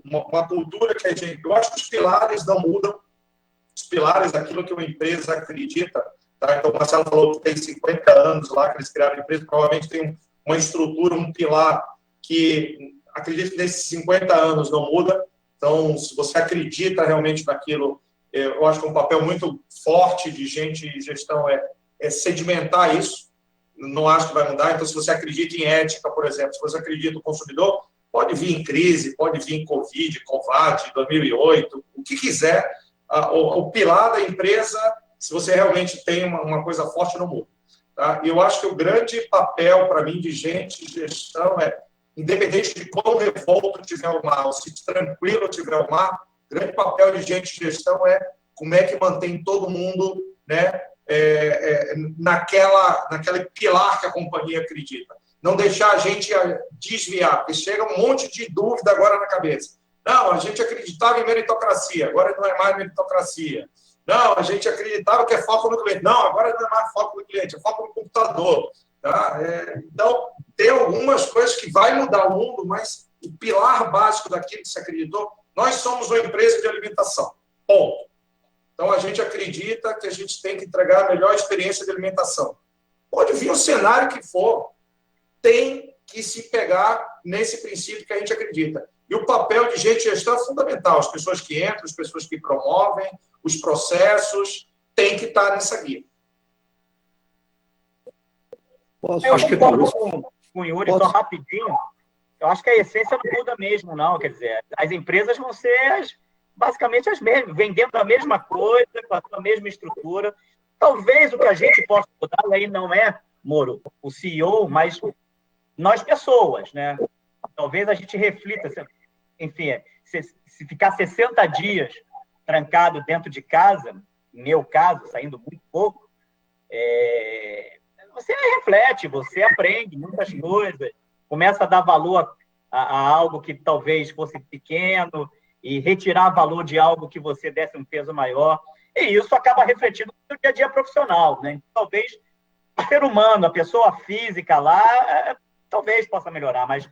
uma cultura que a gente... Eu acho que os pilares não mudam, os pilares daquilo que uma empresa acredita. Tá? Então, o Marcelo falou que tem 50 anos lá que eles criaram a empresa, provavelmente tem uma estrutura, um pilar que acredito que nesses 50 anos não muda. Então, se você acredita realmente naquilo, eu acho que um papel muito forte de gente de gestão é sedimentar isso. Não acho que vai mudar. Então, se você acredita em ética, por exemplo, se você acredita no consumidor, pode vir em crise, pode vir em Covid, Covad, 2008, o que quiser. O pilar da empresa, se você realmente tem uma coisa forte, não muda. Tá? E eu acho que o grande papel, para mim, de gente de gestão independente de quão revolto tiver o mar, ou se tranquilo tiver o mar, o grande papel de gente de gestão é como é que mantém todo mundo, né, naquele pilar que a companhia acredita. Não deixar a gente desviar, porque chega um monte de dúvida agora na cabeça. Não, a gente acreditava em meritocracia, agora não é mais meritocracia. Não, a gente acreditava que é foco no cliente. Não, agora não é mais foco no cliente, é foco no computador. Tá? Então, tem algumas coisas que vai mudar o mundo, mas o pilar básico daquilo que se acreditou, nós somos uma empresa de alimentação. Ponto. Então, a gente acredita que a gente tem que entregar a melhor experiência de alimentação. Pode vir o cenário que for, tem que se pegar nesse princípio que a gente acredita. E o papel de gente de gestão é fundamental. As pessoas que entram, as pessoas que promovem, os processos, tem que estar nessa guia. Eu concordo com o Yuri, só rapidinho. Eu acho que a essência não muda mesmo, não. Quer dizer, as empresas vão ser basicamente as mesmas, vendendo a mesma coisa, com a mesma estrutura. Talvez o que a gente possa mudar, aí não é, Moro, o CEO, mas nós pessoas, né? Talvez a gente reflita, enfim, se ficar 60 dias trancado dentro de casa, no meu caso, saindo muito pouco, você reflete, você aprende muitas coisas, começa a dar valor a algo que talvez fosse pequeno e retirar valor de algo que você desse um peso maior. E isso acaba refletindo no dia a dia profissional, né? Talvez o ser humano, a pessoa física lá, talvez possa melhorar, mas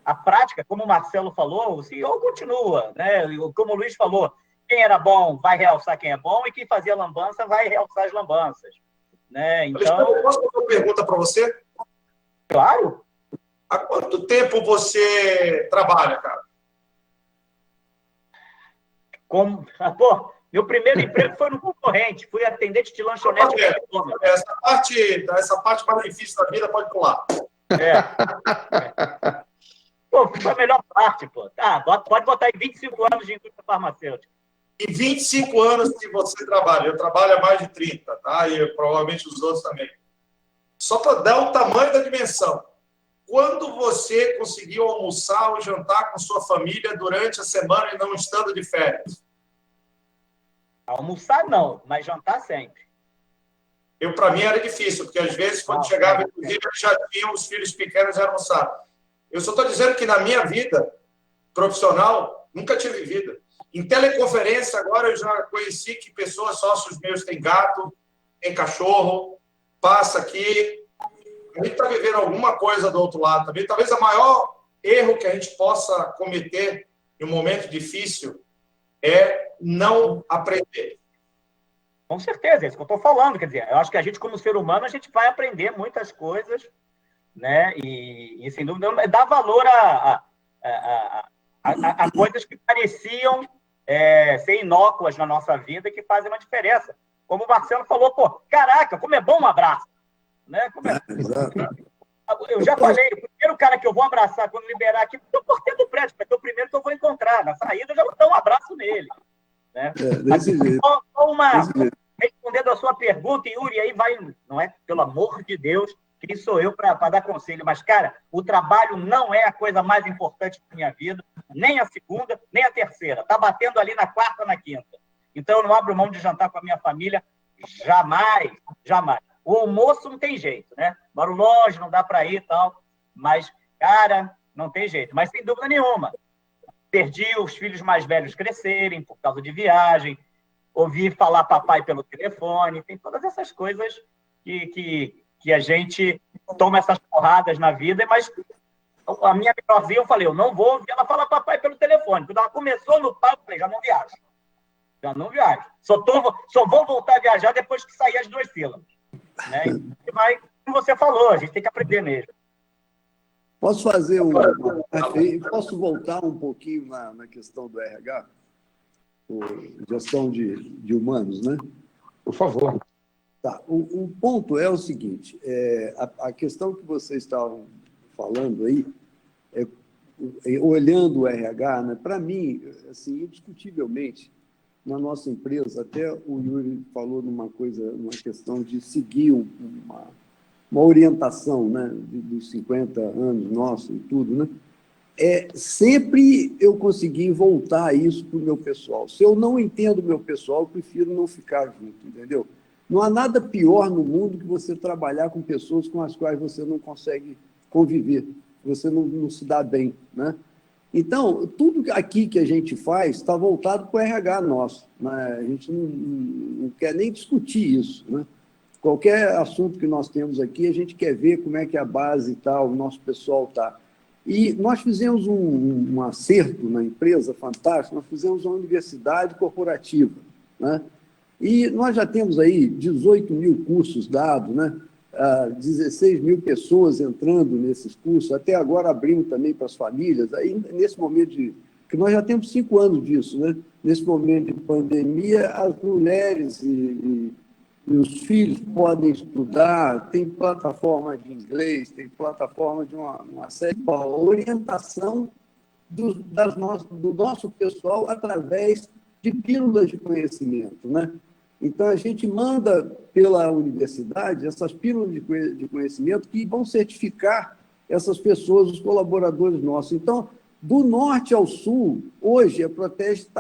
a prática, como o Marcelo falou, o CEO continua, né? Como o Luiz falou, quem era bom vai realçar quem é bom e quem fazia lambança vai realçar as lambanças. Né? Então, posso fazer uma pergunta para você? Claro. Há quanto tempo você trabalha, cara? Meu primeiro emprego foi no concorrente. Fui atendente de lanchonete. Essa parte mais difícil da vida pode pular. Foi a melhor parte, pô. Pode botar aí 25 anos de indústria farmacêutica. E 25 anos que você trabalha. Eu trabalho há mais de 30, tá? E provavelmente os outros também. Só para dar o tamanho da dimensão. Quando você conseguiu almoçar ou jantar com sua família durante a semana e não estando de férias? Almoçar não, mas jantar sempre. Para mim era difícil, porque às vezes quando chegava, inclusive, já tinham os filhos pequenos e almoçar. Eu só estou dizendo que na minha vida profissional, nunca tive vida. Em teleconferência, agora eu já conheci que pessoas, sócios meus, têm gato, tem cachorro, passa aqui. A gente está vivendo alguma coisa do outro lado também. Talvez o maior erro que a gente possa cometer em um momento difícil é não aprender. Com certeza, é isso que eu estou falando. Quer dizer, eu acho que a gente, como ser humano, a gente vai aprender muitas coisas, né? E sem dúvida, dá valor a coisas que pareciam ser inócuas na nossa vida e que fazem uma diferença. Como o Marcelo falou, caraca, como é bom um abraço. Né? Eu já falei, o primeiro cara que eu vou abraçar quando liberar aqui, eu portei do prédio, vai ser o primeiro que eu vou encontrar. Na saída, eu já vou dar um abraço nele. Né? Desse jeito. Respondendo a sua pergunta, Yuri, aí vai, não é? Pelo amor de Deus, quem sou eu para dar conselho? Mas, cara, o trabalho não é a coisa mais importante da minha vida, nem a segunda, nem a terceira. Está batendo ali na quarta, na quinta. Então, eu não abro mão de jantar com a minha família jamais, jamais. O almoço não tem jeito, né? Moro longe, não dá para ir e tal. Mas, cara, não tem jeito. Mas, sem dúvida nenhuma, perdi os filhos mais velhos crescerem por causa de viagem, ouvi falar papai pelo telefone, tem todas essas coisas que a gente toma essas porradas na vida, mas a minha menorzinha, eu falei, eu não vou ouvir ela falar papai pelo telefone. Quando ela começou no papo, eu falei, já não viajo. Já não viajo. Só vou voltar a viajar depois que sair as 2 sílabas. Né? E vai, como você falou, a gente tem que aprender mesmo. Posso fazer posso voltar um pouquinho na questão do RH? Gestão de humanos, né? Por favor. Tá. O ponto é o seguinte, a questão que vocês estavam falando aí, olhando o RH, né, para mim, assim, indiscutivelmente, na nossa empresa, até o Yuri falou numa questão de seguir uma orientação, né, dos 50 anos nossos e tudo, né? Sempre eu consegui voltar isso para o meu pessoal. Se eu não entendo o meu pessoal, eu prefiro não ficar junto, entendeu? Não há nada pior no mundo que você trabalhar com pessoas com as quais você não consegue conviver, você não se dá bem, né? Então, tudo aqui que a gente faz está voltado para o RH nosso, né? A gente não quer nem discutir isso, né? Qualquer assunto que nós temos aqui, a gente quer ver como é que a base está, o nosso pessoal está. E nós fizemos um acerto na empresa fantástico, nós fizemos uma universidade corporativa, né? E nós já temos aí 18 mil cursos dados, né? 16 mil pessoas entrando nesses cursos, até agora abrindo também para as famílias. Aí, nesse momento que nós já temos 5 anos disso, né? Nesse momento de pandemia, as mulheres e os filhos podem estudar, tem plataforma de inglês, tem plataforma de uma série de orientação do nosso pessoal através de pílulas de conhecimento, né? Então, a gente manda pela universidade essas pílulas de conhecimento que vão certificar essas pessoas, os colaboradores nossos. Então, do norte ao sul, hoje, a Proteste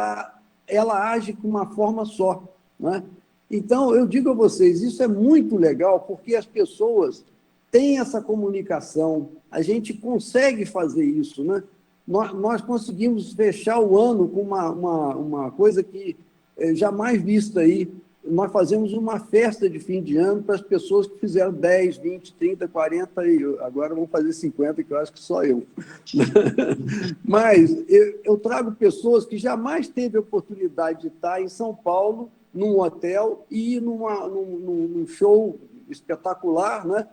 ela age com uma forma só, né? Então, eu digo a vocês, isso é muito legal, porque as pessoas têm essa comunicação, a gente consegue fazer isso, né? Nós conseguimos fechar o ano com uma coisa que jamais vista aí. Nós fazemos uma festa de fim de ano para as pessoas que fizeram 10, 20, 30, 40, e agora vão fazer 50, que eu acho que só eu. Mas eu trago pessoas que jamais teve a oportunidade de estar em São Paulo, num hotel e num show espetacular, né?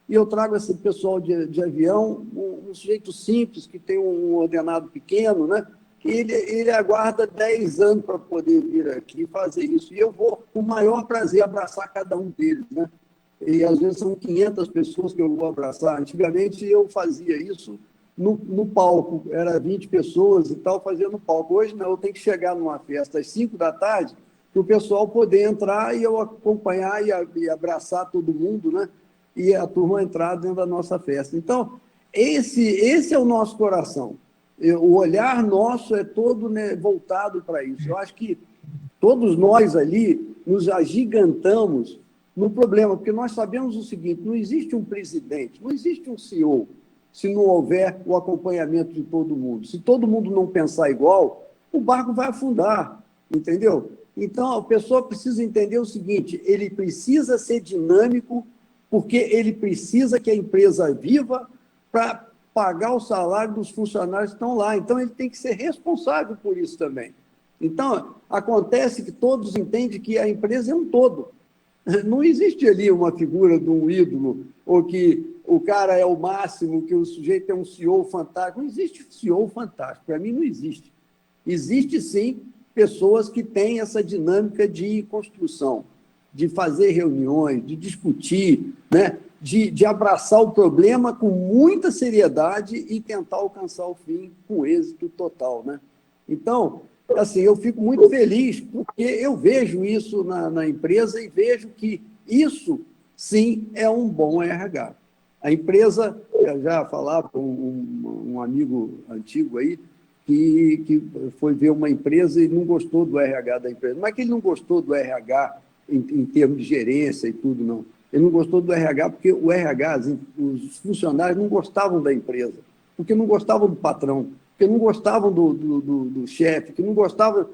E eu trago esse pessoal de avião, um sujeito simples, que tem um ordenado pequeno, né? Ele aguarda 10 anos para poder vir aqui e fazer isso. E eu vou, com o maior prazer, abraçar cada um deles, né? E, às vezes, são 500 pessoas que eu vou abraçar. Antigamente, eu fazia isso no palco. Era 20 pessoas e tal, fazia no palco. Hoje, não, eu tenho que chegar numa festa às 5 da tarde para o pessoal poder entrar e eu acompanhar e abraçar todo mundo, né? E a turma entrar dentro da nossa festa. Então, esse é o nosso coração. O olhar nosso é todo, né, voltado para isso. Eu acho que todos nós ali nos agigantamos no problema, porque nós sabemos o seguinte, não existe um presidente, não existe um CEO, se não houver o acompanhamento de todo mundo. Se todo mundo não pensar igual, o barco vai afundar, entendeu? Então, a pessoa precisa entender o seguinte, ele precisa ser dinâmico, porque ele precisa que a empresa viva para pagar o salário dos funcionários que estão lá. Então, ele tem que ser responsável por isso também. Então, acontece que todos entendem que a empresa é um todo. Não existe ali uma figura de um ídolo, ou que o cara é o máximo, que o sujeito é um CEO fantástico. Não existe CEO fantástico. Para mim, não existe. Existe, sim, pessoas que têm essa dinâmica de construção, de fazer reuniões, de discutir, né? De abraçar o problema com muita seriedade e tentar alcançar o fim com êxito total, né? Então, assim, eu fico muito feliz porque eu vejo isso na empresa e vejo que isso, sim, é um bom RH. A empresa, eu já falava com um amigo antigo aí, que foi ver uma empresa e não gostou do RH da empresa. Não é que ele não gostou do RH em termos de gerência e tudo, não. Ele não gostou do RH porque o RH, os funcionários não gostavam da empresa, porque não gostavam do patrão, porque não gostavam do chefe, que não gostavam...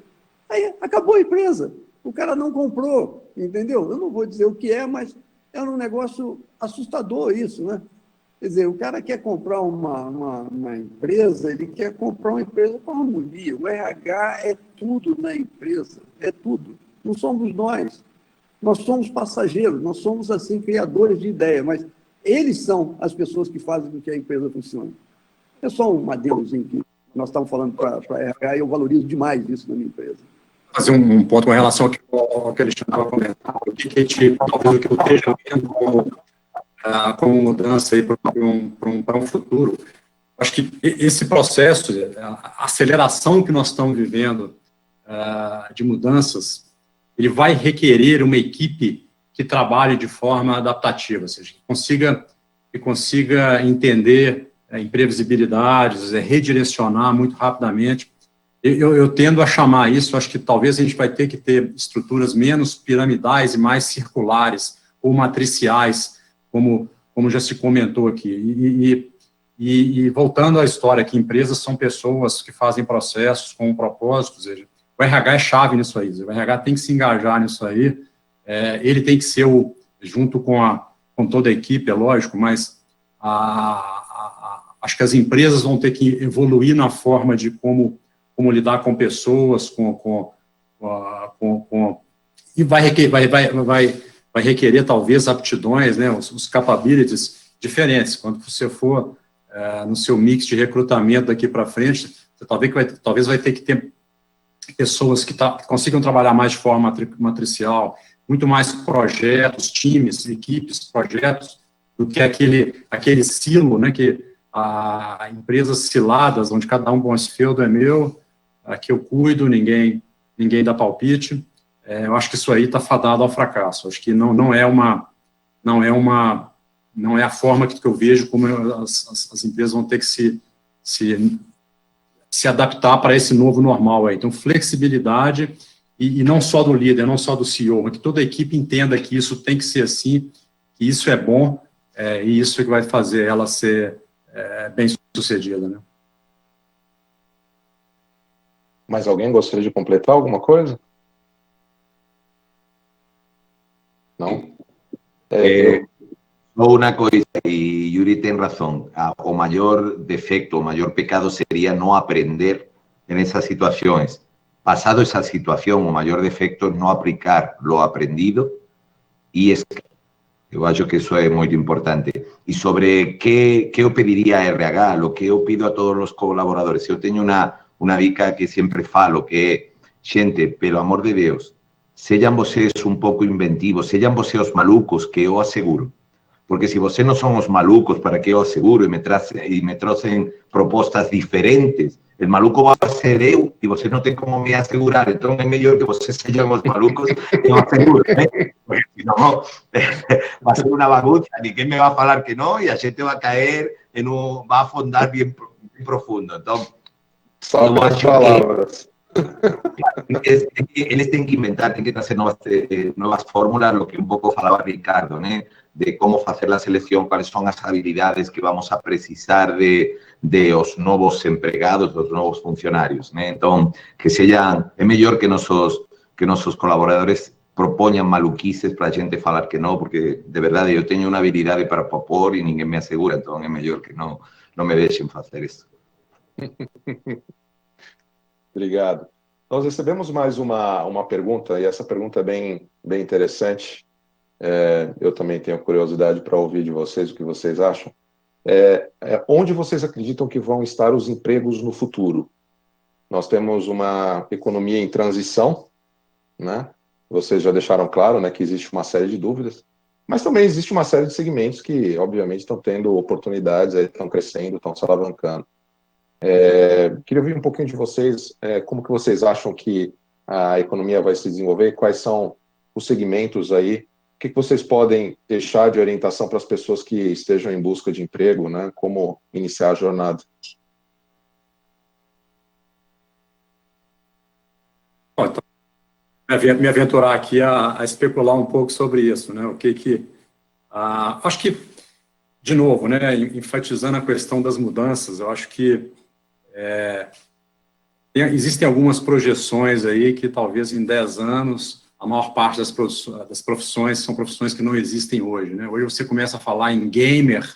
Aí acabou a empresa. O cara não comprou, entendeu? Eu não vou dizer o que é, mas é um negócio assustador isso, né? Quer dizer, o cara quer comprar uma empresa, ele quer comprar uma empresa com harmonia. O RH é tudo na empresa, é tudo. Não somos nós. Nós somos passageiros, nós somos, assim, criadores de ideia, mas eles são as pessoas que fazem com que a empresa funcione. É só um adeuzinho que nós estamos falando para a RH e eu valorizo demais isso na minha empresa. Fazer um ponto com relação ao que o Alexandre estava comentando, o que a gente, talvez o que eu esteja vendo como mudança para um futuro. Acho que esse processo, a aceleração que nós estamos vivendo de mudanças, ele vai requerer uma equipe que trabalhe de forma adaptativa, ou seja, que consiga entender imprevisibilidades, redirecionar muito rapidamente. Eu tendo a chamar isso, acho que talvez a gente vai ter que ter estruturas menos piramidais e mais circulares ou matriciais, como já se comentou aqui. E voltando à história, que empresas são pessoas que fazem processos com um propósito, ou seja, o RH é chave nisso aí, o RH tem que se engajar nisso aí, ele tem que ser, junto com toda a equipe, é lógico, mas acho que as empresas vão ter que evoluir na forma de como lidar com pessoas, e vai requerer talvez aptidões, né, os capabilities diferentes. Quando você for no seu mix de recrutamento daqui para frente, você talvez vai ter que ter pessoas que consigam trabalhar mais de forma matricial, muito mais projetos, times, equipes, projetos, do que aquele silo, né, que empresas ciladas, onde cada um, bom, esse feudo é meu, aqui eu cuido, ninguém dá palpite. Eu acho que isso aí está fadado ao fracasso. Acho que não é a forma que eu vejo como as empresas vão ter que se adaptar para esse novo normal aí. Então, flexibilidade, e não só do líder, não só do CEO, mas que toda a equipe entenda que isso tem que ser assim, que isso é bom, e isso é que vai fazer ela ser bem-sucedida, né? Mais alguém gostaria de completar alguma coisa? Não? Só uma coisa, e Yuri tem razão, o maior defecto, o maior pecado seria não aprender nessas situações. Passado essa situação, o maior defecto é não aplicar o aprendido e esquecer. Eu acho que isso é muito importante. E sobre que eu pediria a RH, o que eu pido a todos os colaboradores, eu tenho uma dica que sempre falo, que é, gente, pelo amor de Deus, sejam vocês um pouco inventivos, sejam vocês os malucos, que eu asseguro. Porque se vocês não são os malucos, para que eu asseguro, e me trazem propostas diferentes, o maluco vai ser eu, e vocês não têm como me assegurar. Então, é melhor que vocês sejam os malucos que eu asseguro, né? Porque senão vai ser uma bagunça, ninguém me vai falar que não, e a gente vai cair, vai afundar bem profundo. Então, só as palavras. Eles têm que inventar, têm que trazer novas fórmulas, o que um pouco falava Ricardo, né? De como fazer a seleção, quais são as habilidades que vamos a precisar de os novos empregados, dos novos funcionários, né? Então, que sejam, é melhor que nossos colaboradores proponham maluquices para a gente falar que não, porque, de verdade, eu tenho uma habilidade para propor e ninguém me assegura, então é melhor que não me deixem fazer isso. Obrigado. Nós recebemos mais uma pergunta, e essa pergunta é bem interessante. Eu também tenho curiosidade para ouvir de vocês o que vocês acham. Onde vocês acreditam que vão estar os empregos no futuro? Nós temos uma economia em transição, né? Vocês já deixaram claro, né, que existe uma série de dúvidas, mas também existe uma série de segmentos que, obviamente, estão tendo oportunidades, estão crescendo, estão se alavancando. Queria ouvir um pouquinho de vocês, como que vocês acham que a economia vai se desenvolver, quais são os segmentos aí que vocês podem deixar de orientação para as pessoas que estejam em busca de emprego, né? Como iniciar a jornada? Bom, então, me aventurar aqui a especular um pouco sobre isso, né? Acho que, de novo, né, enfatizando a questão das mudanças, eu acho que existem algumas projeções aí que talvez em 10 anos a maior parte das profissões são profissões que não existem hoje, né? Hoje você começa a falar em gamer,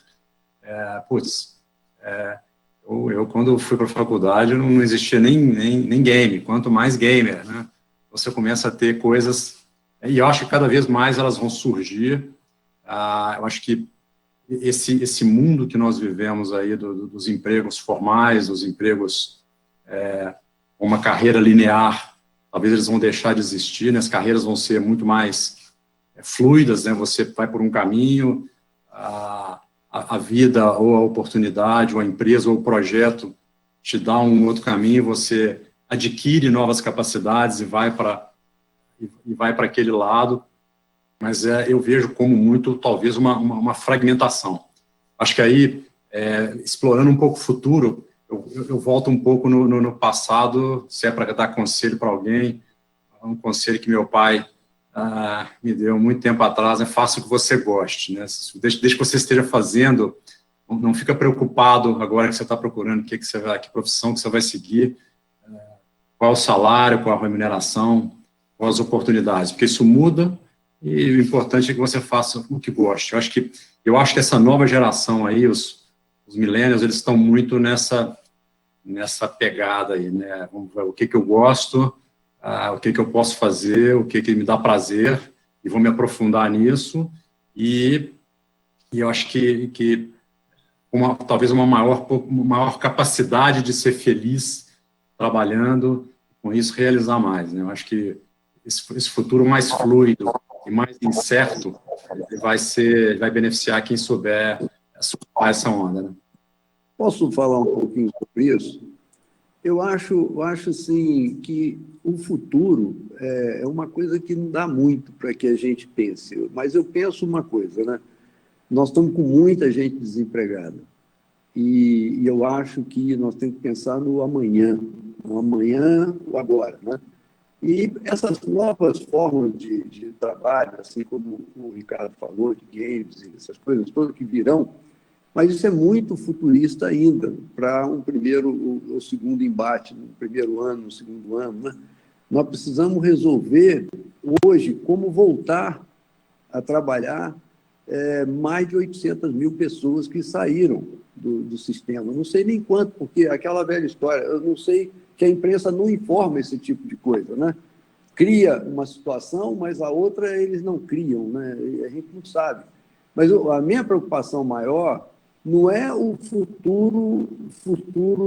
eu quando fui para a faculdade não existia nem game, quanto mais gamer, né? Você começa a ter coisas, e eu acho que cada vez mais elas vão surgir. Eu acho que esse mundo que nós vivemos aí dos empregos formais, dos empregos com uma carreira linear, talvez eles vão deixar de existir, né? As carreiras vão ser muito mais fluidas, né? Você vai por um caminho, a vida ou a oportunidade, ou a empresa ou o projeto te dá um outro caminho, você adquire novas capacidades e vai para aquele lado, mas eu vejo como muito, talvez, uma fragmentação. Acho que aí, explorando um pouco o futuro, eu volto um pouco no passado, se é para dar conselho para alguém, um conselho que meu pai me deu muito tempo atrás, faça o que você goste, né? Desde que você esteja fazendo, não fica preocupado agora que você está procurando que profissão que você vai seguir, qual o salário, qual a remuneração, quais as oportunidades, porque isso muda e o importante é que você faça o que goste. Eu acho que essa nova geração aí, os millennials, eles estão muito nessa pegada aí, né? Vamos ver o que eu gosto, o que eu posso fazer, o que me dá prazer, e vou me aprofundar nisso, e eu acho que talvez uma maior capacidade de ser feliz trabalhando, com isso realizar mais, né? Eu acho que esse futuro mais fluido e mais incerto vai beneficiar quem souber surfar essa onda, né? Posso falar um pouquinho sobre isso? Eu acho assim, que o futuro é uma coisa que não dá muito para que a gente pense, mas eu penso uma coisa, né? Nós estamos com muita gente desempregada e eu acho que nós temos que pensar no amanhã, o agora, né? E essas novas formas de trabalho, assim como o Ricardo falou, de games e essas coisas todas que virão, mas isso é muito futurista ainda para um primeiro ou segundo embate, no primeiro ano, no segundo ano, né? Nós precisamos resolver hoje como voltar a trabalhar mais de 800 mil pessoas que saíram do sistema. Não sei nem quanto, porque aquela velha história, eu não sei que a imprensa não informa esse tipo de coisa, né? Cria uma situação, mas a outra eles não criam, né? A gente não sabe. Mas a minha preocupação maior não é o futuro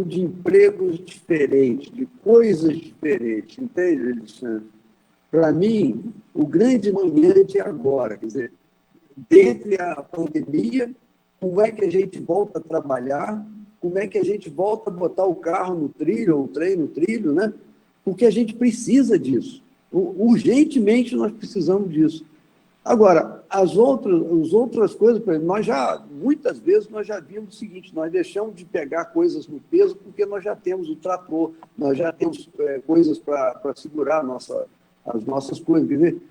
de empregos diferentes, de coisas diferentes, entende, Alexandre? Para mim, o grande manhante é agora, quer dizer, dentre a pandemia, como é que a gente volta a trabalhar, como é que a gente volta a botar o carro no trilho, ou o trem no trilho, né? Porque a gente precisa disso. Urgentemente nós precisamos disso. Agora, as outras coisas, por exemplo, muitas vezes nós já vimos o seguinte, nós deixamos de pegar coisas no peso porque nós já temos o trator, nós já temos coisas para segurar as nossas coisas. Quer dizer,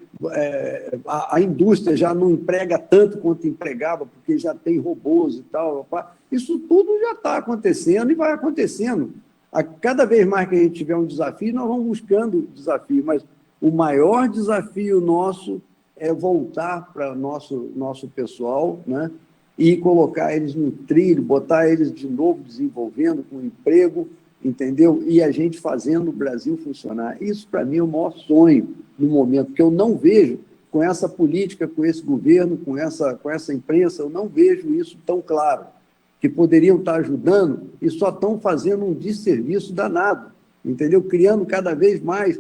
a indústria já não emprega tanto quanto empregava, porque já tem robôs e tal. Isso tudo já está acontecendo e vai acontecendo. Cada vez mais que a gente tiver um desafio, nós vamos buscando desafio, mas o maior desafio nosso é voltar para o nosso pessoal, né? E colocar eles no trilho, botar eles de novo desenvolvendo com emprego, entendeu? E a gente fazendo o Brasil funcionar. Isso, para mim, é o maior sonho no momento, porque eu não vejo, com essa política, com esse governo, com essa imprensa, eu não vejo isso tão claro, que poderiam estar ajudando e só estão fazendo um desserviço danado, entendeu? Criando cada vez mais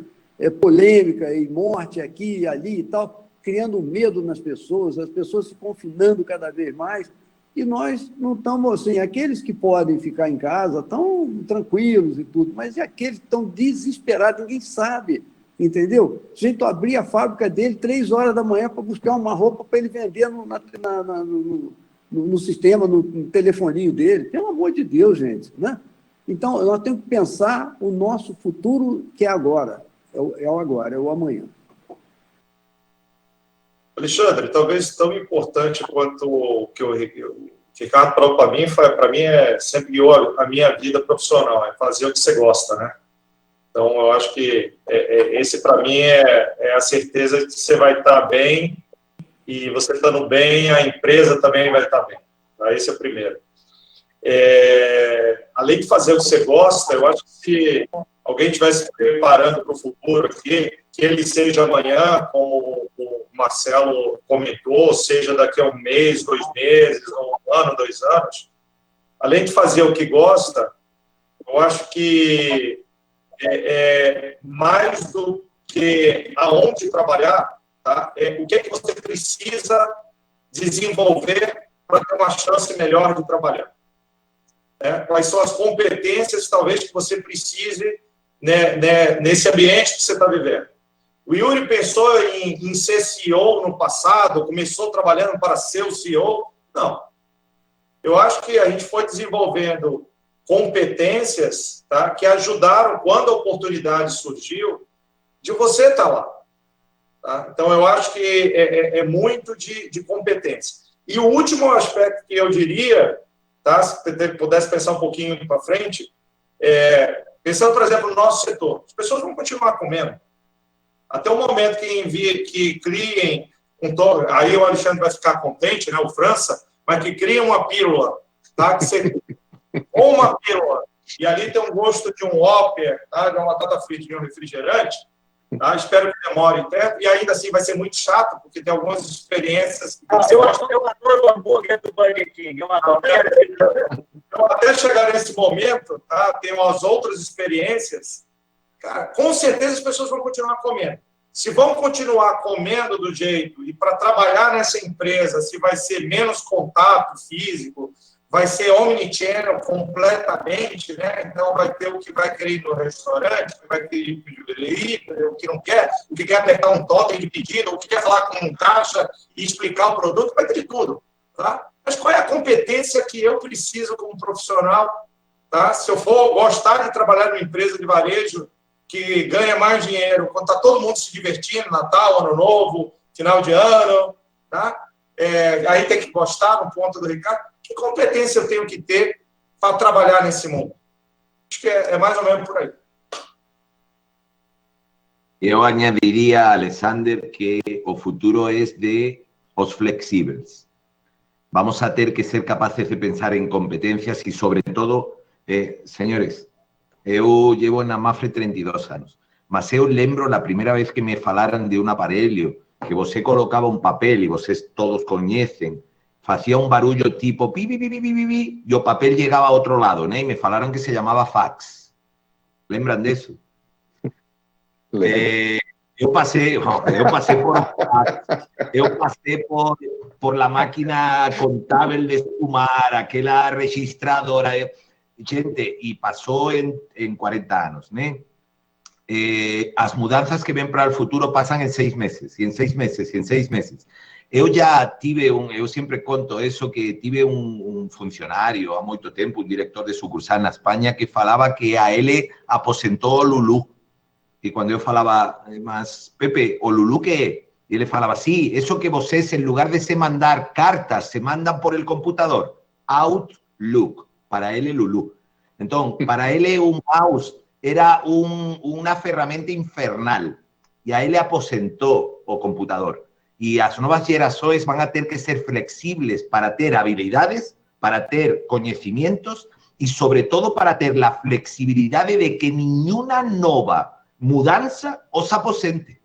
polêmica e morte aqui e ali e tal, criando medo nas pessoas, as pessoas se confinando cada vez mais, e nós não estamos assim, aqueles que podem ficar em casa estão tranquilos e tudo, mas e aqueles que estão desesperados, ninguém sabe entendeu? O sujeito abria a fábrica dele 3 horas da manhã para buscar uma roupa para ele vender no sistema, no telefoninho dele. Pelo amor de Deus, gente, né? Então, nós temos que pensar o nosso futuro, que é agora. É o agora, é o amanhã. Alexandre, talvez tão importante quanto o que o Ricardo falou para mim sempre guiou a minha vida profissional, é fazer o que você gosta, né? Então, eu acho que esse, para mim, é a certeza de que você vai estar bem, e você estando bem, a empresa também vai estar bem. Tá? Esse é o primeiro. Além de fazer o que você gosta, eu acho que se alguém estivesse se preparando para o futuro aqui, que ele seja amanhã, como o Marcelo comentou, seja daqui a 1 mês, 2 meses, ou 1 ano, 2 anos, além de fazer o que gosta, eu acho que mais do que aonde trabalhar, tá? O que é que você precisa desenvolver para ter uma chance melhor de trabalhar. Quais são as competências, talvez, que você precise, né, nesse ambiente que você está vivendo. O Yuri pensou em ser CEO no passado, começou trabalhando para ser o CEO? Não. Eu acho que a gente foi desenvolvendo competências, tá, que ajudaram, quando a oportunidade surgiu, de você estar lá. Tá? Então, eu acho que é muito de competência. E o último aspecto que eu diria, tá, se pudesse pensar um pouquinho para frente, pensando, por exemplo, no nosso setor, as pessoas vão continuar comendo. Até o momento que criem, aí o Alexandre vai ficar contente, né, o França, mas que criem uma pílula, tá, que você, ou uma pílula, e ali tem um gosto de um Whopper, tá, de uma batata frita, de um refrigerante, tá, espero que demore tempo, e ainda assim vai ser muito chato, porque tem algumas experiências... Eu adoro o hambúrguer do Burger King, eu adoro. Então, até chegar nesse momento, tá, tem umas outras experiências, cara, com certeza as pessoas vão continuar comendo. Se vão continuar comendo do jeito, e para trabalhar nessa empresa, se vai ser menos contato físico, vai ser omnichannel completamente, né? Então vai ter o que vai querer ir no restaurante, o que vai querer ir, o que não quer, o que quer apertar um totem de pedido, o que quer falar com um caixa e explicar o produto, vai ter de tudo, tá? Mas qual é a competência que eu preciso como profissional, tá? Se eu for gostar de trabalhar numa empresa de varejo que ganha mais dinheiro, quando está todo mundo se divertindo, Natal, Ano Novo, final de ano, tá? Aí tem que gostar, no ponto do Ricardo. Que competência eu tenho que ter para trabalhar nesse mundo? Acho que é mais ou menos por aí. Eu añadiría, Alexander, que o futuro es de los flexibles. Vamos a tener que ser capaces de pensar en competencias y, sobre todo, señores, eu llevo na Mafre 32 anos, mas eu lembro a primeira vez que me falaram de um aparelho que você colocava um papel, e vocês todos conhecem, fazia um barulho tipo pi, pi, pi, pi, pi, pi, e o papel chegava a outro lado, né? E me falaram que se chamava fax. Lembram disso? Eu passei por la máquina contável de espumar, aquela registradora, gente, e passou em 40 anos, né? As mudanças que vêm para o futuro passam em 6 meses, e em 6 meses, e em 6 meses. Eu já tive eu sempre conto isso, que tive um funcionário há muito tempo, um diretor de sucursal na Espanha, que falava que a ele aposentou o Lulu. E quando eu falava, mas Pepe, o Lulu que é? E ele falava, sim, isso que vocês, em lugar de se mandar cartas, se mandam por el computador. Outlook, para ele Lulu. Então, para ele um mouse era uma ferramenta infernal. E a ele aposentou o computador. E as novas gerações vão ter que ser flexíveis para ter habilidades, para ter conhecimentos e, sobretudo, para ter a flexibilidade de que nenhuma nova mudança os aposente.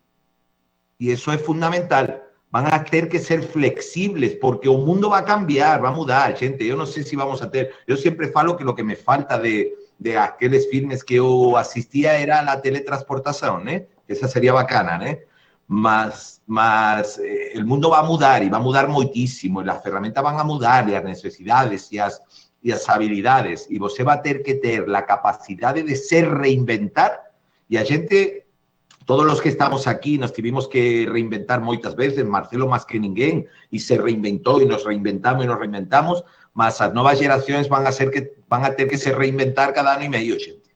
E isso é fundamental. Vão ter que ser flexíveis, porque o mundo vai cambiar, vai mudar, gente. Eu não sei se vamos a ter... Eu sempre falo que o que me falta de aqueles filmes que eu assistia era a teletransportação, né? Essa seria bacana, né? Mas o mundo vai mudar, e vai mudar muitíssimo. E as ferramentas vão mudar, e as necessidades e as habilidades. E você vai ter que ter a capacidade de se reinventar. E a gente todos los que estamos aquí nos tuvimos que reinventar muchas veces, Marcelo más que ninguém, y se reinventó y nos reinventamos, mas las nuevas generaciones van a tener que se reinventar cada año y medio, gente.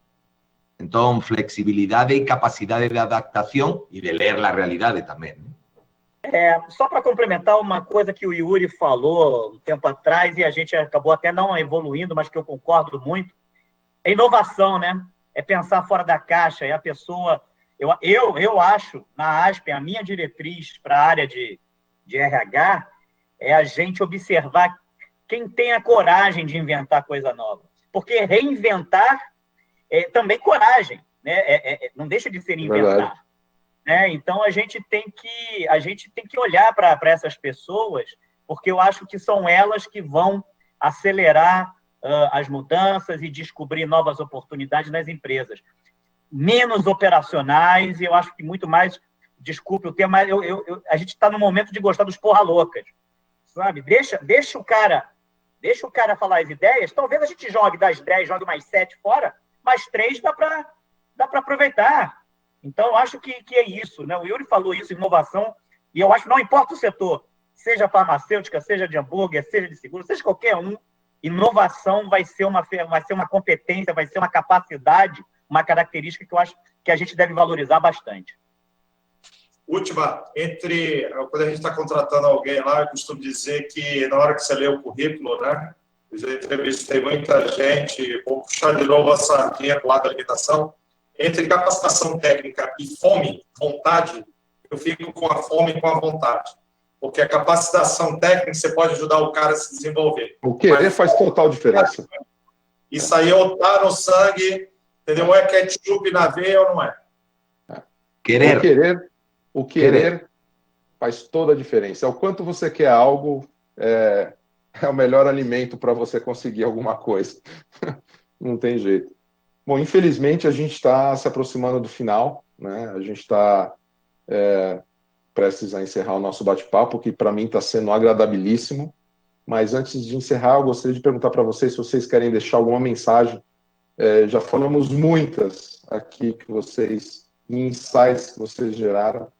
Entonces, flexibilidad y capacidad de adaptación y de leer la realidad también. Só para complementar uma coisa que o Yuri falou um tempo atrás, e a gente acabou até não evoluindo, mas que eu concordo muito, é inovação, né? É pensar fora da caixa, é a pessoa... Eu acho, na ASP, a minha diretriz para a área de RH é a gente observar quem tem a coragem de inventar coisa nova. Porque reinventar é também coragem, né? Não deixa de ser inventar. Então, a gente tem que olhar para essas pessoas, porque eu acho que são elas que vão acelerar as mudanças e descobrir novas oportunidades nas empresas. Menos operacionais, e eu acho que muito mais, desculpe o termo, mas a gente está no momento de gostar dos porra loucas, sabe? Deixa o cara falar as ideias, talvez a gente jogue das 10, jogue mais 7 fora, mas 3 dá para aproveitar. Então, eu acho que é isso, né? O Yuri falou isso, inovação, e eu acho que não importa o setor, seja farmacêutica, seja de hambúrguer, seja de seguro, seja qualquer um, inovação vai ser uma competência, vai ser uma capacidade, uma característica que eu acho que a gente deve valorizar bastante. Última, quando a gente está contratando alguém lá, eu costumo dizer que na hora que você lê o currículo, né? Eu já entrevistei muita gente, vou puxar de novo a sardinha do lado da alimentação. Entre capacitação técnica e fome, vontade, eu fico com a fome e com a vontade. Porque a capacitação técnica, você pode ajudar o cara a se desenvolver. O querer faz total diferença. Isso aí tá no sangue, entendeu? É ketchup na veia ou não é? O querer faz toda a diferença. É o quanto você quer algo, é o melhor alimento para você conseguir alguma coisa. Não tem jeito. Bom, infelizmente, a gente está se aproximando do final, né? A gente está prestes a encerrar o nosso bate-papo, que para mim está sendo agradabilíssimo. Mas antes de encerrar, eu gostaria de perguntar para vocês se vocês querem deixar alguma mensagem. Já falamos muitas aqui insights que vocês geraram,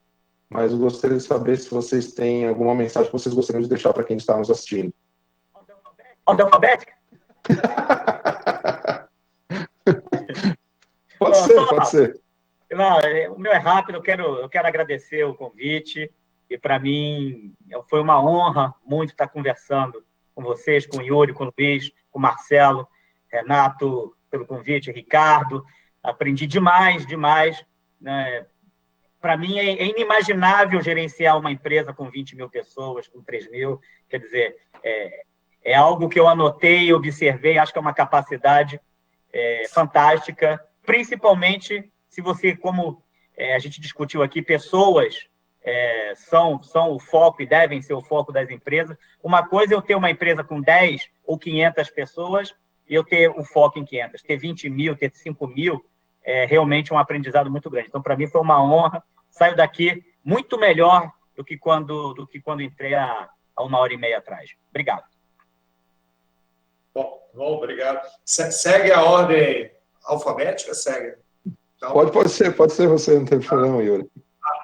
mas eu gostaria de saber se vocês têm alguma mensagem que vocês gostariam de deixar para quem está nos assistindo. Alfabética? Pode ser. Não, o meu é rápido, eu quero agradecer o convite, e para mim foi uma honra muito estar conversando com vocês, com o Yuri, com o Luiz, com o Marcelo, Renato, pelo convite, Ricardo, aprendi demais, né? Para mim é inimaginável gerenciar uma empresa com 20 mil pessoas, com 3 mil, quer dizer, é algo que eu anotei, observei, acho que é uma capacidade fantástica, principalmente se você, como a gente discutiu aqui, pessoas são o foco e devem ser o foco das empresas. Uma coisa é eu ter uma empresa com 10 ou 500 pessoas e eu ter o foco em 500. Ter 20 mil, ter 5 mil é realmente um aprendizado muito grande. Então, para mim, foi uma honra. Saio daqui muito melhor do que quando entrei há 1h30 atrás. Obrigado. Bom, obrigado. Segue a ordem alfabética? Segue. Então, pode ser você, não tem problema, Yuri.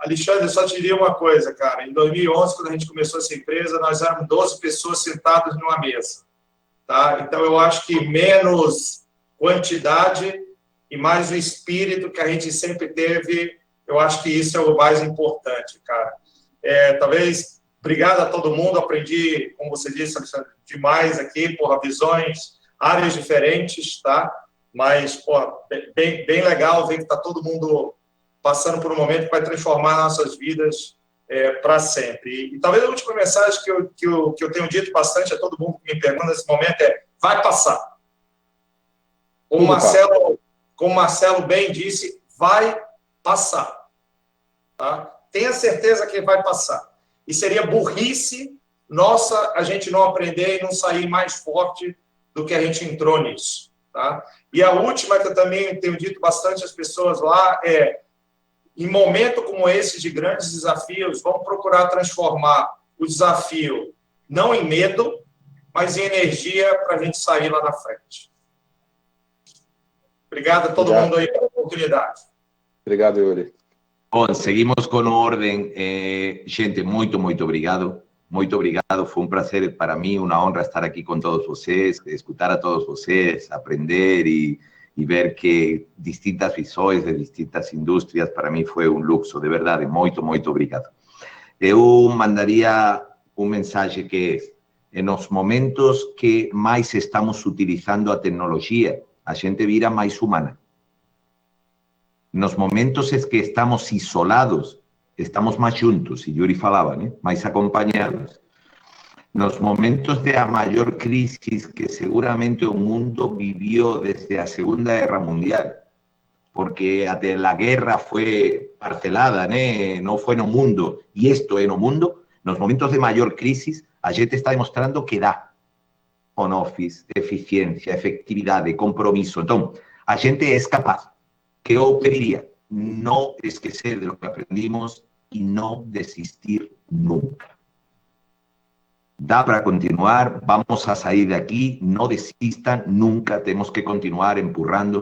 Alexandre, só te diria uma coisa, cara. Em 2011, quando a gente começou essa empresa, nós éramos 12 pessoas sentadas numa mesa. Tá? Então, eu acho que menos quantidade e mais o espírito que a gente sempre teve, eu acho que isso é o mais importante, cara. Talvez, obrigado a todo mundo, aprendi, como você disse, Alexandre, demais aqui, visões, áreas diferentes, tá? Mas, bem legal ver que está todo mundo passando por um momento que vai transformar nossas vidas para sempre. E talvez a última mensagem que eu tenho dito bastante a todo mundo que me pergunta nesse momento vai passar. Como o Marcelo bem disse, vai passar. Tá? Tenha certeza que vai passar. E seria burrice nossa a gente não aprender e não sair mais forte do que a gente entrou nisso. Tá? E a última, que eu também tenho dito bastante às pessoas lá, em momento como esse de grandes desafios, vamos procurar transformar o desafio não em medo, mas em energia para a gente sair lá na frente. Obrigado a todo mundo aí pela oportunidade. Obrigado, Yuri. Bom, seguimos com ordem. Gente, muito obrigado. Muito obrigado. Foi um prazer para mim, uma honra estar aqui com todos vocês, escutar a todos vocês, aprender e ver que distintas visões de distintas indústrias, para mim foi um luxo, de verdade. Muito obrigado. Eu mandaria mensagem que é, nos momentos que mais estamos utilizando a tecnologia, a gente vira mais humana. Nos momentos en que estamos isolados, estamos más juntos, y Yuri falaba, ¿no? Más acompañados. Nos momentos de a mayor crisis que seguramente el mundo vivió desde la Segunda Guerra Mundial, porque la guerra fue parcelada, ¿no? No fue en el mundo, y esto en el mundo, nos momentos de mayor crisis, a gente está demostrando que dá on office, eficiencia, efectividad, compromiso. Entonces, a gente es capaz. Que yo pediría, no esquecer de lo que aprendimos y no desistir nunca. Da para continuar, vamos a salir de aquí, no desistan nunca, tenemos que continuar empurrando,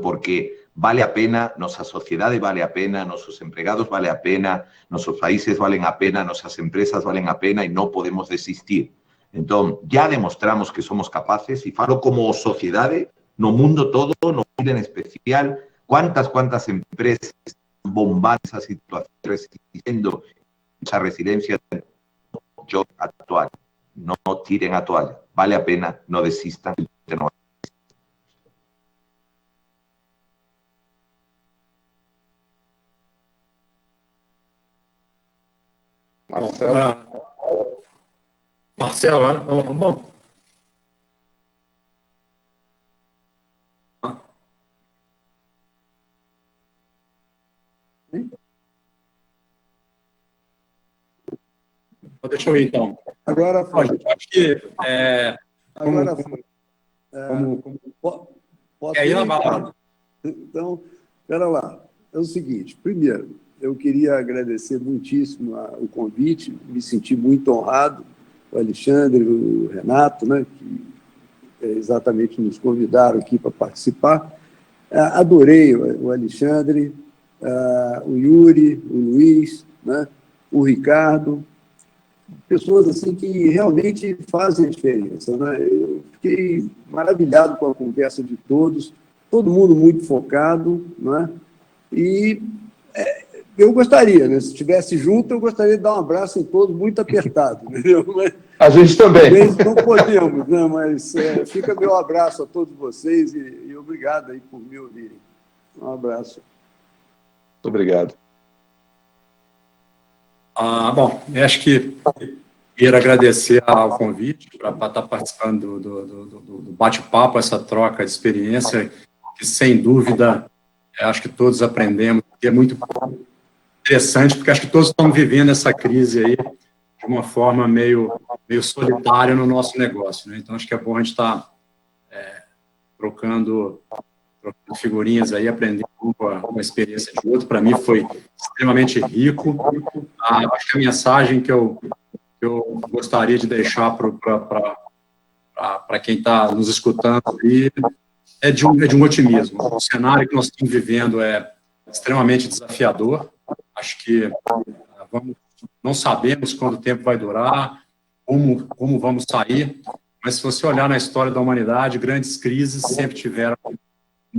porque vale a pena, nuestra sociedad vale a pena, nuestros empleados vale a pena, nuestros países valen a pena, nuestras empresas valen a pena y no podemos desistir. Entonces, ya demostramos que somos capaces y falo como sociedad, no mundo todo, no en especial, cuántas empresas bomban esa situación resistiendo esa resiliencia yo actual. No tiren a toalla, vale a pena, no desistan. Marcelo, bom. Deixa eu ir, então. Agora foi. Acho que... Agora foi. Posso ir na balada. Então, espera lá. É o seguinte, primeiro, eu queria agradecer muitíssimo o convite, me senti muito honrado, o Alexandre, o Renato, né, que exatamente nos convidaram aqui para participar. Adorei o Alexandre, o Yuri, o Luiz, né, o Ricardo, pessoas assim que realmente fazem a diferença, né? Eu fiquei maravilhado com a conversa de todos, todo mundo muito focado, né? E eu gostaria, né? Se estivesse junto, eu gostaria de dar um abraço em todos, muito apertado, entendeu? Mas, a gente também. Não podemos, né? Mas fica meu abraço a todos vocês e obrigado aí por me ouvirem. Um abraço. Muito obrigado. Bom, eu acho que quero agradecer ao convite para estar participando do bate-papo, essa troca de experiência, que, sem dúvida, acho que todos aprendemos, que é muito interessante, porque acho que todos estão vivendo essa crise aí de uma forma meio solitária no nosso negócio, né? Então, acho que é bom a gente estar trocando figurinhas aí, aprendendo com a experiência de outro. Para mim foi extremamente rico. Acho que a mensagem que eu gostaria de deixar para quem está nos escutando aí é de um otimismo. O cenário que nós estamos vivendo é extremamente desafiador. Acho que não sabemos quanto tempo vai durar, como vamos sair, mas se você olhar na história da humanidade, grandes crises sempre tiveram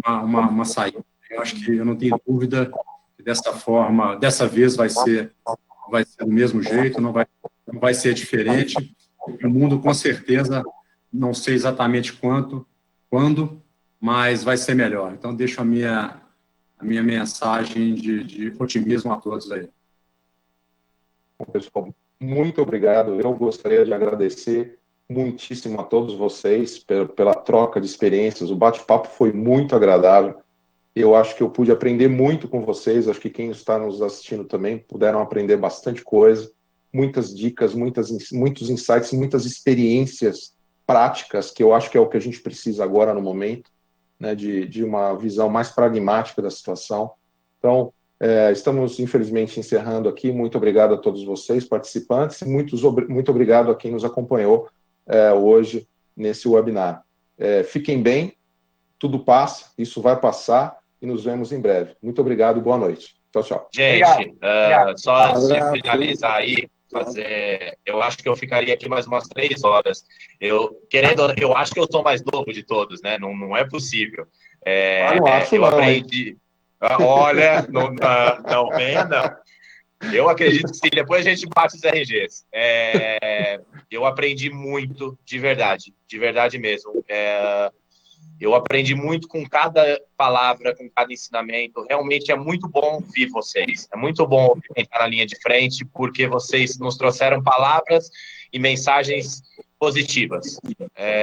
uma saída. Eu acho que eu não tenho dúvida que dessa vez vai ser do mesmo jeito, não vai ser diferente. O mundo, com certeza, não sei exatamente quando, mas vai ser melhor. Então, deixo a minha mensagem de otimismo a todos aí. Pessoal, muito obrigado. Eu gostaria de agradecer muitíssimo a todos vocês pela troca de experiências. O bate-papo foi muito agradável. Eu acho que eu pude aprender muito com vocês. Acho que quem está nos assistindo também puderam aprender bastante coisa. Muitas dicas, muitos insights, muitas experiências práticas, que eu acho que é o que a gente precisa agora no momento, né, de uma visão mais pragmática da situação. Então, estamos, infelizmente, encerrando aqui. Muito obrigado a todos vocês, participantes, e muito obrigado a quem nos acompanhou hoje nesse webinar. Fiquem bem, tudo passa, isso vai passar, e nos vemos em breve. Muito obrigado, boa noite. Tchau, tchau. Gente, só antes de Abraço. finalizar aí, eu acho que eu ficaria aqui mais umas 3 horas. Eu acho que eu sou mais novo de todos, né? Não é possível. Não acho eu não, aprendi. Olha, não venha, não. Eu acredito que sim, depois a gente bate os RGs. Eu aprendi muito, de verdade mesmo. Eu aprendi muito com cada palavra, com cada ensinamento. Realmente é muito bom ouvir vocês. É muito bom ouvir quem está na linha de frente, porque vocês nos trouxeram palavras e mensagens positivas.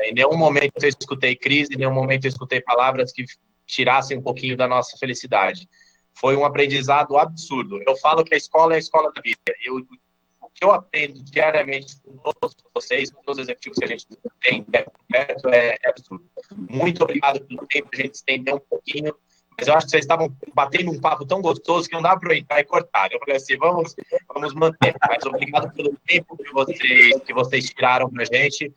Em nenhum momento eu escutei crise, em nenhum momento eu escutei palavras que tirassem um pouquinho da nossa felicidade. Foi um aprendizado absurdo. Eu falo que a escola é a escola da vida. O que eu aprendo diariamente com todos vocês, com todos os executivos que a gente tem perto, é absurdo. Muito obrigado pelo tempo, a gente estendeu um pouquinho, mas eu acho que vocês estavam batendo um papo tão gostoso que não dá para eu entrar e cortar. Eu falei assim, vamos manter. Mas obrigado pelo tempo que vocês tiraram para a gente.